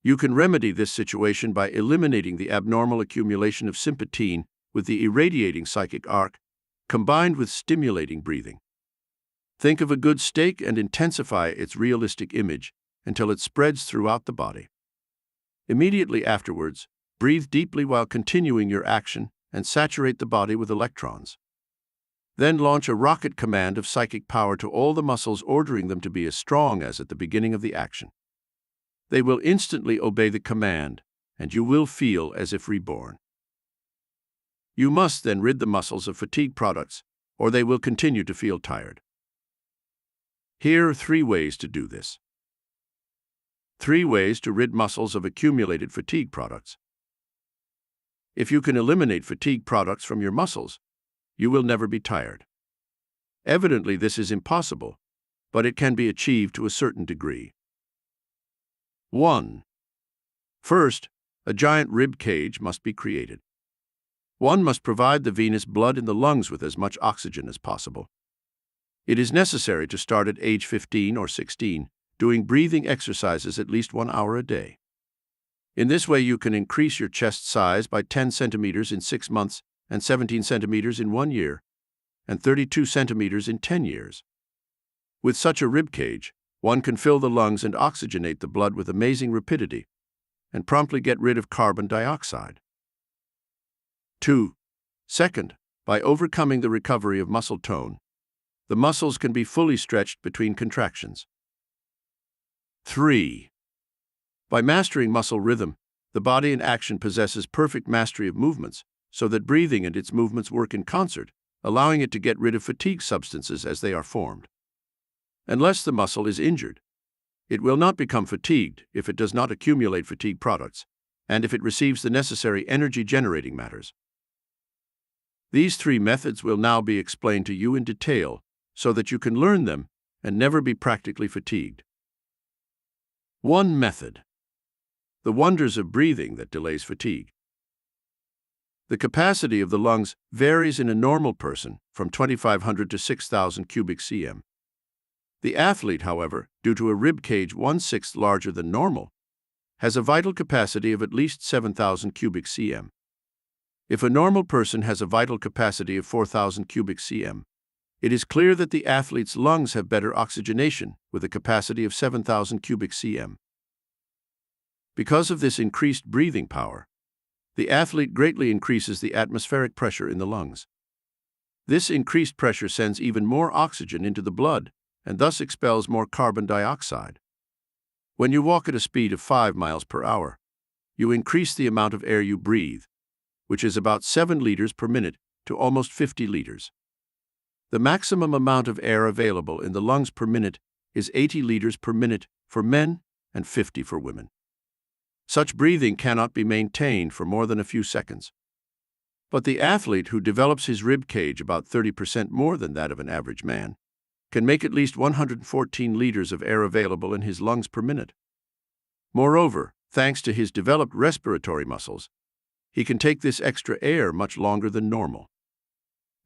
Speaker 1: You can remedy this situation by eliminating the abnormal accumulation of sympatine with the irradiating psychic arc, combined with stimulating breathing. Think of a good steak and intensify its realistic image until it spreads throughout the body. Immediately afterwards, breathe deeply while continuing your action and saturate the body with electrons. Then launch a rocket command of psychic power to all the muscles, ordering them to be as strong as at the beginning of the action. They will instantly obey the command, and you will feel as if reborn. You must then rid the muscles of fatigue products, or they will continue to feel tired. Here are 3 ways to do this. 3 ways to rid muscles of accumulated fatigue products. If you can eliminate fatigue products from your muscles, you will never be tired. Evidently, this is impossible, but it can be achieved to a certain degree. 1. First, a giant rib cage must be created. One must provide the venous blood in the lungs with as much oxygen as possible. It is necessary to start at age 15 or 16, doing breathing exercises at least 1 hour a day. In this way, you can increase your chest size by 10 centimeters in 6 months, and 17 centimeters in 1 year, and 32 centimeters in 10 years. With such a rib cage, one can fill the lungs and oxygenate the blood with amazing rapidity, and promptly get rid of carbon dioxide. 2. Second, by overcoming the recovery of muscle tone, the muscles can be fully stretched between contractions. 3. By mastering muscle rhythm, the body in action possesses perfect mastery of movements, so that breathing and its movements work in concert, allowing it to get rid of fatigue substances as they are formed. Unless the muscle is injured, it will not become fatigued if it does not accumulate fatigue products, and if it receives the necessary energy-generating matters. These three methods will now be explained to you in detail so that you can learn them and never be practically fatigued. 1 method. The wonders of breathing that delays fatigue. The capacity of the lungs varies in a normal person from 2,500 to 6,000 cubic cm. The athlete, however, due to a rib cage 1/6 larger than normal, has a vital capacity of at least 7,000 cubic cm. If a normal person has a vital capacity of 4,000 cubic cm, it is clear that the athlete's lungs have better oxygenation with a capacity of 7,000 cubic cm. Because of this increased breathing power, the athlete greatly increases the atmospheric pressure in the lungs. This increased pressure sends even more oxygen into the blood and thus expels more carbon dioxide. When you walk at a speed of 5 miles per hour, you increase the amount of air you breathe, which is about 7 liters per minute to almost 50 liters. The maximum amount of air available in the lungs per minute is 80 liters per minute for men and 50 for women. Such breathing cannot be maintained for more than a few seconds. But the athlete who develops his rib cage about 30% more than that of an average man can make at least 114 liters of air available in his lungs per minute. Moreover, thanks to his developed respiratory muscles, he can take this extra air much longer than normal.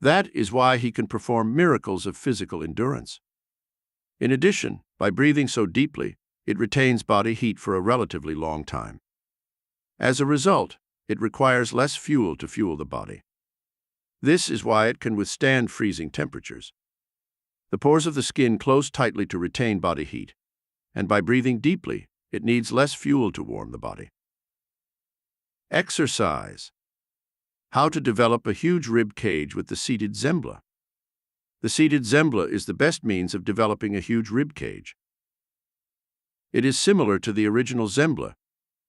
Speaker 1: That is why he can perform miracles of physical endurance. In addition, by breathing so deeply, it retains body heat for a relatively long time. As a result, it requires less fuel to fuel the body. This is why it can withstand freezing temperatures. The pores of the skin close tightly to retain body heat, and by breathing deeply, it needs less fuel to warm the body. Exercise. How to develop a huge rib cage with the seated Zembla. The seated Zembla is the best means of developing a huge rib cage. It is similar to the original Zembla,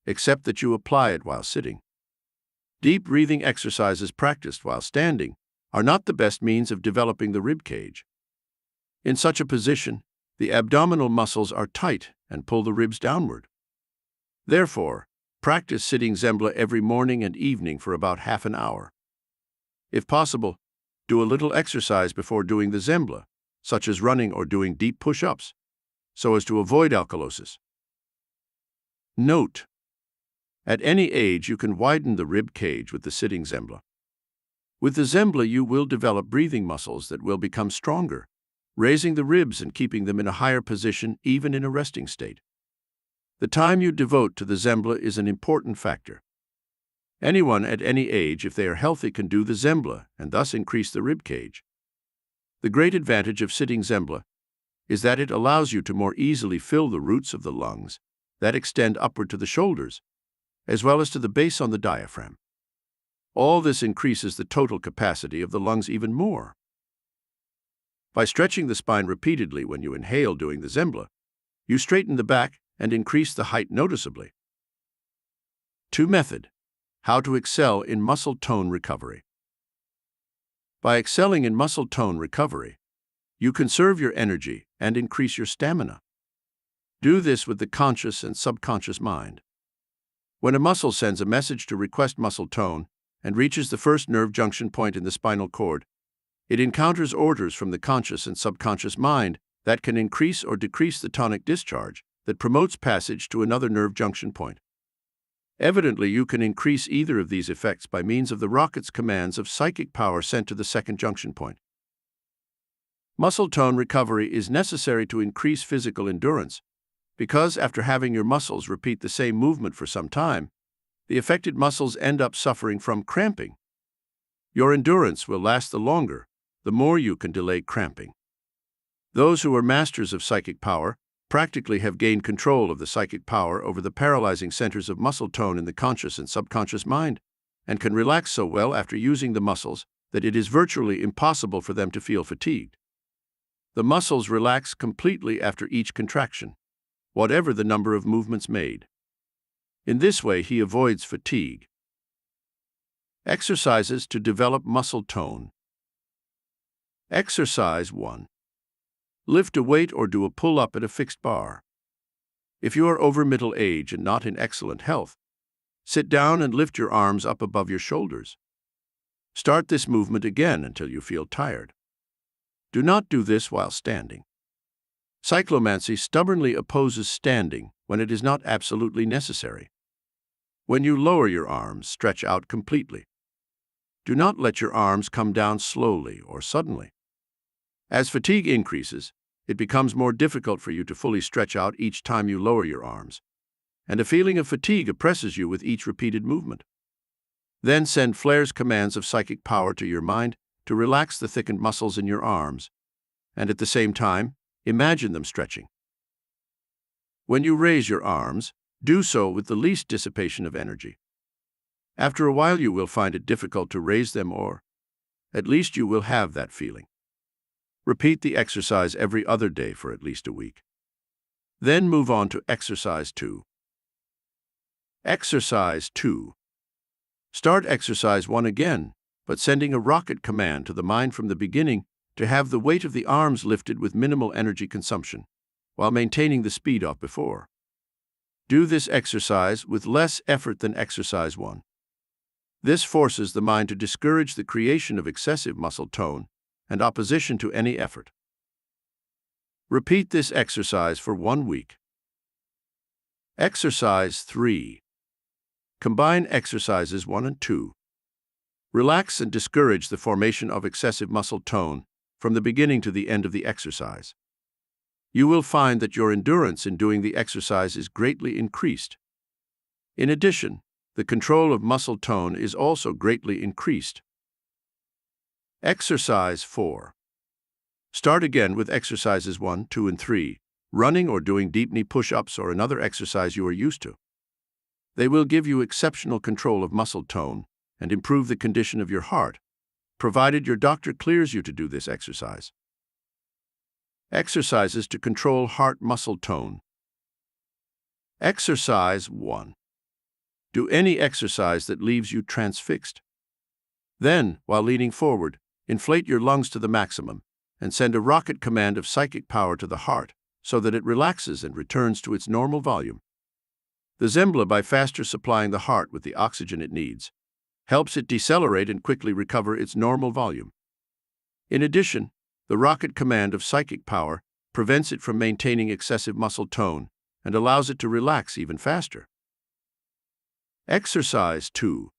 Speaker 1: except that you apply it while sitting. Deep breathing exercises practiced while standing are not the best means of developing the rib cage. In such a position, the abdominal muscles are tight and pull the ribs downward. Therefore, practice sitting Zembla every morning and evening for about half an hour. If possible, do a little exercise before doing the Zembla, such as running or doing deep push-ups, so as to avoid alkalosis. Note: at any age you can widen the rib cage with the sitting Zembla. With the Zembla you will develop breathing muscles that will become stronger, raising the ribs and keeping them in a higher position even in a resting state. The time you devote to the Zembla is an important factor. Anyone at any age, if they are healthy, can do the Zembla and thus increase the rib cage. The great advantage of sitting Zembla is that it allows you to more easily fill the roots of the lungs that extend upward to the shoulders, as well as to the base on the diaphragm. All this increases the total capacity of the lungs even more. By stretching the spine repeatedly when you inhale doing the Zembla, you straighten the back and increase the height noticeably. 2 method. How to excel in muscle tone recovery. By excelling in muscle tone recovery, you conserve your energy and increase your stamina. Do this with the conscious and subconscious mind. When a muscle sends a message to request muscle tone and reaches the first nerve junction point in the spinal cord, it encounters orders from the conscious and subconscious mind that can increase or decrease the tonic discharge that promotes passage to another nerve junction point. Evidently, you can increase either of these effects by means of the rocket's commands of psychic power sent to the second junction point. Muscle tone recovery is necessary to increase physical endurance because after having your muscles repeat the same movement for some time, the affected muscles end up suffering from cramping. Your endurance will last the longer, the more you can delay cramping. Those who are masters of psychic power practically have gained control of the psychic power over the paralyzing centers of muscle tone in the conscious and subconscious mind, and can relax so well after using the muscles that it is virtually impossible for them to feel fatigued. The muscles relax completely after each contraction, whatever the number of movements made. In this way, he avoids fatigue. Exercises to develop muscle tone. Exercise 1. Lift a weight or do a pull-up at a fixed bar. If you are over middle age and not in excellent health, Sit down and lift your arms up above your shoulders. Start this movement again until you feel tired. Do not do this while standing. Cyclomancy stubbornly opposes standing when it is not absolutely necessary. When you lower your arms, stretch out completely. Do not let your arms come down slowly or suddenly. As fatigue increases, it becomes more difficult for you to fully stretch out each time you lower your arms, and a feeling of fatigue oppresses you with each repeated movement. Then send flares commands of psychic power to your mind to relax the thickened muscles in your arms, and at the same time, imagine them stretching. When you raise your arms, do so with the least dissipation of energy. After a while, you will find it difficult to raise them, or at least you will have that feeling. Repeat the exercise every other day for at least a week. Then move on to exercise 2. Exercise 2. Start exercise 1 again, but sending a rocket command to the mind from the beginning to have the weight of the arms lifted with minimal energy consumption, while maintaining the speed of before. Do this exercise with less effort than exercise 1. This forces the mind to discourage the creation of excessive muscle tone and opposition to any effort. Repeat this exercise for 1 week. Exercise 3. Combine exercises 1 and 2. Relax and discourage the formation of excessive muscle tone from the beginning to the end of the exercise. You will find that your endurance in doing the exercise is greatly increased. In addition, the control of muscle tone is also greatly increased. Exercise 4. Start again with exercises 1, 2, and 3, running or doing deep knee push-ups or another exercise you are used to. They will give you exceptional control of muscle tone and improve the condition of your heart, provided your doctor clears you to do this exercise. Exercises to control heart muscle tone. Exercise 1. Do any exercise that leaves you transfixed. Then, while leaning forward, inflate your lungs to the maximum and send a rocket command of psychic power to the heart so that it relaxes and returns to its normal volume. The Zembla, by faster supplying the heart with the oxygen it needs, helps it decelerate and quickly recover its normal volume. In addition, the rocket command of psychic power prevents it from maintaining excessive muscle tone and allows it to relax even faster. Exercise 2.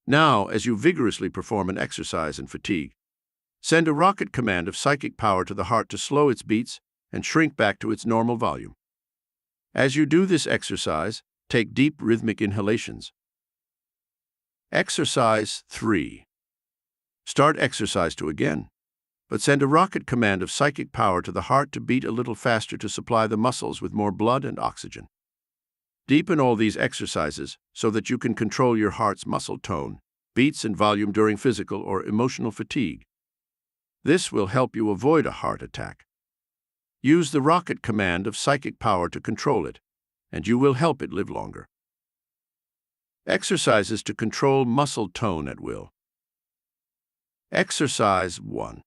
Speaker 1: Now, as you vigorously perform an exercise in fatigue, send a rocket command of psychic power to the heart to slow its beats and shrink back to its normal volume. As you do this exercise, take deep rhythmic inhalations. Exercise 3. Start exercise 2 again, but send a rocket command of psychic power to the heart to beat a little faster to supply the muscles with more blood and oxygen. Deepen all these exercises so that you can control your heart's muscle tone, beats, and volume during physical or emotional fatigue. This will help you avoid a heart attack. Use the rocket command of psychic power to control it, and you will help it live longer. Exercises to control muscle tone at will. Exercise 1.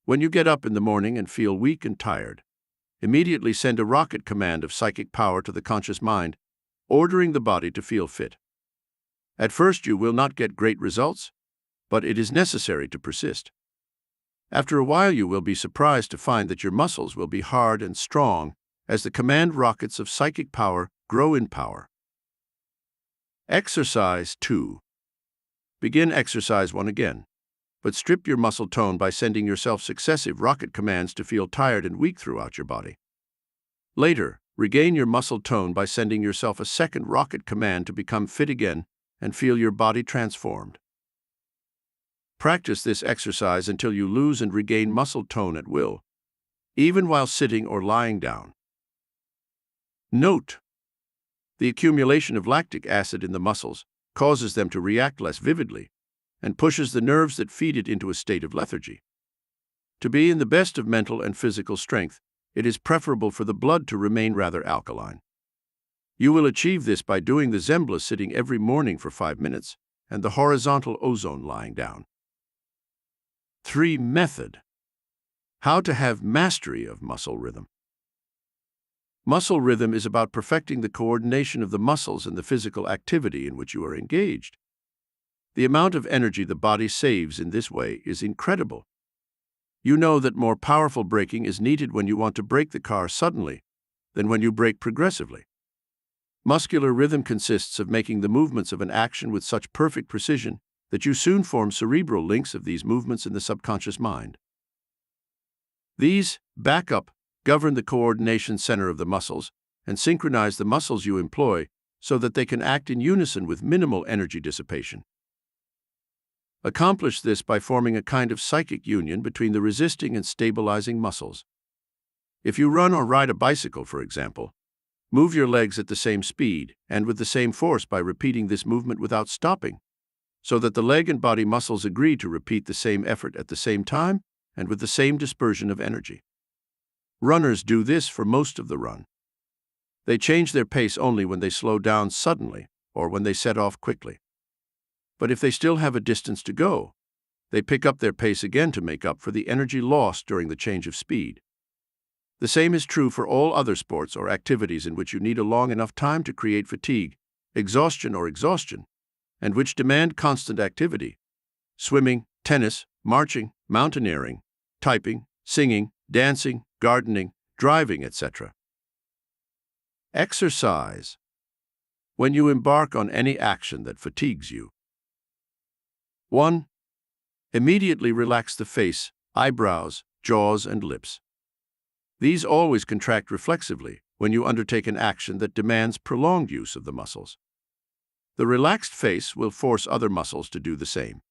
Speaker 1: When you get up in the morning and feel weak and tired, immediately send a rocket command of psychic power to the conscious mind, ordering the body to feel fit. At first, you will not get great results, but it is necessary to persist. After a while, you will be surprised to find that your muscles will be hard and strong as the command rockets of psychic power grow in power. Exercise 2. Begin exercise 1 again, but strip your muscle tone by sending yourself successive rocket commands to feel tired and weak throughout your body. Later, regain your muscle tone by sending yourself a second rocket command to become fit again and feel your body transformed. Practice this exercise until you lose and regain muscle tone at will, even while sitting or lying down. Note: the accumulation of lactic acid in the muscles causes them to react less vividly and pushes the nerves that feed it into a state of lethargy. To be in the best of mental and physical strength, it is preferable for the blood to remain rather alkaline. You will achieve this by doing the Zembla sitting every morning for 5 minutes and the horizontal ozone lying down. 3. Method: how to have mastery of muscle rhythm. Muscle rhythm is about perfecting the coordination of the muscles and the physical activity in which you are engaged. The amount of energy the body saves in this way is incredible. You know that more powerful braking is needed when you want to brake the car suddenly than when you brake progressively. Muscular rhythm consists of making the movements of an action with such perfect precision that you soon form cerebral links of these movements in the subconscious mind. These, back up, govern the coordination center of the muscles and synchronize the muscles you employ so that they can act in unison with minimal energy dissipation. Accomplish this by forming a kind of psychic union between the resisting and stabilizing muscles. If you run or ride a bicycle, for example, move your legs at the same speed and with the same force by repeating this movement without stopping, so that the leg and body muscles agree to repeat the same effort at the same time and with the same dispersion of energy. Runners do this for most of the run. They change their pace only when they slow down suddenly or when they set off quickly. But if they still have a distance to go, they pick up their pace again to make up for the energy lost during the change of speed. The same is true for all other sports or activities in which you need a long enough time to create fatigue, exhaustion, and which demand constant activity. Swimming, tennis, marching, mountaineering, typing, singing, dancing, gardening, driving, etc. Exercise. When you embark on any action that fatigues you. 1. Immediately relax the face, eyebrows, jaws, and lips. These always contract reflexively when you undertake an action that demands prolonged use of the muscles. The relaxed face will force other muscles to do the same.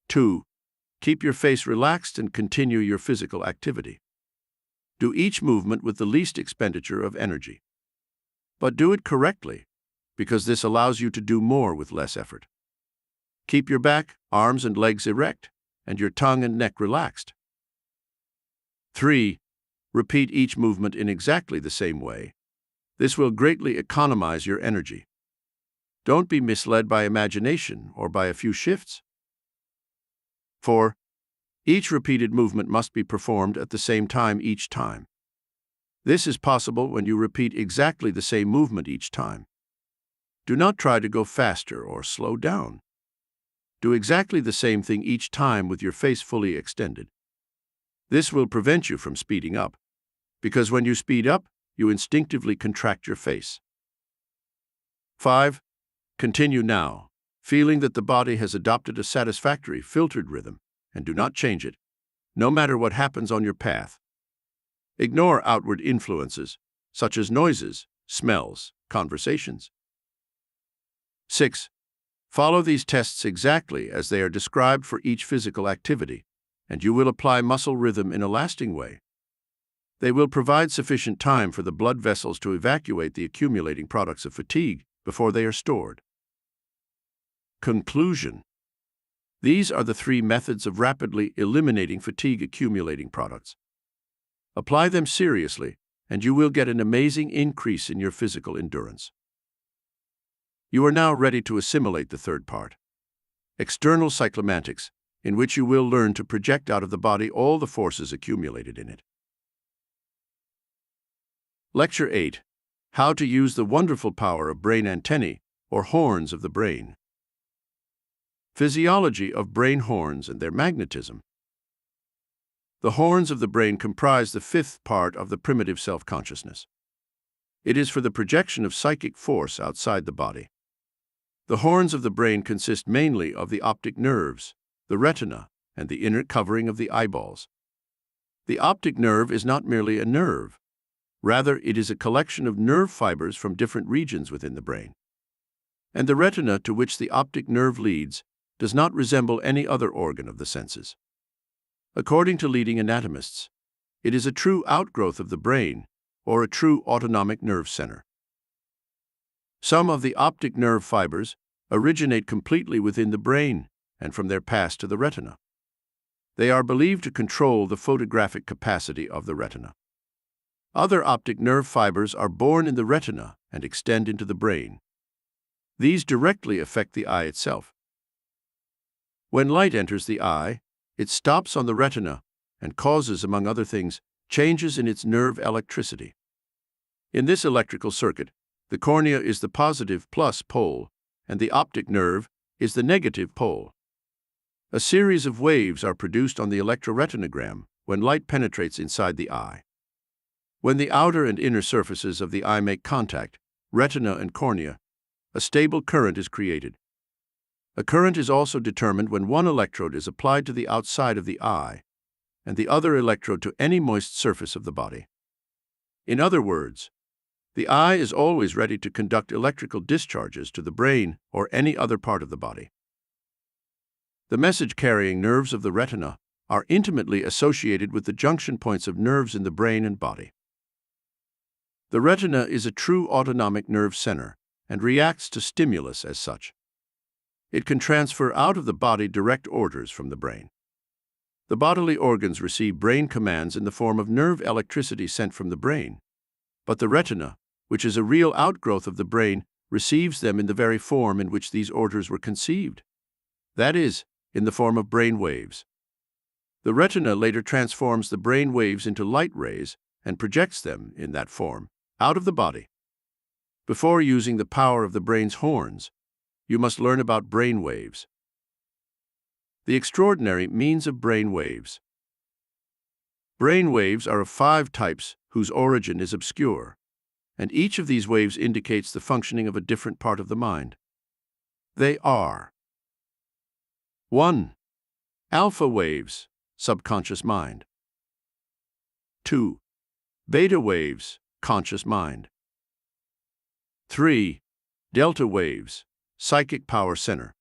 Speaker 1: 2. Keep your face relaxed and continue your physical activity. Do each movement with the least expenditure of energy. But do it correctly, because this allows you to do more with less effort. Keep your back, arms, and legs erect, and your tongue and neck relaxed. 3. Repeat each movement in exactly the same way. This will greatly economize your energy. Don't be misled by imagination or by a few shifts. 4. Each repeated movement must be performed at the same time each time. This is possible when you repeat exactly the same movement each time. Do not try to go faster or slow down. Do exactly the same thing each time with your face fully extended. This will prevent you from speeding up, because when you speed up, you instinctively contract your face. 5. Continue now, feeling that the body has adopted a satisfactory, filtered rhythm, and do not change it, no matter what happens on your path. Ignore outward influences, such as noises, smells, conversations. 6. Follow these tests exactly as they are described for each physical activity, and you will apply muscle rhythm in a lasting way. They will provide sufficient time for the blood vessels to evacuate the accumulating products of fatigue before they are stored. Conclusion. These are the 3 methods of rapidly eliminating fatigue-accumulating products. Apply them seriously, and you will get an amazing increase in your physical endurance. You are now ready to assimilate the third part, external cyclomantics, in which you will learn to project out of the body all the forces accumulated in it. Lecture 8. How to use the wonderful power of brain antennae, or horns of the brain. Physiology of brain horns and their magnetism. The horns of the brain comprise the 5th part of the primitive self-consciousness. It is for the projection of psychic force outside the body. The horns of the brain consist mainly of the optic nerves, the retina, and the inner covering of the eyeballs. The optic nerve is not merely a nerve. Rather, it is a collection of nerve fibers from different regions within the brain. And the retina, to which the optic nerve leads, does not resemble any other organ of the senses. According to leading anatomists, it is a true outgrowth of the brain, or a true autonomic nerve center. Some of the optic nerve fibers originate completely within the brain and from there pass to the retina. They are believed to control the photographic capacity of the retina. Other optic nerve fibers are born in the retina and extend into the brain. These directly affect the eye itself. When light enters the eye, it stops on the retina and causes, among other things, changes in its nerve electricity. In this electrical circuit, the cornea is the positive plus pole, and the optic nerve is the negative pole. A series of waves are produced on the electroretinogram when light penetrates inside the eye. When the outer and inner surfaces of the eye make contact, retina and cornea, a stable current is created. A current is also determined when one electrode is applied to the outside of the eye and the other electrode to any moist surface of the body. In other words, the eye is always ready to conduct electrical discharges to the brain or any other part of the body. The message-carrying nerves of the retina are intimately associated with the junction points of nerves in the brain and body. The retina is a true autonomic nerve center and reacts to stimulus as such. It can transfer out of the body direct orders from the brain. The bodily organs receive brain commands in the form of nerve electricity sent from the brain, but the retina, which is a real outgrowth of the brain, receives them in the very form in which these orders were conceived. That is, in the form of brain waves. The retina later transforms the brain waves into light rays and projects them, in that form, out of the body. Before using the power of the brain's horns, you must learn about brain waves. The extraordinary means of brain waves. Brain waves are of 5 types whose origin is obscure, and each of these waves indicates the functioning of a different part of the mind. They are: 1. Alpha waves, subconscious mind. 2. Beta waves, conscious mind. 3. Delta waves, psychic power center.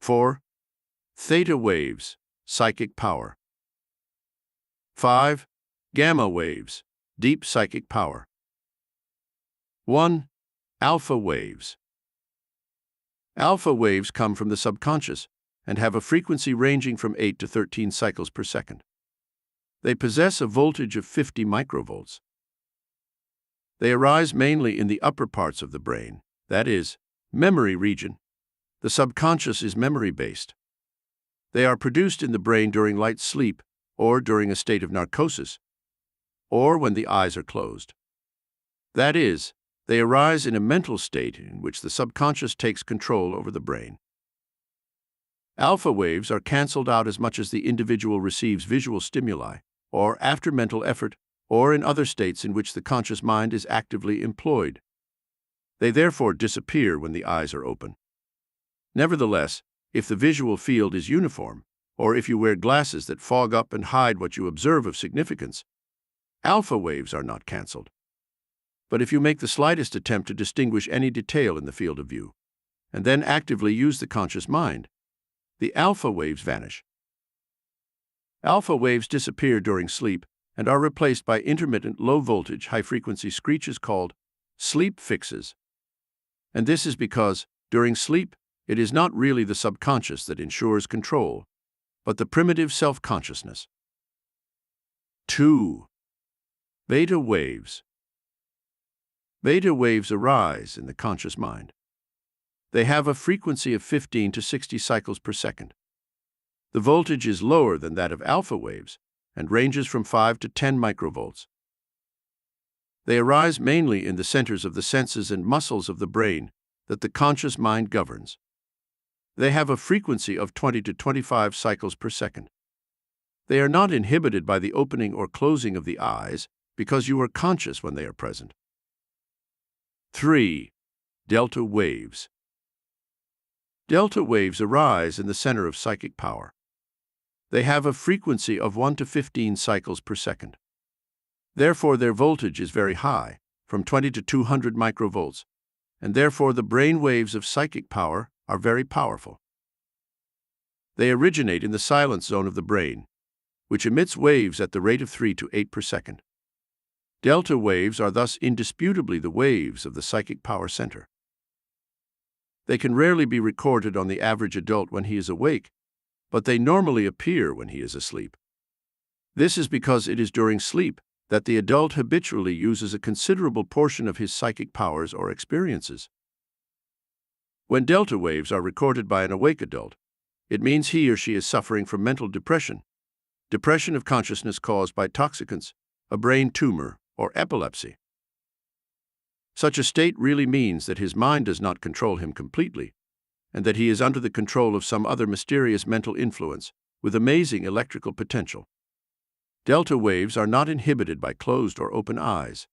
Speaker 1: 4. Theta waves, psychic power. 5. Gamma waves, deep psychic power. 1. Alpha waves. Alpha waves come from the subconscious and have a frequency ranging from 8 to 13 cycles per second. They possess a voltage of 50 microvolts. They arise mainly in the upper parts of the brain, that is, memory region. The subconscious is memory-based. They are produced in the brain during light sleep or during a state of narcosis, or when the eyes are closed. That is, they arise in a mental state in which the subconscious takes control over the brain. Alpha waves are cancelled out as much as the individual receives visual stimuli, or after mental effort, or in other states in which the conscious mind is actively employed. They therefore disappear when the eyes are open. Nevertheless, if the visual field is uniform, or if you wear glasses that fog up and hide what you observe of significance, alpha waves are not cancelled. But if you make the slightest attempt to distinguish any detail in the field of view, and then actively use the conscious mind, the alpha waves vanish. Alpha waves disappear during sleep and are replaced by intermittent low-voltage, high-frequency screeches called sleep fixes. And this is because, during sleep, it is not really the subconscious that ensures control, but the primitive self-consciousness. 2. Beta waves. Beta waves arise in the conscious mind. They have a frequency of 15 to 60 cycles per second. The voltage is lower than that of alpha waves and ranges from 5 to 10 microvolts. They arise mainly in the centers of the senses and muscles of the brain that the conscious mind governs. They have a frequency of 20 to 25 cycles per second. They are not inhibited by the opening or closing of the eyes because you are conscious when they are present. 3. Delta waves. Delta waves arise in the center of psychic power. They have a frequency of 1 to 15 cycles per second. Therefore, their voltage is very high, from 20 to 200 microvolts, and therefore the brain waves of psychic power are very powerful. They originate in the silence zone of the brain, which emits waves at the rate of 3 to 8 per second. Delta waves are thus indisputably the waves of the psychic power center. They can rarely be recorded on the average adult when he is awake, but they normally appear when he is asleep. This is because it is during sleep that the adult habitually uses a considerable portion of his psychic powers or experiences. When delta waves are recorded by an awake adult, it means he or she is suffering from mental depression of consciousness caused by toxicants, a brain tumor, or epilepsy. Such a state really means that his mind does not control him completely, and that he is under the control of some other mysterious mental influence with amazing electrical potential. Delta waves are not inhibited by closed or open eyes,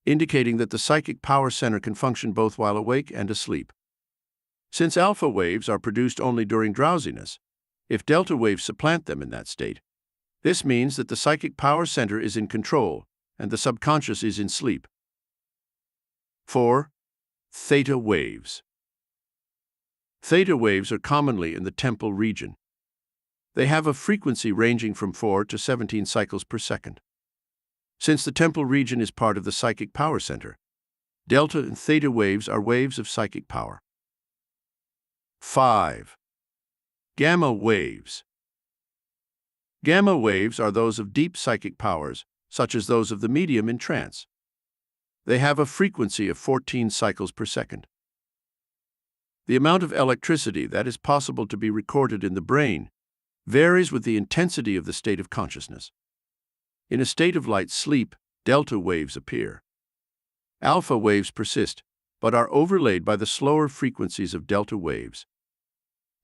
Speaker 1: indicating that the psychic power center can function both while awake and asleep. Since alpha waves are produced only during drowsiness, if delta waves supplant them in that state, this means that the psychic power center is in control and the subconscious is in sleep. 4. Theta waves. Theta waves are commonly in the temple region. They have a frequency ranging from 4 to 17 cycles per second. Since the temple region is part of the psychic power center, delta and theta waves are waves of psychic power. 5. Gamma waves. Gamma waves are those of deep psychic powers, such as those of the medium in trance. They have a frequency of 14 cycles per second. The amount of electricity that is possible to be recorded in the brain varies with the intensity of the state of consciousness. In a state of light sleep, delta waves appear. Alpha waves persist, but are overlaid by the slower frequencies of delta waves.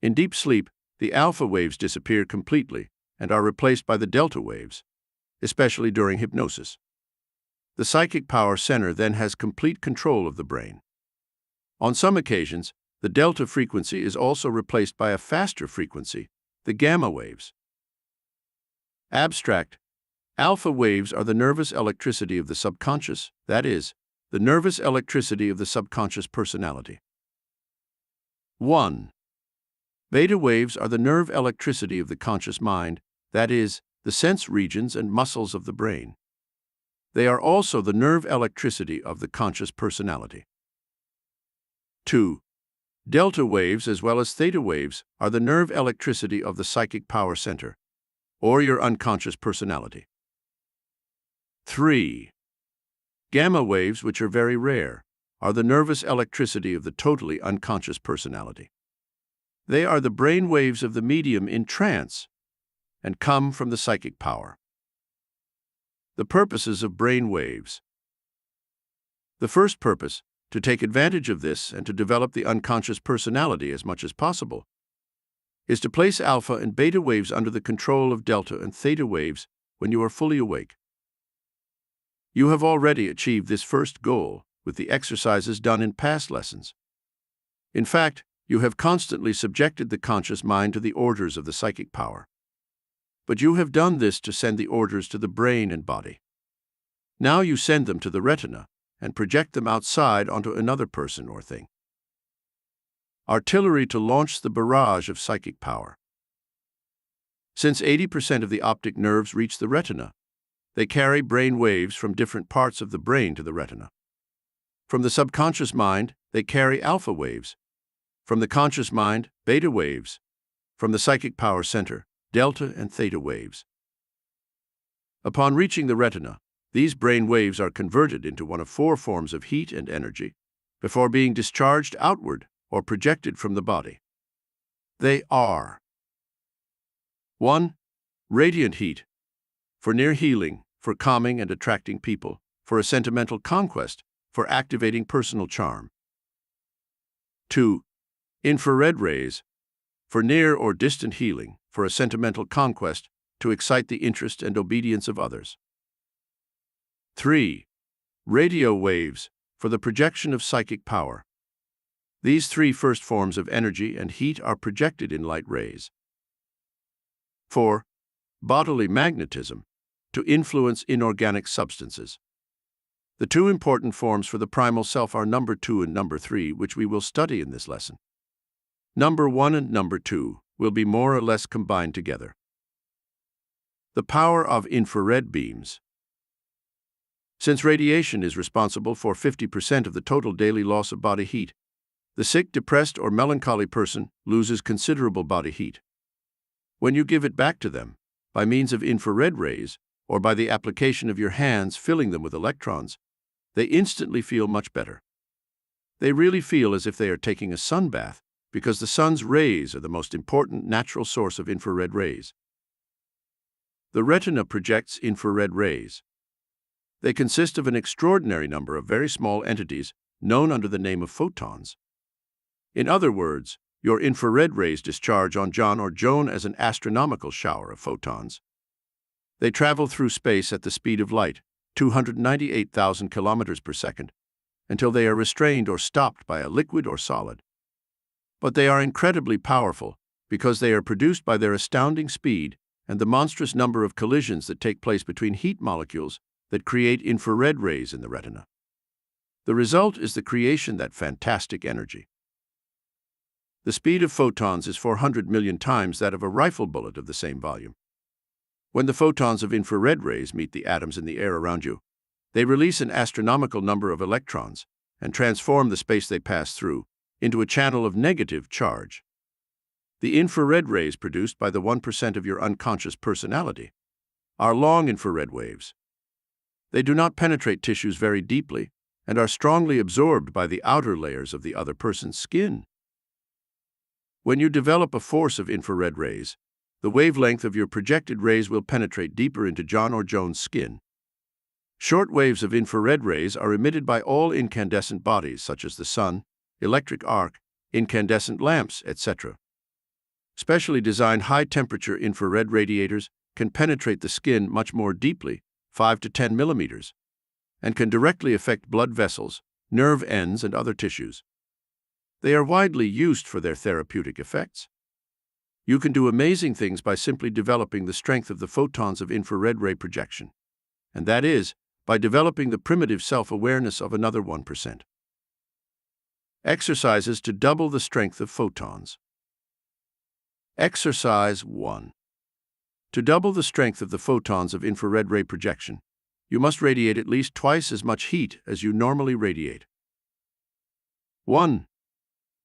Speaker 1: In deep sleep, the alpha waves disappear completely and are replaced by the delta waves, especially during hypnosis. The psychic power center then has complete control of the brain. On some occasions, the delta frequency is also replaced by a faster frequency, the gamma waves. Abstract. Alpha waves are the nervous electricity of the subconscious, that is, the nervous electricity of the subconscious personality. 1. Beta waves are the nerve electricity of the conscious mind, that is, the sense regions and muscles of the brain. They are also the nerve electricity of the conscious personality. 2. Delta waves as well as theta waves are the nerve electricity of the psychic power center, or your unconscious personality. 3. Gamma waves, which are very rare, are the nervous electricity of the totally unconscious personality. They are the brain waves of the medium in trance and come from the psychic power. The purposes of brain waves. The first purpose, to take advantage of this and to develop the unconscious personality as much as possible, is to place alpha and beta waves under the control of delta and theta waves when you are fully awake. You have already achieved this first goal with the exercises done in past lessons. In fact, you have constantly subjected the conscious mind to the orders of the psychic power. But you have done this to send the orders to the brain and body. Now you send them to the retina and project them outside onto another person or thing. Artillery to launch the barrage of psychic power. Since 80% of the optic nerves reach the retina, they carry brain waves from different parts of the brain to the retina. From the subconscious mind, they carry alpha waves. From the conscious mind, beta waves. From the psychic power center, delta and theta waves. Upon reaching the retina, these brain waves are converted into one of 4 forms of heat and energy before being discharged outward or projected from the body. They are 1. Radiant heat, for near healing, for calming and attracting people, for a sentimental conquest, for activating personal charm. 2. Infrared rays, for near or distant healing, for a sentimental conquest, to excite the interest and obedience of others. 3. Radio waves, for the projection of psychic power. These 3 first forms of energy and heat are projected in light rays. 4. Bodily magnetism, to influence inorganic substances. The 2 important forms for the primal self are number 2 and number 3, which we will study in this lesson. Number 1 and number 2 will be more or less combined together. The power of infrared beams. Since radiation is responsible for 50% of the total daily loss of body heat, the sick, depressed, or melancholy person loses considerable body heat. When you give it back to them, by means of infrared rays, or by the application of your hands filling them with electrons, they instantly feel much better. They really feel as if they are taking a sun bath, because the sun's rays are the most important natural source of infrared rays. The retina projects infrared rays. They consist of an extraordinary number of very small entities known under the name of photons. In other words, your infrared rays discharge on John or Joan as an astronomical shower of photons. They travel through space at the speed of light, 298,000 kilometers per second, until they are restrained or stopped by a liquid or solid. But they are incredibly powerful because they are produced by their astounding speed and the monstrous number of collisions that take place between heat molecules that create infrared rays in the retina. The result is the creation of that fantastic energy. The speed of photons is 400 million times that of a rifle bullet of the same volume. When the photons of infrared rays meet the atoms in the air around you, they release an astronomical number of electrons and transform the space they pass through into a channel of negative charge. The infrared rays produced by the 1% of your unconscious personality are long infrared waves. They do not penetrate tissues very deeply and are strongly absorbed by the outer layers of the other person's skin. When you develop a force of infrared rays, the wavelength of your projected rays will penetrate deeper into John or Joan's skin. Short waves of infrared rays are emitted by all incandescent bodies such as the sun, electric arc, incandescent lamps, etc. Specially designed high-temperature infrared radiators can penetrate the skin much more deeply, 5 to 10 millimeters, and can directly affect blood vessels, nerve ends, and other tissues. They are widely used for their therapeutic effects. You can do amazing things by simply developing the strength of the photons of infrared ray projection, and that is, by developing the primitive self-awareness of another 1%. Exercises to double the strength of photons. Exercise 1. To double the strength of the photons of infrared ray projection, you must radiate at least twice as much heat as you normally radiate. 1.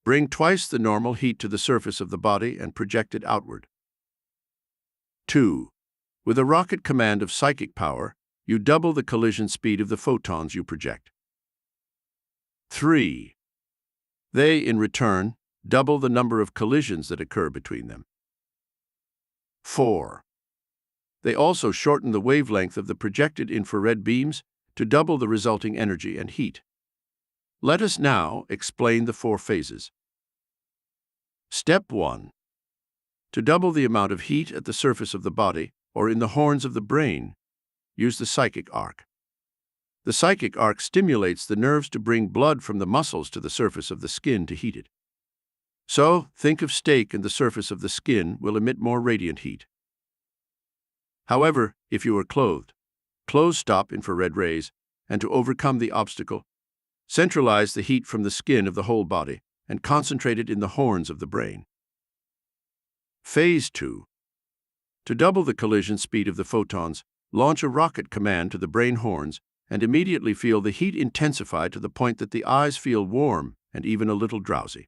Speaker 1: Bring twice the normal heat to the surface of the body and project it outward. 2. With a rocket command of psychic power, you double the collision speed of the photons you project. 3. They, in return, double the number of collisions that occur between them. 4. They also shorten the wavelength of the projected infrared beams to double the resulting energy and heat. Let us now explain the 4 phases. Step 1. To double the amount of heat at the surface of the body or in the horns of the brain, use the psychic arc. The psychic arc stimulates the nerves to bring blood from the muscles to the surface of the skin to heat it. So, think of steak, and the surface of the skin will emit more radiant heat. However, if you are clothed, clothes stop infrared rays, and to overcome the obstacle, centralize the heat from the skin of the whole body and concentrate it in the horns of the brain. Phase 2. To double the collision speed of the photons, launch a rocket command to the brain horns and immediately feel the heat intensify to the point that the eyes feel warm and even a little drowsy.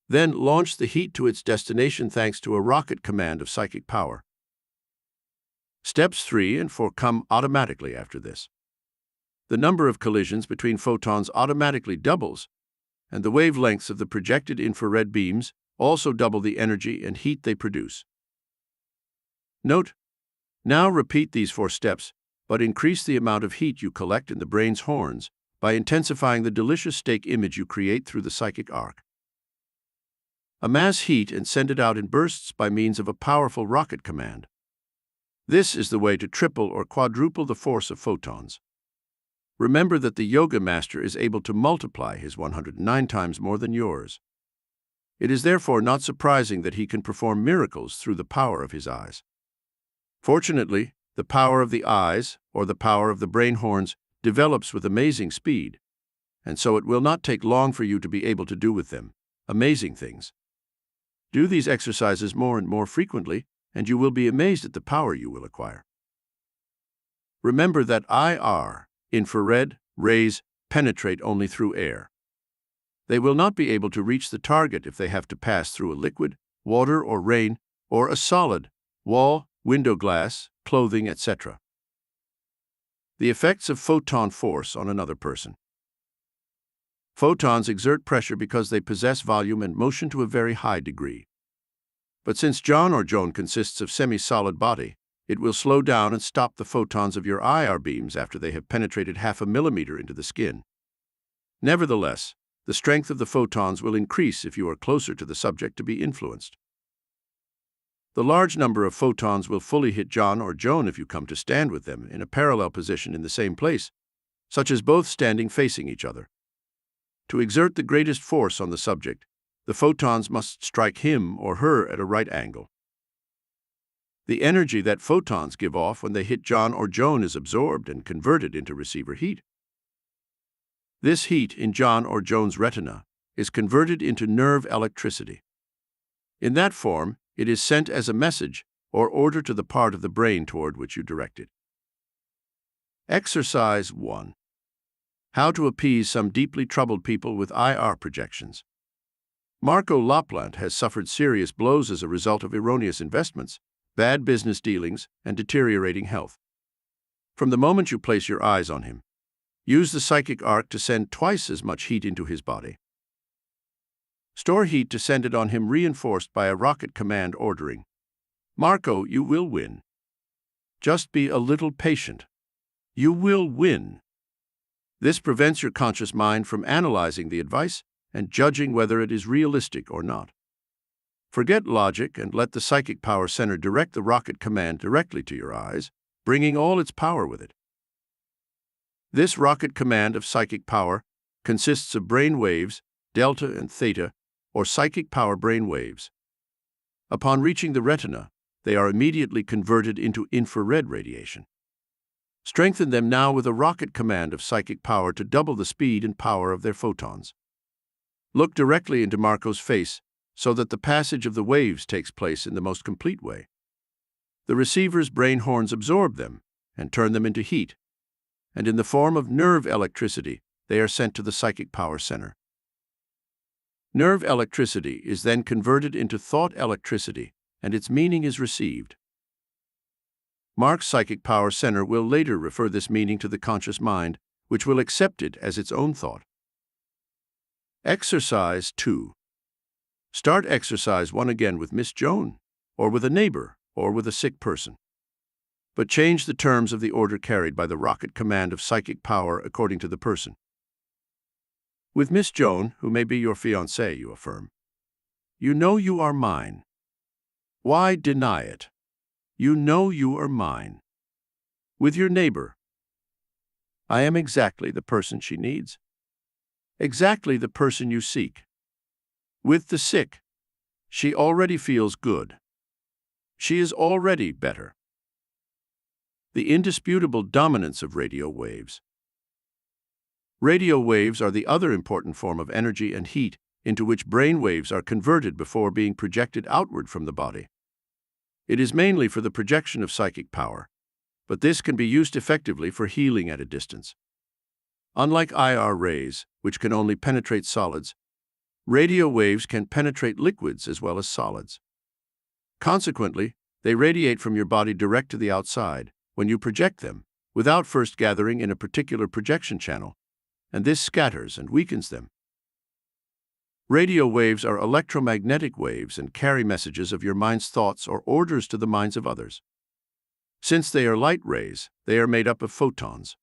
Speaker 1: Then launch the heat to its destination thanks to a rocket command of psychic power. Steps 3 and 4 come automatically after this. The number of collisions between photons automatically doubles, and the wavelengths of the projected infrared beams also double the energy and heat they produce. Note: now repeat these 4 steps, but increase the amount of heat you collect in the brain's horns by intensifying the delicious steak image you create through the psychic arc. Amass heat and send it out in bursts by means of a powerful rocket command. This is the way to triple or quadruple the force of photons. Remember that the yoga master is able to multiply his 109 times more than yours. It is therefore not surprising that he can perform miracles through the power of his eyes. Fortunately, the power of the eyes, or the power of the brain horns, develops with amazing speed, and so it will not take long for you to be able to do with them amazing things. Do these exercises more and more frequently, and you will be amazed at the power you will acquire. Remember that infrared rays penetrate only through air. They will not be able to reach the target if they have to pass through a liquid, water or rain, or a solid, wall, window glass, clothing, etc. The effects of photon force on another person. Photons exert pressure because they possess volume and motion to a very high degree. But since John or Joan consists of semi-solid body, it will slow down and stop the photons of your IR beams after they have penetrated 0.5 millimeter into the skin. Nevertheless, the strength of the photons will increase if you are closer to the subject to be influenced. The large number of photons will fully hit John or Joan if you come to stand with them in a parallel position in the same place, such as both standing facing each other. To exert the greatest force on the subject, the photons must strike him or her at a right angle. The energy that photons give off when they hit John or Joan is absorbed and converted into receiver heat. This heat in John or Joan's retina is converted into nerve electricity. In that form, it is sent as a message or order to the part of the brain toward which you direct it. Exercise 1. How to appease some deeply troubled people with IR projections. Marco Laplant has suffered serious blows as a result of erroneous investments, bad business dealings, and deteriorating health. From the moment you place your eyes on him, use the psychic arc to send twice as much heat into his body. Store heat to send it on him, reinforced by a rocket command ordering, "Marco, you will win. Just be a little patient. You will win." This prevents your conscious mind from analyzing the advice and judging whether it is realistic or not. Forget logic and let the psychic power center direct the rocket command directly to your eyes, bringing all its power with it. This rocket command of psychic power consists of brain waves, delta and theta, or psychic power brain waves. Upon reaching the retina, they are immediately converted into infrared radiation. Strengthen them now with a rocket command of psychic power to double the speed and power of their photons. Look directly into Marco's face so that the passage of the waves takes place in the most complete way. The receiver's brain horns absorb them and turn them into heat, and in the form of nerve electricity, they are sent to the psychic power center. Nerve electricity is then converted into thought electricity, and its meaning is received. Mark's psychic power center will later refer this meaning to the conscious mind, which will accept it as its own thought. Exercise 2. Start exercise 1 again with Miss Joan, or with a neighbor, or with a sick person. But change the terms of the order carried by the rocket command of psychic power according to the person. With Miss Joan, who may be your fiancée, you affirm, "You know you are mine. Why deny it? You know you are mine." With your neighbor, "I am exactly the person she needs. Exactly the person you seek." With the sick, "She already feels good. She is already better." The indisputable dominance of radio waves. Radio waves are the other important form of energy and heat into which brain waves are converted before being projected outward from the body. It is mainly for the projection of psychic power, but this can be used effectively for healing at a distance. Unlike IR rays, which can only penetrate solids, radio waves can penetrate liquids as well as solids. Consequently, they radiate from your body direct to the outside when you project them, without first gathering in a particular projection channel, and this scatters and weakens them. Radio waves are electromagnetic waves and carry messages of your mind's thoughts or orders to the minds of others. Since they are light rays, they are made up of photons.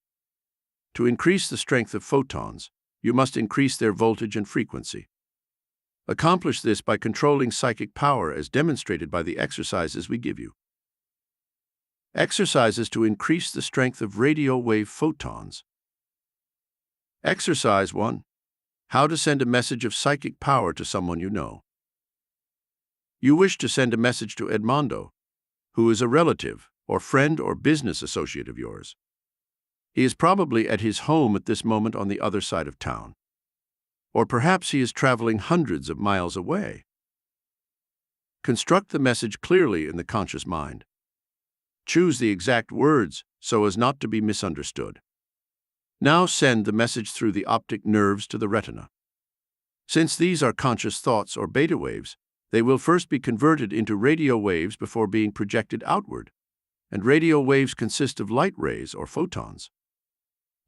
Speaker 1: To increase the strength of photons, you must increase their voltage and frequency. Accomplish this by controlling psychic power as demonstrated by the exercises we give you. Exercises to increase the strength of radio wave photons. Exercise 1. How to send a message of psychic power to someone you know. You wish to send a message to Edmondo, who is a relative or friend or business associate of yours. He is probably at his home at this moment on the other side of town. Or perhaps he is traveling hundreds of miles away. Construct the message clearly in the conscious mind. Choose the exact words so as not to be misunderstood. Now send the message through the optic nerves to the retina. Since these are conscious thoughts or beta waves, they will first be converted into radio waves before being projected outward, and radio waves consist of light rays or photons.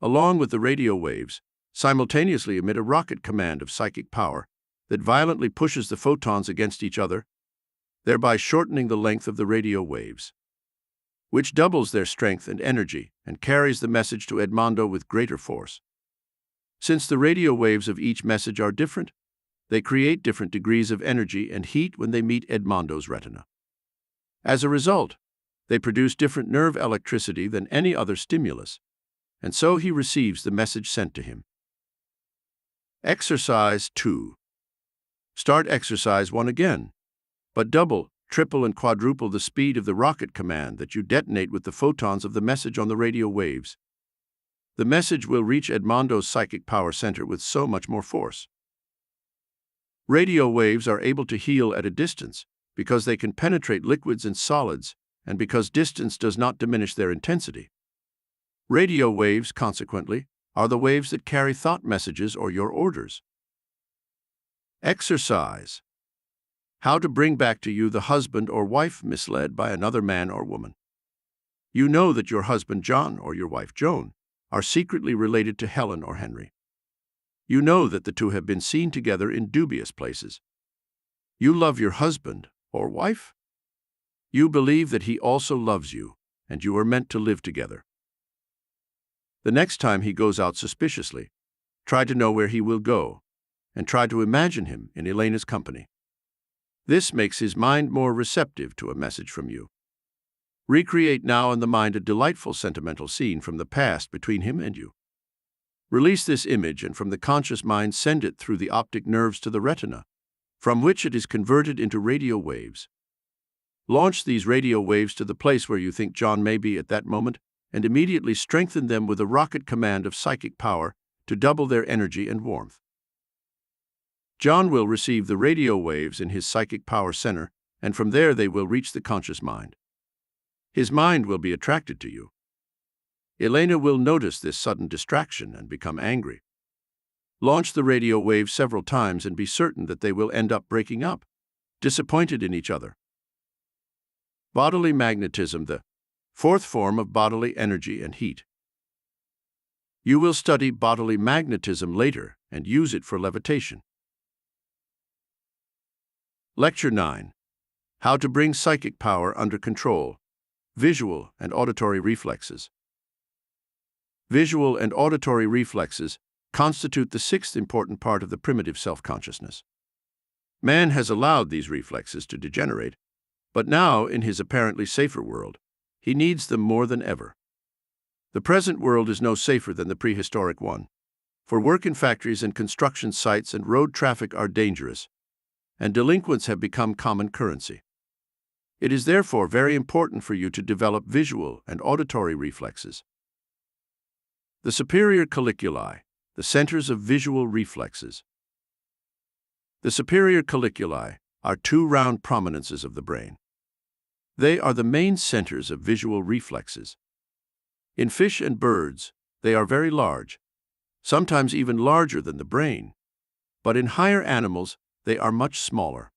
Speaker 1: Along with the radio waves, simultaneously emit a rocket command of psychic power that violently pushes the photons against each other, thereby shortening the length of the radio waves, which doubles their strength and energy and carries the message to Edmondo with greater force. Since the radio waves of each message are different, they create different degrees of energy and heat when they meet Edmondo's retina. As a result, they produce different nerve electricity than any other stimulus, and so he receives the message sent to him. Exercise 2. Start exercise 1 again, but double, triple, and quadruple the speed of the rocket command that you detonate with the photons of the message on the radio waves. The message will reach Edmondo's psychic power center with so much more force. Radio waves are able to heal at a distance because they can penetrate liquids and solids, and because distance does not diminish their intensity. Radio waves, consequently, are the waves that carry thought messages or your orders. Exercise. How to bring back to you the husband or wife misled by another man or woman. You know that your husband John or your wife Joan are secretly related to Helen or Henry. You know that the two have been seen together in dubious places. You love your husband or wife. You believe that he also loves you, and you are meant to live together. The next time he goes out suspiciously, try to know where he will go, and try to imagine him in Elena's company. This makes his mind more receptive to a message from you. Recreate now in the mind a delightful sentimental scene from the past between him and you. Release this image and from the conscious mind send it through the optic nerves to the retina, from which it is converted into radio waves. Launch these radio waves to the place where you think John may be at that moment and immediately strengthen them with a rocket command of psychic power to double their energy and warmth. John will receive the radio waves in his psychic power center, and from there they will reach the conscious mind. His mind will be attracted to you. Elena will notice this sudden distraction and become angry. Launch the radio waves several times and be certain that they will end up breaking up, disappointed in each other. Bodily magnetism, the fourth form of bodily energy and heat. You will study bodily magnetism later and use it for levitation. Lecture 9. How to bring psychic power under control. Visual and auditory reflexes. Visual and auditory reflexes constitute the sixth important part of the primitive self-consciousness. Man has allowed these reflexes to degenerate, but now, in his apparently safer world, he needs them more than ever. The present world is no safer than the prehistoric one, for work in factories and construction sites and road traffic are dangerous, and delinquents have become common currency. It is therefore very important for you to develop visual and auditory reflexes. The superior colliculi, the centers of visual reflexes. The superior colliculi are two round prominences of the brain. They are the main centers of visual reflexes. In fish and birds, they are very large, sometimes even larger than the brain, but in higher animals, they are much smaller.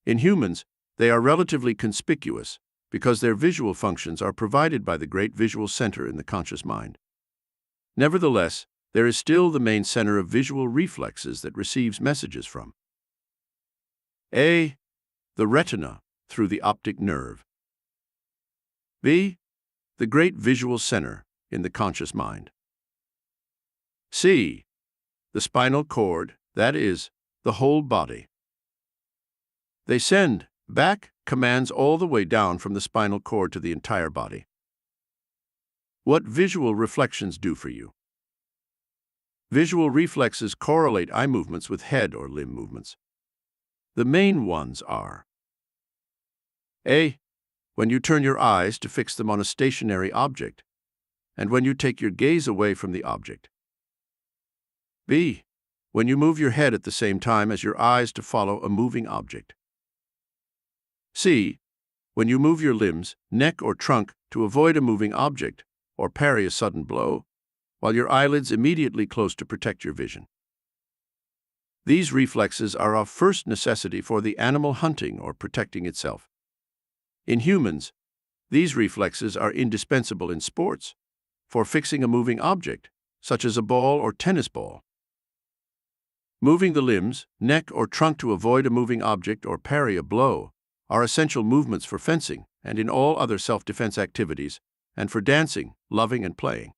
Speaker 1: In humans, they are relatively conspicuous because their visual functions are provided by the great visual center in the conscious mind. Nevertheless, there is still the main center of visual reflexes that receives messages from A. The retina through the optic nerve. B. The great visual center in the conscious mind. C. The spinal cord, that is, the whole body. They send back commands all the way down from the spinal cord to the entire body. What visual reflections do for you? Visual reflexes correlate eye movements with head or limb movements. The main ones are A. When you turn your eyes to fix them on a stationary object, and when you take your gaze away from the object. B. When you move your head at the same time as your eyes to follow a moving object. C. When you move your limbs, neck or trunk to avoid a moving object or parry a sudden blow, while your eyelids immediately close to protect your vision. These reflexes are of first necessity for the animal hunting or protecting itself. In humans, these reflexes are indispensable in sports, for fixing a moving object, such as a ball or tennis ball. Moving the limbs, neck or trunk to avoid a moving object or parry a blow are essential movements for fencing and in all other self-defense activities, and for dancing, loving, and playing.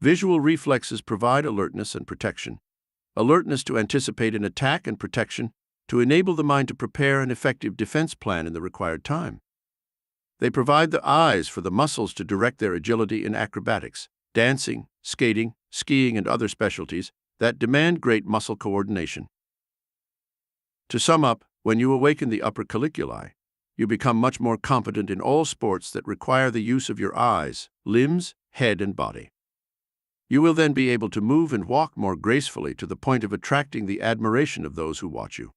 Speaker 1: Visual reflexes provide alertness and protection. Alertness to anticipate an attack and protection to enable the mind to prepare an effective defense plan in the required time. They provide the eyes for the muscles to direct their agility in acrobatics, dancing, skating, skiing, and other specialties that demand great muscle coordination. To sum up, when you awaken the upper colliculi, you become much more competent in all sports that require the use of your eyes, limbs, head, and body. You will then be able to move and walk more gracefully to the point of attracting the admiration of those who watch you.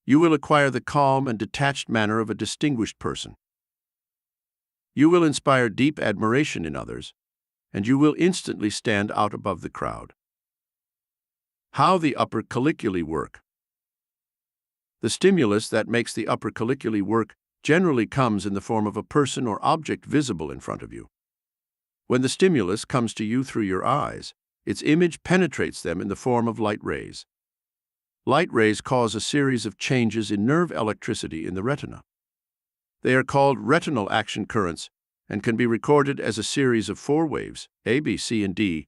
Speaker 1: You will acquire the calm and detached manner of a distinguished person. You will inspire deep admiration in others, and you will instantly stand out above the crowd. How the upper colliculi work. The stimulus that makes the upper colliculi work generally comes in the form of a person or object visible in front of you. When the stimulus comes to you through your eyes, its image penetrates them in the form of light rays. Light rays cause a series of changes in nerve electricity in the retina. They are called retinal action currents and can be recorded as a series of 4 waves, A, B, C, and D.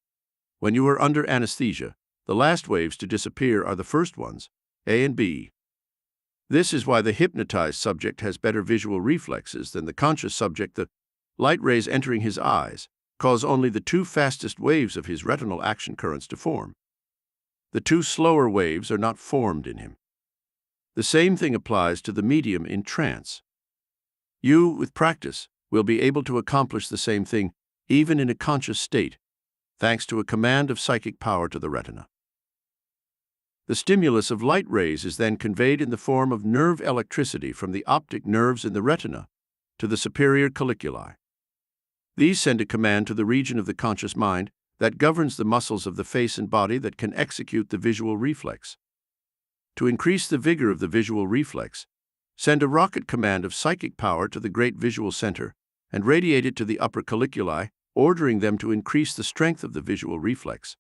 Speaker 1: When you are under anesthesia, the last waves to disappear are the first ones, A and B. This is why the hypnotized subject has better visual reflexes than the conscious subject. The light rays entering his eyes cause only the 2 fastest waves of his retinal action currents to form. The 2 slower waves are not formed in him. The same thing applies to the medium in trance. You, with practice, will be able to accomplish the same thing even in a conscious state, thanks to a command of psychic power to the retina. The stimulus of light rays is then conveyed in the form of nerve electricity from the optic nerves in the retina to the superior colliculi. These send a command to the region of the conscious mind that governs the muscles of the face and body that can execute the visual reflex. To increase the vigor of the visual reflex, send a rocket command of psychic power to the great visual center and radiate it to the upper colliculi, ordering them to increase the strength of the visual reflex.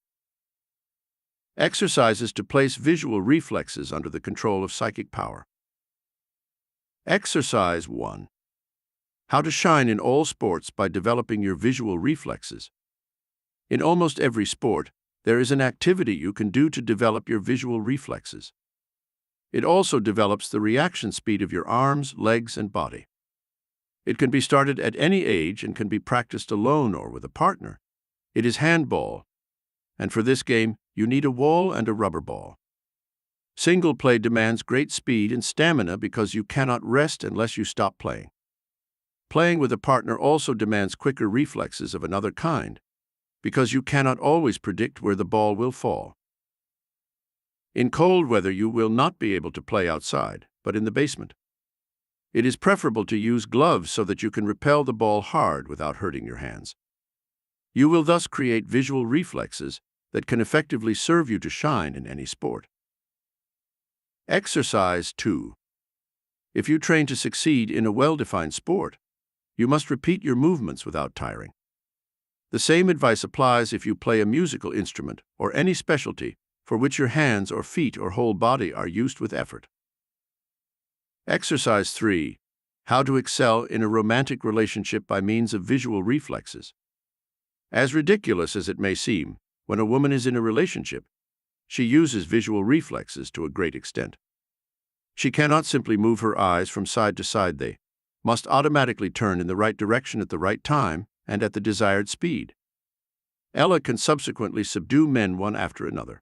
Speaker 1: Exercises to place visual reflexes under the control of psychic power. Exercise 1. How to shine in all sports by developing your visual reflexes. In almost every sport, there is an activity you can do to develop your visual reflexes. It also develops the reaction speed of your arms, legs, and body. It can be started at any age and can be practiced alone or with a partner. It is handball, and for this game, you need a wall and a rubber ball. Single play demands great speed and stamina because you cannot rest unless you stop playing. Playing with a partner also demands quicker reflexes of another kind, because you cannot always predict where the ball will fall. In cold weather, you will not be able to play outside, but in the basement. It is preferable to use gloves so that you can repel the ball hard without hurting your hands. You will thus create visual reflexes that can effectively serve you to shine in any sport. Exercise 2. If you train to succeed in a well-defined sport, you must repeat your movements without tiring. The same advice applies if you play a musical instrument or any specialty for which your hands or feet or whole body are used with effort. Exercise 3. How to excel in a romantic relationship by means of visual reflexes. As ridiculous as it may seem, when a woman is in a relationship, she uses visual reflexes to a great extent. She cannot simply move her eyes from side to side. They must automatically turn in the right direction at the right time and at the desired speed. Ella can subsequently subdue men one after another.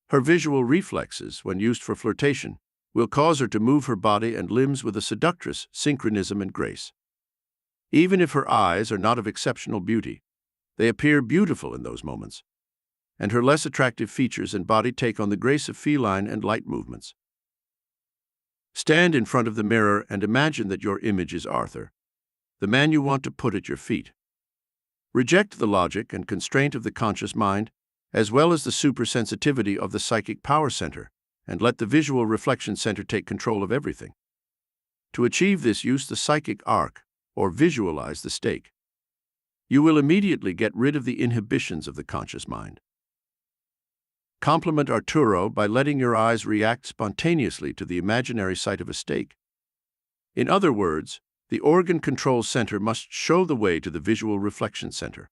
Speaker 1: Her visual reflexes, when used for flirtation, will cause her to move her body and limbs with a seductress synchronism and grace. Even if her eyes are not of exceptional beauty, they appear beautiful in those moments, and her less attractive features and body take on the grace of feline and light movements. Stand in front of the mirror and imagine that your image is Arthur, the man you want to put at your feet. Reject the logic and constraint of the conscious mind, as well as the supersensitivity of the psychic power center, and let the visual reflection center take control of everything. To achieve this, use the psychic arc, or visualize the stake. You will immediately get rid of the inhibitions of the conscious mind. Compliment Arturo by letting your eyes react spontaneously to the imaginary sight of a stake. In other words, the organ control center must show the way to the visual reflection center.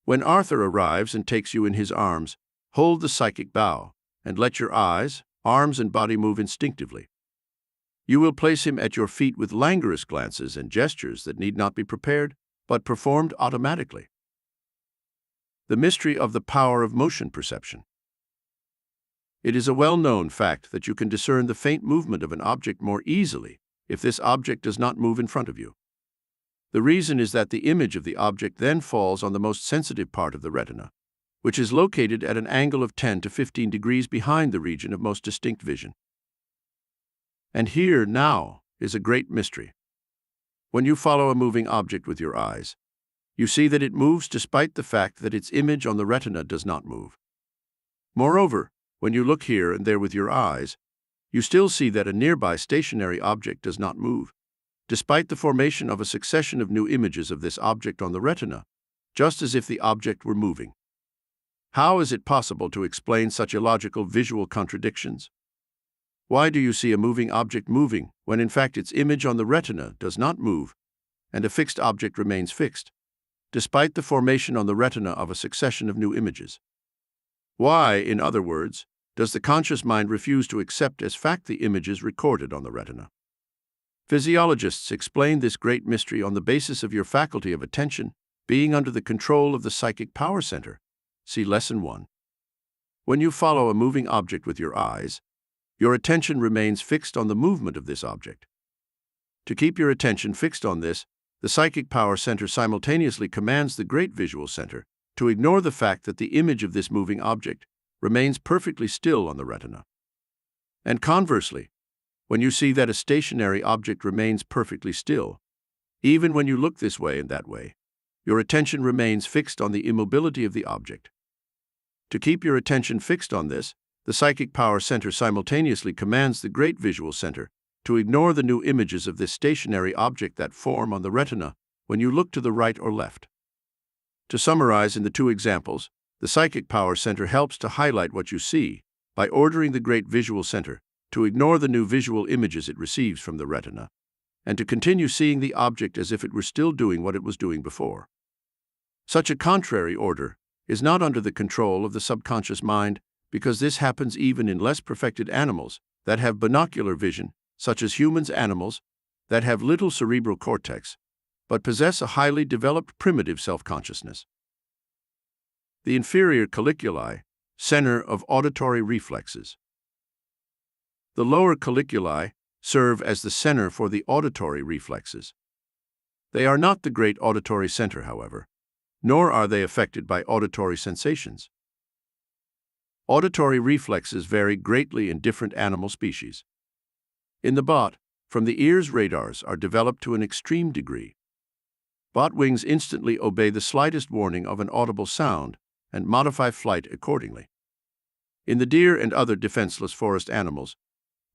Speaker 1: When Arthur arrives and takes you in his arms, hold the psychic bow and let your eyes, arms, and body move instinctively. You will place him at your feet with languorous glances and gestures that need not be prepared, but performed automatically. The mystery of the power of motion perception. It is a well-known fact that you can discern the faint movement of an object more easily if this object does not move in front of you. The reason is that the image of the object then falls on the most sensitive part of the retina, which is located at an angle of 10 to 15 degrees behind the region of most distinct vision. And here, now, is a great mystery. When you follow a moving object with your eyes, you see that it moves despite the fact that its image on the retina does not move. Moreover, when you look here and there with your eyes, you still see that a nearby stationary object does not move, despite the formation of a succession of new images of this object on the retina, just as if the object were moving. How is it possible to explain such illogical visual contradictions? Why do you see a moving object moving when in fact its image on the retina does not move and a fixed object remains fixed, despite the formation on the retina of a succession of new images? Why, in other words, does the conscious mind refuse to accept as fact the images recorded on the retina? Physiologists explain this great mystery on the basis of your faculty of attention being under the control of the psychic power center. See Lesson 1. When you follow a moving object with your eyes, your attention remains fixed on the movement of this object. To keep your attention fixed on this, the psychic power center simultaneously commands the great visual center to ignore the fact that the image of this moving object remains perfectly still on the retina. And conversely, when you see that a stationary object remains perfectly still, even when you look this way and that way, your attention remains fixed on the immobility of the object. To keep your attention fixed on this, the psychic power center simultaneously commands the great visual center to ignore the new images of this stationary object that form on the retina when you look to the right or left. To summarize in the two examples, the psychic power center helps to highlight what you see by ordering the great visual center to ignore the new visual images it receives from the retina, and to continue seeing the object as if it were still doing what it was doing before. Such a contrary order is not under the control of the subconscious mind, because this happens even in less perfected animals that have binocular vision, such as humans, animals that have little cerebral cortex, but possess a highly developed primitive self-consciousness. The inferior colliculi, center of auditory reflexes. The lower colliculi serve as the center for the auditory reflexes. They are not the great auditory center, however, nor are they affected by auditory sensations. Auditory reflexes vary greatly in different animal species. In the bot, from the ears, radars are developed to an extreme degree. Bot wings instantly obey the slightest warning of an audible sound and modify flight accordingly. In the deer and other defenseless forest animals,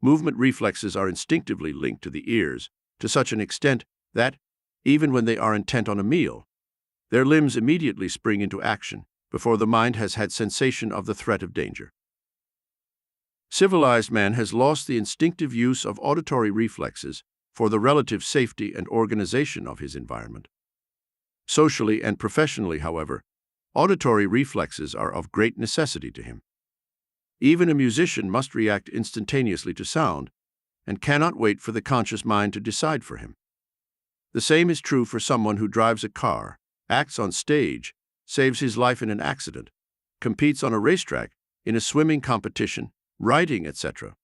Speaker 1: movement reflexes are instinctively linked to the ears to such an extent that, even when they are intent on a meal, their limbs immediately spring into action before the mind has had sensation of the threat of danger. Civilized man has lost the instinctive use of auditory reflexes for the relative safety and organization of his environment. Socially and professionally, however, auditory reflexes are of great necessity to him. Even a musician must react instantaneously to sound and cannot wait for the conscious mind to decide for him. The same is true for someone who drives a car, acts on stage, saves his life in an accident, competes on a racetrack, in a swimming competition, writing, etc.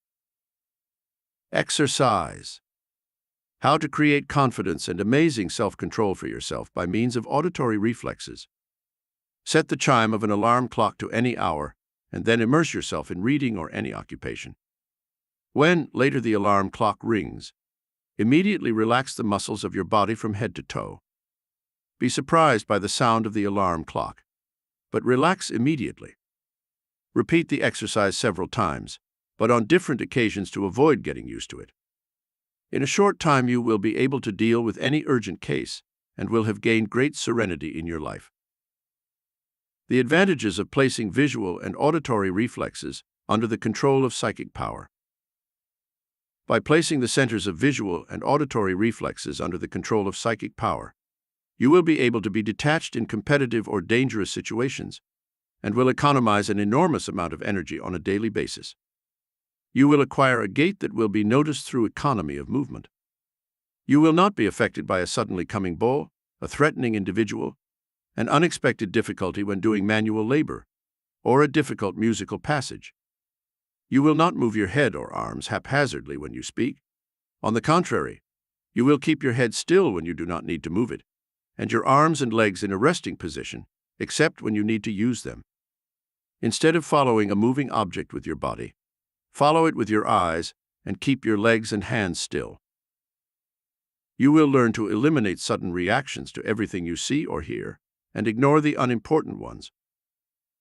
Speaker 1: Exercise. How to create confidence and amazing self-control for yourself by means of auditory reflexes. Set the chime of an alarm clock to any hour, and then immerse yourself in reading or any occupation. When, later, the alarm clock rings, immediately relax the muscles of your body from head to toe. Be surprised by the sound of the alarm clock, but relax immediately. Repeat the exercise several times, but on different occasions to avoid getting used to it. In a short time you will be able to deal with any urgent case and will have gained great serenity in your life. The advantages of placing visual and auditory reflexes under the control of psychic power. By placing the centers of visual and auditory reflexes under the control of psychic power, You will be able to be detached in competitive or dangerous situations and will economize an enormous amount of energy on a daily basis. You will acquire a gait that will be noticed through economy of movement. You will not be affected by a suddenly coming bull, a threatening individual, an unexpected difficulty when doing manual labor, or a difficult musical passage. You will not move your head or arms haphazardly when you speak. On the contrary, you will keep your head still when you do not need to move it, and your arms and legs in a resting position, except when you need to use them. Instead of following a moving object with your body, follow it with your eyes and keep your legs and hands still. You will learn to eliminate sudden reactions to everything you see or hear and ignore the unimportant ones.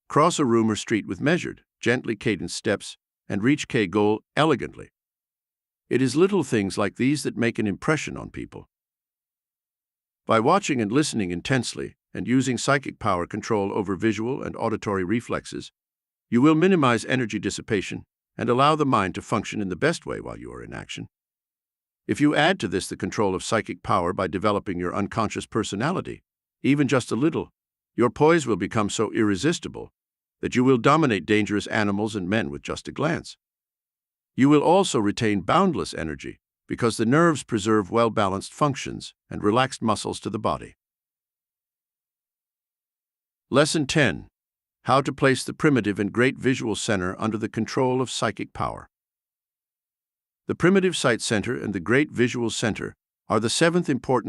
Speaker 1: Cross a room or street with measured, gently cadenced steps and reach K goal elegantly. It is little things like these that make an impression on people. By watching and listening intensely and using psychic power control over visual and auditory reflexes, you will minimize energy dissipation and allow the mind to function in the best way while you are in action. If you add to this the control of psychic power by developing your unconscious personality, even just a little, your poise will become so irresistible that you will dominate dangerous animals and men with just a glance. You will also retain boundless energy because the nerves preserve well-balanced functions and relaxed muscles to the body. Lesson 10. How to place the primitive and great visual center under the control of psychic power. The primitive sight center and the great visual center are the seventh important